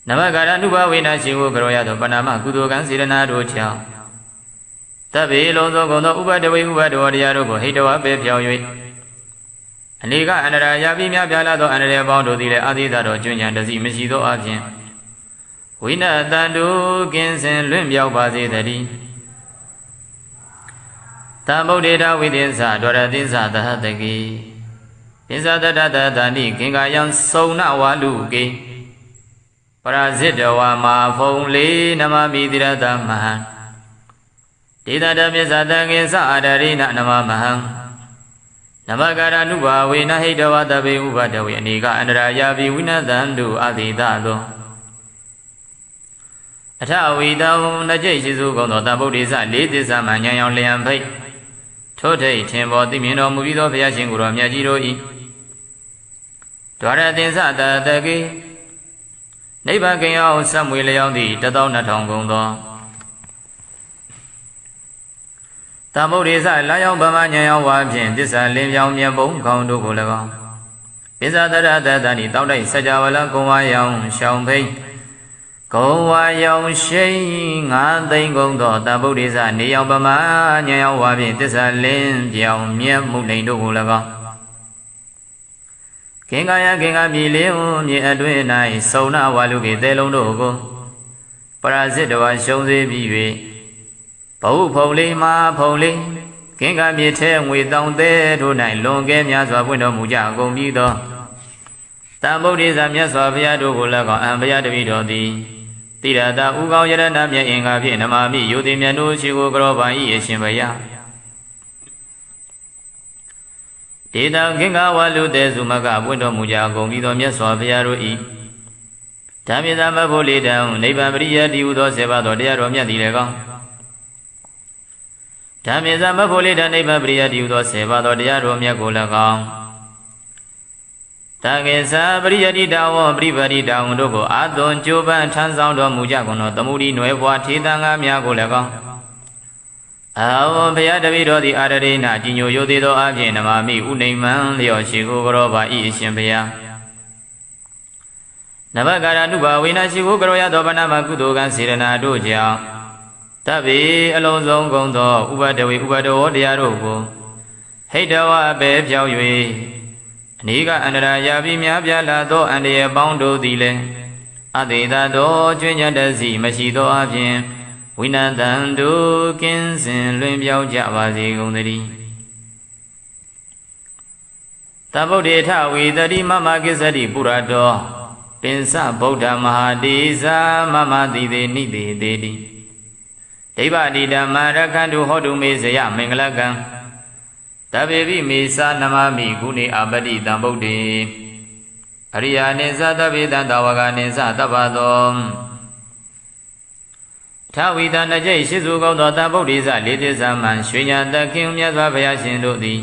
နမကာရနုဘဝေနရှိကိုကြောရသောပဏာမကုသိုလ်ကံစေရနာတို့ကြောင့်တဗ္ဗေလုံးစုံကုန်သောဥပဒဝေဥပဒဝတရားတို့ကိုဟိတဝပေဖြောင်း၍ အနေကအန္တရာယ်ရပြီးများပြားလာသောအန္တရာယ်ပေါင်းတို့သည်လည်းအာသီတာတော်ကျွဉ္ဉံတစီမရှိသောအပြင်ဝိနတန္တုကင်းစင်လွင့်မြောက်ပါစေတည်းတံဗုဒ္ဓေတဝိသင်္စဒွရသင်္စသဟတကေသင်္စတတတတဏိခင်္ကာယံစုံနဝါလူကေပရာဇိတဝါမာဖုံလေးနမမိတိရတမဟံဒေသတပိသတံကေသအာဒရိနနမမဟံနမကာရနုဘာဝေနဟိတဝတဘေဥပတဝေအနေကအန္တရာယာပိဝိနသန္တုအတိတသောအထဝိတံနှစ်ကျိတ်ရှိစုကုန်သောတဗုဒ္ဓေသလေးသစ္စာမှဉာဏ်ရောင်လျံဖိတ်ထို့ထိတ်ထင်ပေါ်သိမြင်တော်မူပြီးသောဘုရားရှင်ကိုယ်တော်မြတ်ကြီးတို့၏ဒွါရသင်္စတတကေနိဗ္ဗာန်ကင်အောင်ဆက်မွေလျောင်းသည့်12000ကုန်သောတဗုဒ္ဓေသလာရောက်ဗမာဉာဏ်ရောင်ဝါဖြင့်သစ္စာလင်းပြောင်းမြတ်ပုံခေါင်းတို့ကို၎င်းပိဇာတရတတဏိတောက်တိုက်စကြဝဠာကုံဝါရောင်ရှောင်းဖိတ်ကုံဝါရောင်ရှိန်9သိန်းကုန်သောတဗုဒ္ဓေသနေရောက်ဗမာဉာဏ်ရောင်ဝါဖြင့်သစ္စာလင်းပြောင်းမြတ်မှုနေတို့ကို၎င်းခင်္ကာယခင်္ကာမြေလေးမြေအတွင်း၌စုံနာဝါလူကေတဲလုံးတို့ကိုပရာဇိတဝါရှုံးစေပြီး၍ဘဝဖုံလေးမာဖုံလေးခင်္ကာမြေထဲငွေတောင်သေးတို့၌လွန်ကဲများစွာပွင့်တော်မူကြကုန်ပြီးသောတံဗုဒ္ဓေသမြတ်စွာဘုရားတို့ကို၎င်းအံဘုရားတပည့်တော်သည်တိရတာဥကောင်းယရဏမြတ်အင်္ဂါဖြင့်နမမိယုတိမြတ်တို့ရှိကိုကြောပါ၏အရှင်ဘုရားဒေတံခင်္ကာဝါလူတေစုမကပွင့်တော်မူကြကုန်ပြီးသောမြတ်စွာဘုရားတို့၏ဓမ္မသမဖို့လေတံနိဗ္ဗာန်ပရိယတိဟုသောဆေပါသောတရားတော်မြတ်သည်လည်းကောင်းဓမ္မသမဖို့လေတံနိဗ္ဗာန်ပရိယတိဟုသောဆေပါသောတရားတော်မြတ်ကိုလည်းကောင်းတကေသာပရိယတိတာဝပရိပတိတာဝတို့ကိုအာသွန်ကြိုးပမ်းထမ်းဆောင်တော်မူကြကုန်သောသမုဒိနွယ်ဘွားထေသံဃာများကိုလည်းကောင်းအာဝံဘုရားတပည့်တော်သည်အာရရိဏကြီးညိုယုသေးသောအပြင်နမမိဥနိမံလျော့ရှိကိုကြောပါ၏အရှင်ဘုရားနဘကာရနုဘာဝေနရှိကိုကြောရသောဗနာမကုသိုလ်ကံစေရနာတို့ကြောင့်တဗ္ဗေအလုံးစုံကုန်သောဥပဒဝေဥပဒဝတရားတို့ကိုဟိတဝပဲပြောင်း၍အနိကအန္တရာယာပြီးများပြားလာသောအန္တရာယ်ပေါင်းတို့သည်လည်းအသေသာသောကျွဉ္ဉတစီမရှိသောအပြင်ဝိနတံတုကင်းစင်လွင်ပြောင်းကြပါစေကုန်သတည်းတဗုဒ္ဓေထဝေတတိမမကိစ္စတိပုရတောပင်စဗုဒ္ဓမဟာတိဇာမမတိသေနိသေတေတိဒိဗ္ဗတိဓမ္မရခန္တုဟောတုမေဇယမင်္ဂလကံတဗ္ဗေပိမေသနမမိဂုဏေအပတိတံဗုဒ္ဓေအရိယာနိသတဗ္ဗေတံတဝကနိသတပ္ပသောထဝီတနှစ်ကျိတ်ရှိစုကောင်းသောတံဗုဒ္ဓေသလေးသစ္စာမှရွှေညာတခင်မြတ်စွာဘုရားရှင်တို့သည်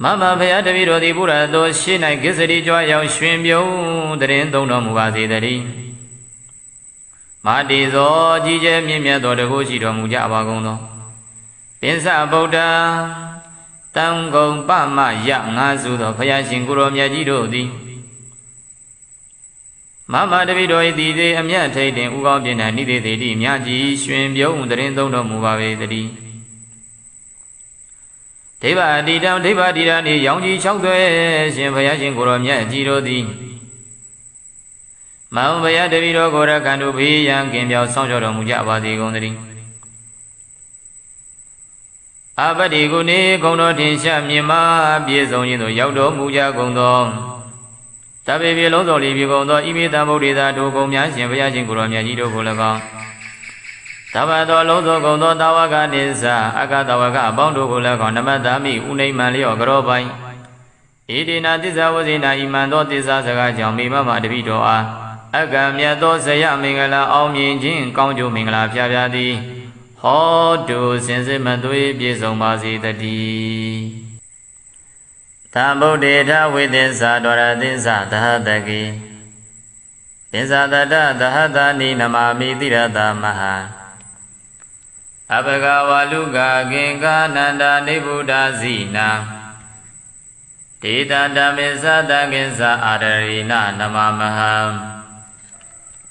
မမဘုရားတပည့်တော်သည်ဘုရားတော်ရှေ့၌ကိစ္စတိကြွားရောက်ရွှင်ပြုံးတရင်သုံးတော်မူပါစေတည်းမာတိဇောကြီးကျယ်မြင့်မြတ်သောတကုရှိတော်မူကြပါကုန်သောပင်စဗုဒ္ဓတံဂုံပမယငါစုသောဘုရားရှင်ကိုရောမြတ်ကြီးတို့သည်မမတပိတော်၏တည်သေးအမြတ်ထိတ်တင်ဥကောင်းပြင်း၌နိသေတိမြတ်ကြီးရွှင်ပြုံးတရင်သုံးတော်မူပါပေတည်းဒိဗ္ဗတိတံဒိဗ္ဗတိတံဤရောင်ကြီး၆သွဲရှင်ဘုရားရှင်ကိုရောမြတ်ကြီးတို့သည်မောင်ဘုရားတပည့်တော်ကိုရခန္တုဘေးရန်ကင်ပြောင်းဆောင်ကြောတော်မူကြပါစေကုန်သတည်းအပတိကုနေဂုံတော်ထင်ရှားမြင်မာပြည့်စုံခြင်းသို့ရောက်တော်မူကြကုန်သောတဗ္ဗေပြေလုံးစုံလီပြေကုန်သောဣမိတံဗုဒ္ဓေသာတို့ကုံများရှင်ဘုရားရှင်ကိုရောမြတ်ကြီးတို့ကို၎င်းသဗ္ဗသောလုံးစုံကုန်သောတာဝကနိစ္စအကတဝကအပေါင်းတို့ကို၎င်းနမတ္တမိဥနိမံလျော့ကြောပိုင်ဣတိနာသစ္စာဝဇိနာဣမံသောသစ္စာစကားကြောင့်မိမမတပိတော်အားအကံမြတ်သောဇယမင်္ဂလာအောင်မြင်ခြင်းကောင်းကျိုးမင်္ဂလာဖျားဖျားသည်ဟောတုစင်စစ်မသွေးပြည့်စုံပါစေတည်းသံဗုဒ္ဓေထဝိသင်္စာဒွါရသင်္စာသဟတကေသင်္စာတတသဟတနိနမမိတိရတမဟာအဘဂဝါလူကကင်္ကာနန္ဒာနိဗ္ဗုဒ္ဓဇိနာဒေတတမေသတကင်္စာအာရရိဏနမမဟံ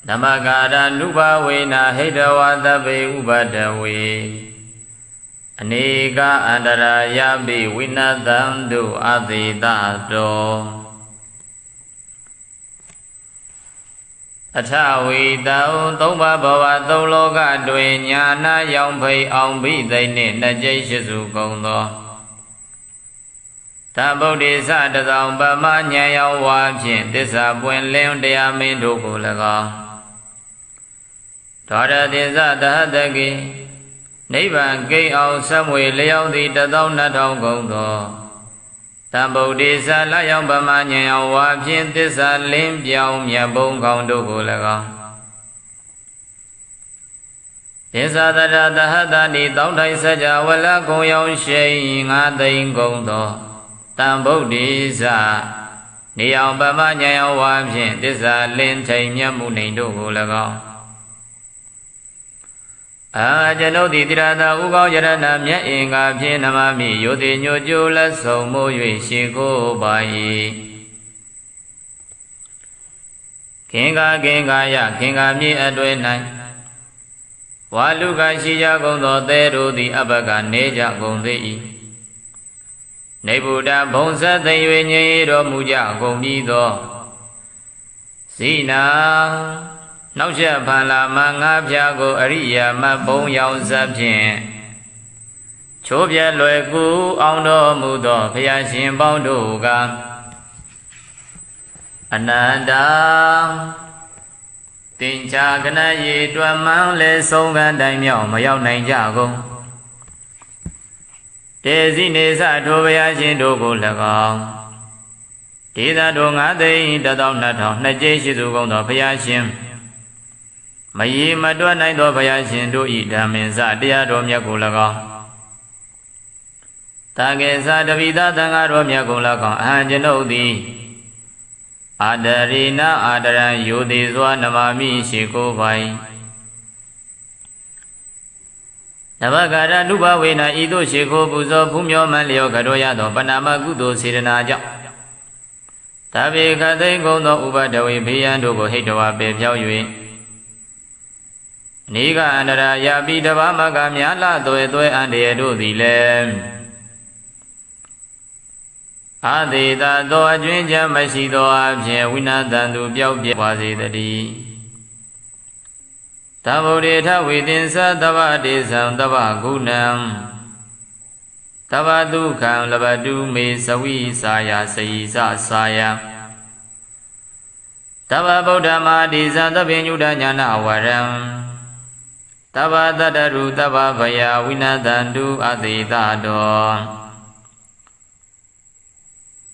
နမကာရနုဘဝေနဟိတဝသဗ္ဗေဥပဒဝေ Anika andara yabi winadhandu adhidado Athawi tao tông ba tông loka đuôi nhà na yong phi ông bị dây nè na dây sư su công to Ta bồ đề sa đa dòng ba ma nhà yong hoa phiền tê sa buồn leon đề a mê đô cô là gò Đó ra thiên sa ta ta kỳ Nấy bàn cây ông sa mùi leo thì ta tông na thông công to Ta bồ đề sa la yong ba ma nhà yong hoa phiền tê sa lên biao nhà bông không đô cô là gò Thiên sa ta ra ta ta đi tông thay sa cha wa la công yong shay ngã tinh công to Ta bồ đề sa Ni yong ba ma nhà yong hoa phiền tê sa lên thay nhà mù nền đô cô là gò Chano ti tirata ukao yarana mya inga phin namami yote nyo chu la song mo yue shi ko ba yi Kinga ya kinga mi atwe nai Wa lu ka shi ya gong to te ru ti abaka ne ja gong te yi Nei Buddha bong sa thay yue nye ro mu ja gong mi to Si na Nau xe phá la ma ngã phá cô Ariya ma bông yao sa phiền Chô phá loài cú ông đô mù đô phá xin bóng đô ca Ananda Tình cha cái này gì đoan mang lê sông gan đại miao mà yao nành cha công Tế di nê sa thô phá xin đô cô là con Tế ta đô ngã tế ta tao nà thọ nà chế sư tu công đô phá xin Mày mà đua này đua phải xin đua ý đam mê sa tia đua miệng cô là con Ta nghe sa đa vi ta ta ngã đua miệng cô là con an chân đâu đi Adarina adaran yodi zwa namami shi cô vai Navagara nuba vena ido shi cô bu zo phú myo man liao cả đôi ya đó panama gu do sirana chao Ta về cả thấy công đó uba dawi bhiyan đua cô hết đua về phiao yue Ni ka andara yabi đaba ma ka mya la tuệ an đề đô thị lệ A đề ta đô a chuyên cha ma si đô a phiền Vinathandu biao biao hoa si ta đi Ta bồ đề tha vi tinh sa tava đề sang tava gunam Tava tu kham lava tu me savi saya sayi sa saya Tava Buddha ma đề sang tabe nyuda nyana varam Tava tadaru tava vaya Vinathandu adhidado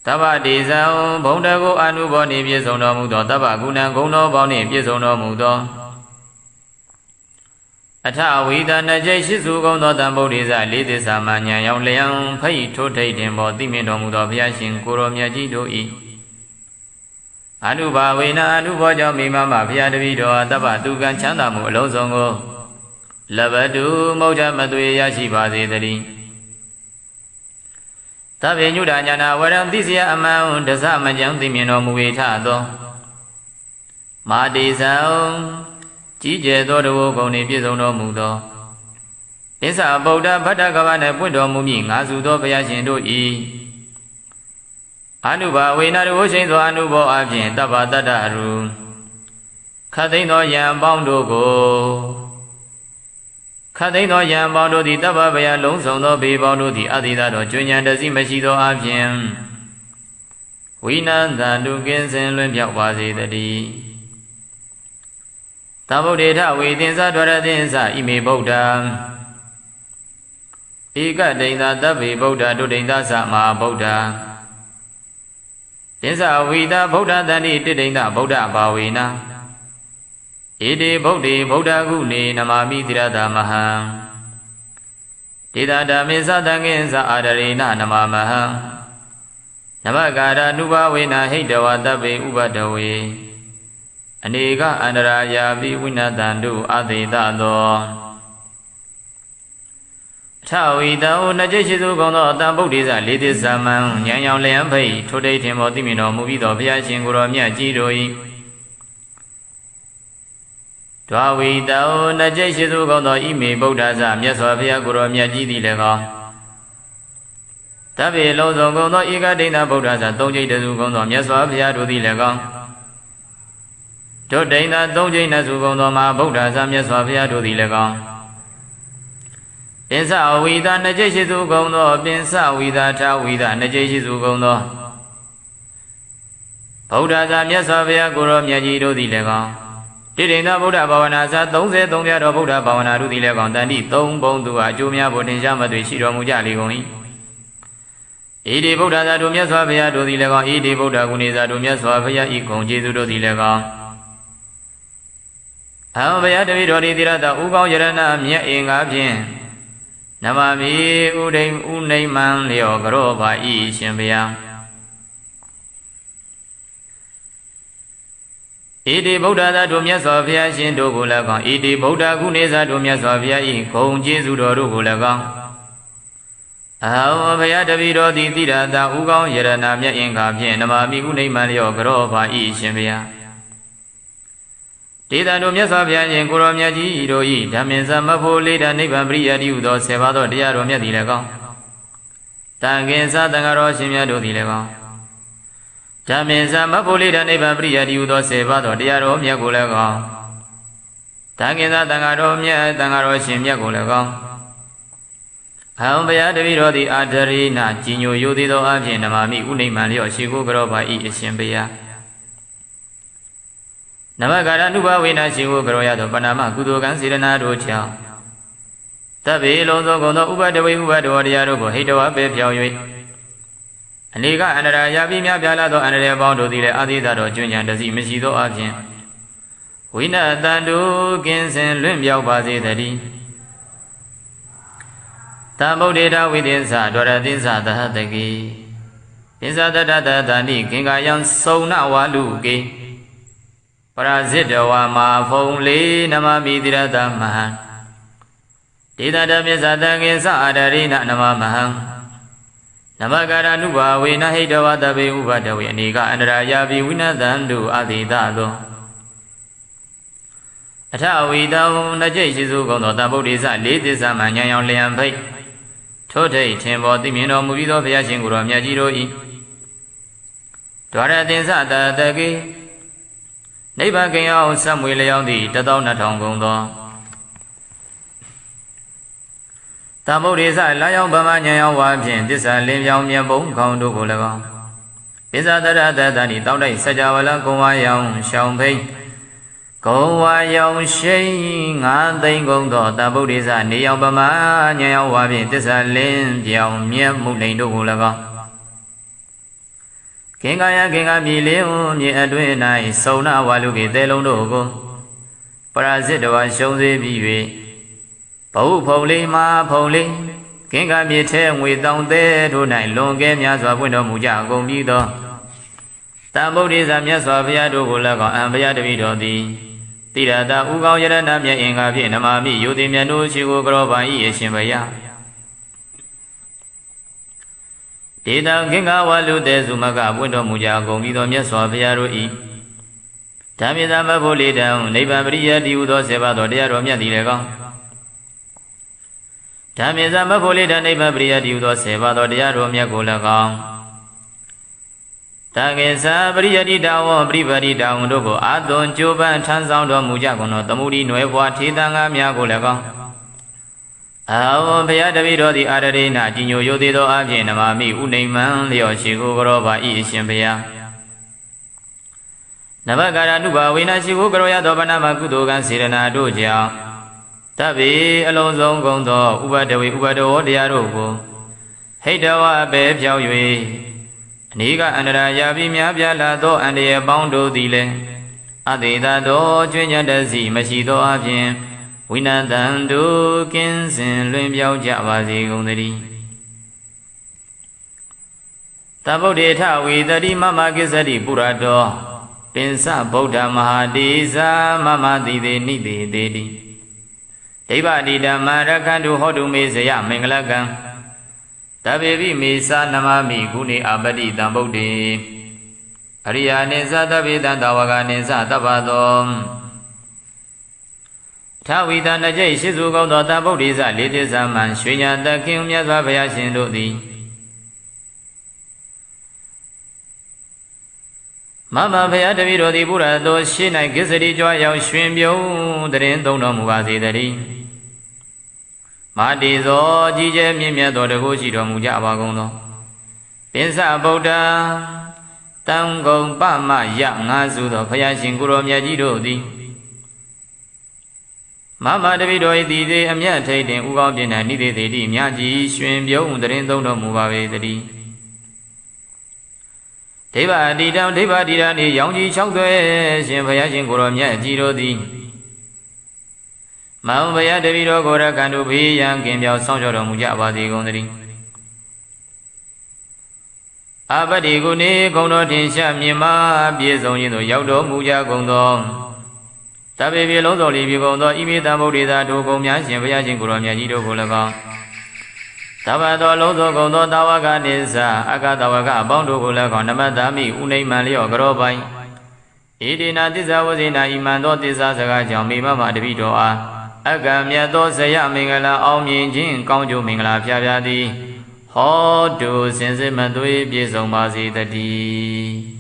Tava đề sang bổn đa cô anu bo ni piết song đo mu do Tava guna gong đo bao ni piết song đo mu do Atha vi ta na jai shi su gong đo tam bồ đề sa lý thế sa ma nhà yong liang phai thô thai thiên bo ti miên đo mu do Phaya Shin cô roမြတ်ကြီးတို့ဤAnu ba ve na anu boကြောင့်မိမမဘုရားတပည့်တော်တပ္ပသူကံချမ်းသာမှုအလုံးစုံကိုလဘတုမௌဒမသွေရရှိပါစေတည်းသဗ္ဗညုတညာနာဝရံသိစယအမှန်တသမကြံသိမြင်တော်မူ၏ထသောမာတိဇံကြီးကျယ်သောတဝုကုံနှင့်ပြည့်စုံတော်မူသောဣစ္ဆဗုဒ္ဓဗတ္တကဗနှင့်ပွင့်တော်မူမည်ငါစုသောဘုရားရှင်တို့၏အနုဘာဝေနတဝုရှိန်သောအနုဘောအဖြင့်တပ္ပတတ္တရုခတ်သိမ်းသောယံပေါင်းတို့ကိုခတ်သိမ်းသောယံပေါင်းတို့သည်တပ္ပဗယလုံးစုံသောဘေပေါင်းတို့သည်အတိသာတော်ကျွဉ္ဉံတစီမရှိသောအဖြင့်ဝိနန္တန္တုကင်းစင်လွင်ပြောက်ပါစေတည်းသဗ္ဗုဒ္ဓေထဝေသင်္သဒွရသင်္သဣမေဗုဒ္ဓံဧကဒိဋ္ဌသဗ္ဗေဗုဒ္ဓဒုဒိဋ္ဌသမဟာဗုဒ္ဓသင်္သဝိတာဗုဒ္ဓတန္တိတိဋ္ဌဗုဒ္ဓဘာဝေနဣတိဗုဒ္ဓေဗုဒ္ဓကုနေနမာမိတိရတမဟံဒေတာဓမ္မေသတံငိသအာဒရေနနမမဟံနမကာရနုဘဝေနဟိတဝတဗ္ဗေဥပဒဝေအနေကအန္တရာယာပိဝိနတန္တုအသေတသောထဝီတံဩနှကျိရှိစုကုံသောတံဗုဒ္ဓေသလေးသစ္စာမံဉာဏ်ရောင်လျံဖိတ်ထိုတိတ်ထင်မောသိမြင်တော်မူပြီးသောဘုရားရှင်ကိုယ်တော်မြတ်ကြီးတို့၏ ဒ ဒွါဝိတောနှစ်ကျိတ်ရှိသူကောင်းသောဣမေဗုဒ္ဓဇမြတ်စွာဘုရားကိုရောမြတ်ကြီးသည်လည်းကောင်းတဗ္ဗေလုံးစုံကောင်းသောဧကဒိဋ္ဌဗုဒ္ဓဇသုံးကျိတ်တစုကောင်းသောမြတ်စွာဘုရားတို့သည်လည်းကောင်းဒုဒိဋ္ဌသုံးကျိတ်နှစ်စုကောင်းသောမဟာဗုဒ္ဓဇမြတ်စွာဘုရားတို့သည်လည်းကောင်းပင်စဝိတာနှစ်ကျိတ်ရှိသူကောင်းသောပင်စဝိတာထဝိတာနှစ်ကျိတ်ရှိသူကောင်းသောဗုဒ္ဓဇာမြတ်စွာဘုရားကိုရောမြတ်ကြီးတို့သည်လည်းကောင်းတိရိန္ဒဗုဒ္ဓဘာဝနာဇာ33ပြတော်ဗုဒ္ဓဘာဝနာတို့သည်လည်းကောင်းတန်တိ3ဘုံသူဟာအကျိုးများဖို့တင်ရှားမသွေရှိတော်မူကြလေကုန်၏ဣတိဗုဒ္ဓဇာတို့မြတ်စွာဘုရားတို့သည်လည်းကောင်းဣတိဗုဒ္ဓဂုဏေဇာတို့မြတ်စွာဘုရားဤဂုဏ်ကျေးဇူးတို့သည်လည်းကောင်းအံဘုရားတပည့်တော်သည်တိရတဥကောင်းယရဏမြတ်အင်္ဂါဖြင့်နမမီဥဒိမ်ဥနိမ့်မှန်လျောကရောပါဤရှင်ဘုရားဣတိဗုဒ္ဓသာတို့မြတ်စွာဘုရားရှင်တို့ကိုလည်းကောင်းဣတိဗုဒ္ဓဂုဏေဇာတို့မြတ်စွာဘုရားဤဂုဏ်ကျေးဇူးတော်တို့ကိုလည်းကောင်းအဟောဘုရားတပည့်တော်သည်တိရတဥကောင်းယရဏမြတ်အင်္ဂါဖြင့်နမမီဥနိမ့်မှန်လျောကရောပါဤရှင်ဘုရားဒေသတို့မြတ်စွာဘုရားရှင်ကိုရောမြတ်ကြီးတို့ဤဓမ္မင်သမဖို့လေးဓာနိဗ္ဗာန်ပရိယတိဟုသောဆေပါသောတရားတော်မြတ်သည်လည်းကောင်းတန်ခင်သာတန်ဃာတော်ရှင်မြတ်တို့သည်လည်းကောင်းဓမ္မင်သမဖို့လေးဓာနိဗ္ဗာန်ပရိယတိဟုသောဆေပါသောတရားတော်မြတ်ကိုလည်းကောင်းတန်ခင်သာတန်ဃာတော်မြတ်တန်ဃာတော်ရှင်မြတ်ကိုလည်းကောင်းအဟံဘုရားတပည့်တော်သည်အာဒရိနာကြီးညိုယိုသေးသောအဖြစ်နမမိဥနိမ့်မှန်လျောရှိခိုးကြောပါဤအရှင်ဘုရားနမကာရနုဘဝေနရှိခိုးကြောရသောပဏာမကုသိုလ်ကံစေရနာတို့ကြောင့်တဗ္ဗေလုံးစုံကုန်သောဥပဒဝေဥပဒဝတရားတို့ကိုဟိတဝပေဖြောင်း၍အနေကအန္တရာယာပြီးများပြားလာသောအန္တရာယ်ပေါင်းတို့သည်လည်းအာသီသတော်ကျွဉ္ဉံတစီမရှိသောအဖြစ်ဝိနတန္တုကင်းစင်လွင့်မြောက်ပါစေတည်းတံဗုဒ္ဓေတဝိသင်္စဒွရသင်္စသဟတကိသင်္စတတတတဏိဂင်္ဂယံစုံနဝါလူကေပရာဇိတဝါမာဖုံလေးနမမိတိရတမဟံဒေသတပိသတံငင်္စအာဒရိနနမမဟံနမကာရနုဘာဝေနဟိတဝတပေဥပဒဝေအနေကအန္တရာယာပိဝိနသံတုအာတိတသောအထဝိတံနှစ်ကျိတ်ရှိစုကုန်သောတံဗုဒ္ဓေစလေးသစ္စာမှဉာဏ်ရောင်လျံဖိတ်ထို့ထိတ်ထင်ပေါ်သိမြင်တော်မူပြီးသောဘုရားရှင်ကိုယ်တော်မြတ်ကြီးတို့၏ဒွါရသင်္စတတကေနိဗ္ဗာန်ကင်အောင်ဆက်မွေလျောင်းသည့်12000ကုန်သောတံဗုဒ္ဓေစလာယောင်ဗမဉာဏ်ရောင်ဝါဖြင့်သစ္စာလင်းပြောင်းမြတ်ဘုံခေါင်းတို့ကို၎င်းပိဇာတရတတဏိတောက်တိုက်စัจ java လကုံဝါယောင်ရှောင်းဖိတ်ကုံဝါယောင်ရှိန်9သိန်းကုန်သောတံဗုဒ္ဓေစနေယောင်ဗမဉာဏ်ရောင်ဝါဖြင့်သစ္စာလင်းပြောင်းမြတ်မှုလိန်တို့ကို၎င်းကင်္ဂယကင်္ဂမြေလင်းမြေအတွင်း၌စုံနာဝါလူကေတဲလုံးတို့ကိုပရာဇိတဝါရှုံးစေပြီး၍ဘဝဖုံလေးမာဖုံလေးကင်္ဂမြေထဲငွေတောင်သေးတို့၌လွန်ကဲများစွာပွင့်တော်မူကြအကုန်ပြီးသောတံဗုဒ္ဓေဇာမြတ်စွာဘုရားတို့ကိုလည်းကောင်းအံဘုရားတပည့်တော်သည်တိရတဥကောင်းယရဏမြတ်အင်္ဂါဖြင့်နမမိယုတိမြတ်တို့ရှိကိုကြောပါ၏အရှင်ဘုရားဒေတံကင်္ဂဝါလူတေစုမကပွင့်တော်မူကြအကုန်ပြီးသောမြတ်စွာဘုရားတို့၏ဓမ္မေသမဖို့လေးတံနိဗ္ဗာန်ပရိယတိဟုသောဆေပါသောတရားတော်မြတ်သည်လည်းကောင်းဓမ္မေသမဖို့လေးတံနိဗ္ဗာန်ပရိယတိဟုသောဆေပါသောတရားတော်မြတ်ကိုလည်းကောင်းတကေသာပရိယတိတဝံပရိပတိတဝံတို့ကိုအာသွန်ကြိုးပမ်းထမ်းဆောင်တော်မူကြကုန်သောသမုဒိနွယ်ဘွားထေသံဃာများကိုလည်းကောင်းအာဝဘုရားတပည့်တော်သည်အာရရိနာကြီးညိုယိုသေးသောအဖြင့်နမမိဥနိမ့်မှန်လျောရှိကိုကြောပါဤအရှင်ဘုရားနဘကာရနုဘဝေနရှိကိုကြောရသောဗနာမကုသိုလ်ကံစေရနာတို့ကြောင့်တဗ္ဗေအလုံးစုံကုန်သောဥပဒဝေဥပဒဝတရားတို့ကိုဟိတဝအပေဖြောင်း၍အနိကအန္တရာယာပြီးများပြားလာသောအန္တရာယ်ပေါင်းတို့သည်လည်းအသေသာသောကျွဉ္ဉတစီမရှိသောအပြင်ဝိနတံတုကင်းစင်လွင်ပြောင်းကြပါစေကုန်သတည်းတဗုဒ္ဓေထဝေတတိမမကိစ္စတိပုရတောပင်စဗုဒ္ဓမဟာတိဇာမမတိသေနိသေတေတိဒိဗ္ဗတိဓမ္မရခန္တုဟောတုမေဇယမင်္ဂလကံတဗ္ဗေပိမေသနမမိဂုဏေအပတိတံဗုဒ္ဓေအရိယာနိသတဗ္ဗေတံတဝကနိသတပ္ပသော ထာဝိတနကြိတ်ရှိစုကောင်းသောတဗုဒ္ဓိစလေးသစ္စာမှန်ရွှေညာတခင်မြတ်စွာဘုရားရှင်တို့သည်မမဘုရားတပည့်တော်သည်ဘုရားတော်ရှိ၌ကိစ္စတိကြွားရောက်ရွှင်ပြုံးတရင်သုံးတော်မူပါစေတည်းမာတိဇောကြီးကျယ်မြင့်မြတ်သောတကုရှိတော်မူကြပါကုန်သောပိစဗုဒ္ဓတံဂုံပမယငါစုသောဘုရားရှင်ကိုရောမြတ်ကြီးတို့သည်မမတပိတော်၏တည်သေးအမြတ်ထိတ်တင်ဥကောင်းပြင်း၌နိသေသေးတိမြတ်ကြီးရွှင်ပြုံးတရင်သုံးတော်မူပါပေတည်းဒိဗ္ဗအတိတံဒိဗ္ဗတိရနေရောင်ကြီး၆သွဲရှင်ဘုရားရှင်ကိုရောမြတ်ကြီးတို့သည်မောင်ဘုရားတပိတော်ကိုရကံတို့ဘေးရန်ကင်ပြောင်းဆောင်ကြောတော်မူကြပါစေကုန်သတည်းအပတိကုနေဂုံတော်ထင်ရှားမြင်မာပြည့်စုံခြင်းသို့ရောက်တော်မူကြကုန်သောတပေပြေလုံးစုံလီပြေကုန်သောဣမိတံဗုဒ္ဓေသာတို့ကုံများရှင်ဘုရားရှင်ကိုရောမြတ်ကြီးတို့ကို၎င်းသဗ္ဗသောလုံးစုံကုန်သောတာဝကနိစ္စအကတဝကအပေါင်းတို့ကို၎င်းနမတမိဥနိမံလျော့ကြောပိုင်ဣတိနာသစ္စာဝဇိနာဣမံသောသစ္စာစကားကြောင့်မိမမတပိတော်အားအကံမြတ်သောဇယမင်္ဂလာအောင်မြင်ခြင်းကောင်းကျိုးမင်္ဂလာဖျားဖျားသည်ဟောတုစင်စစ်မသွေးပြည့်စုံပါစေတည်း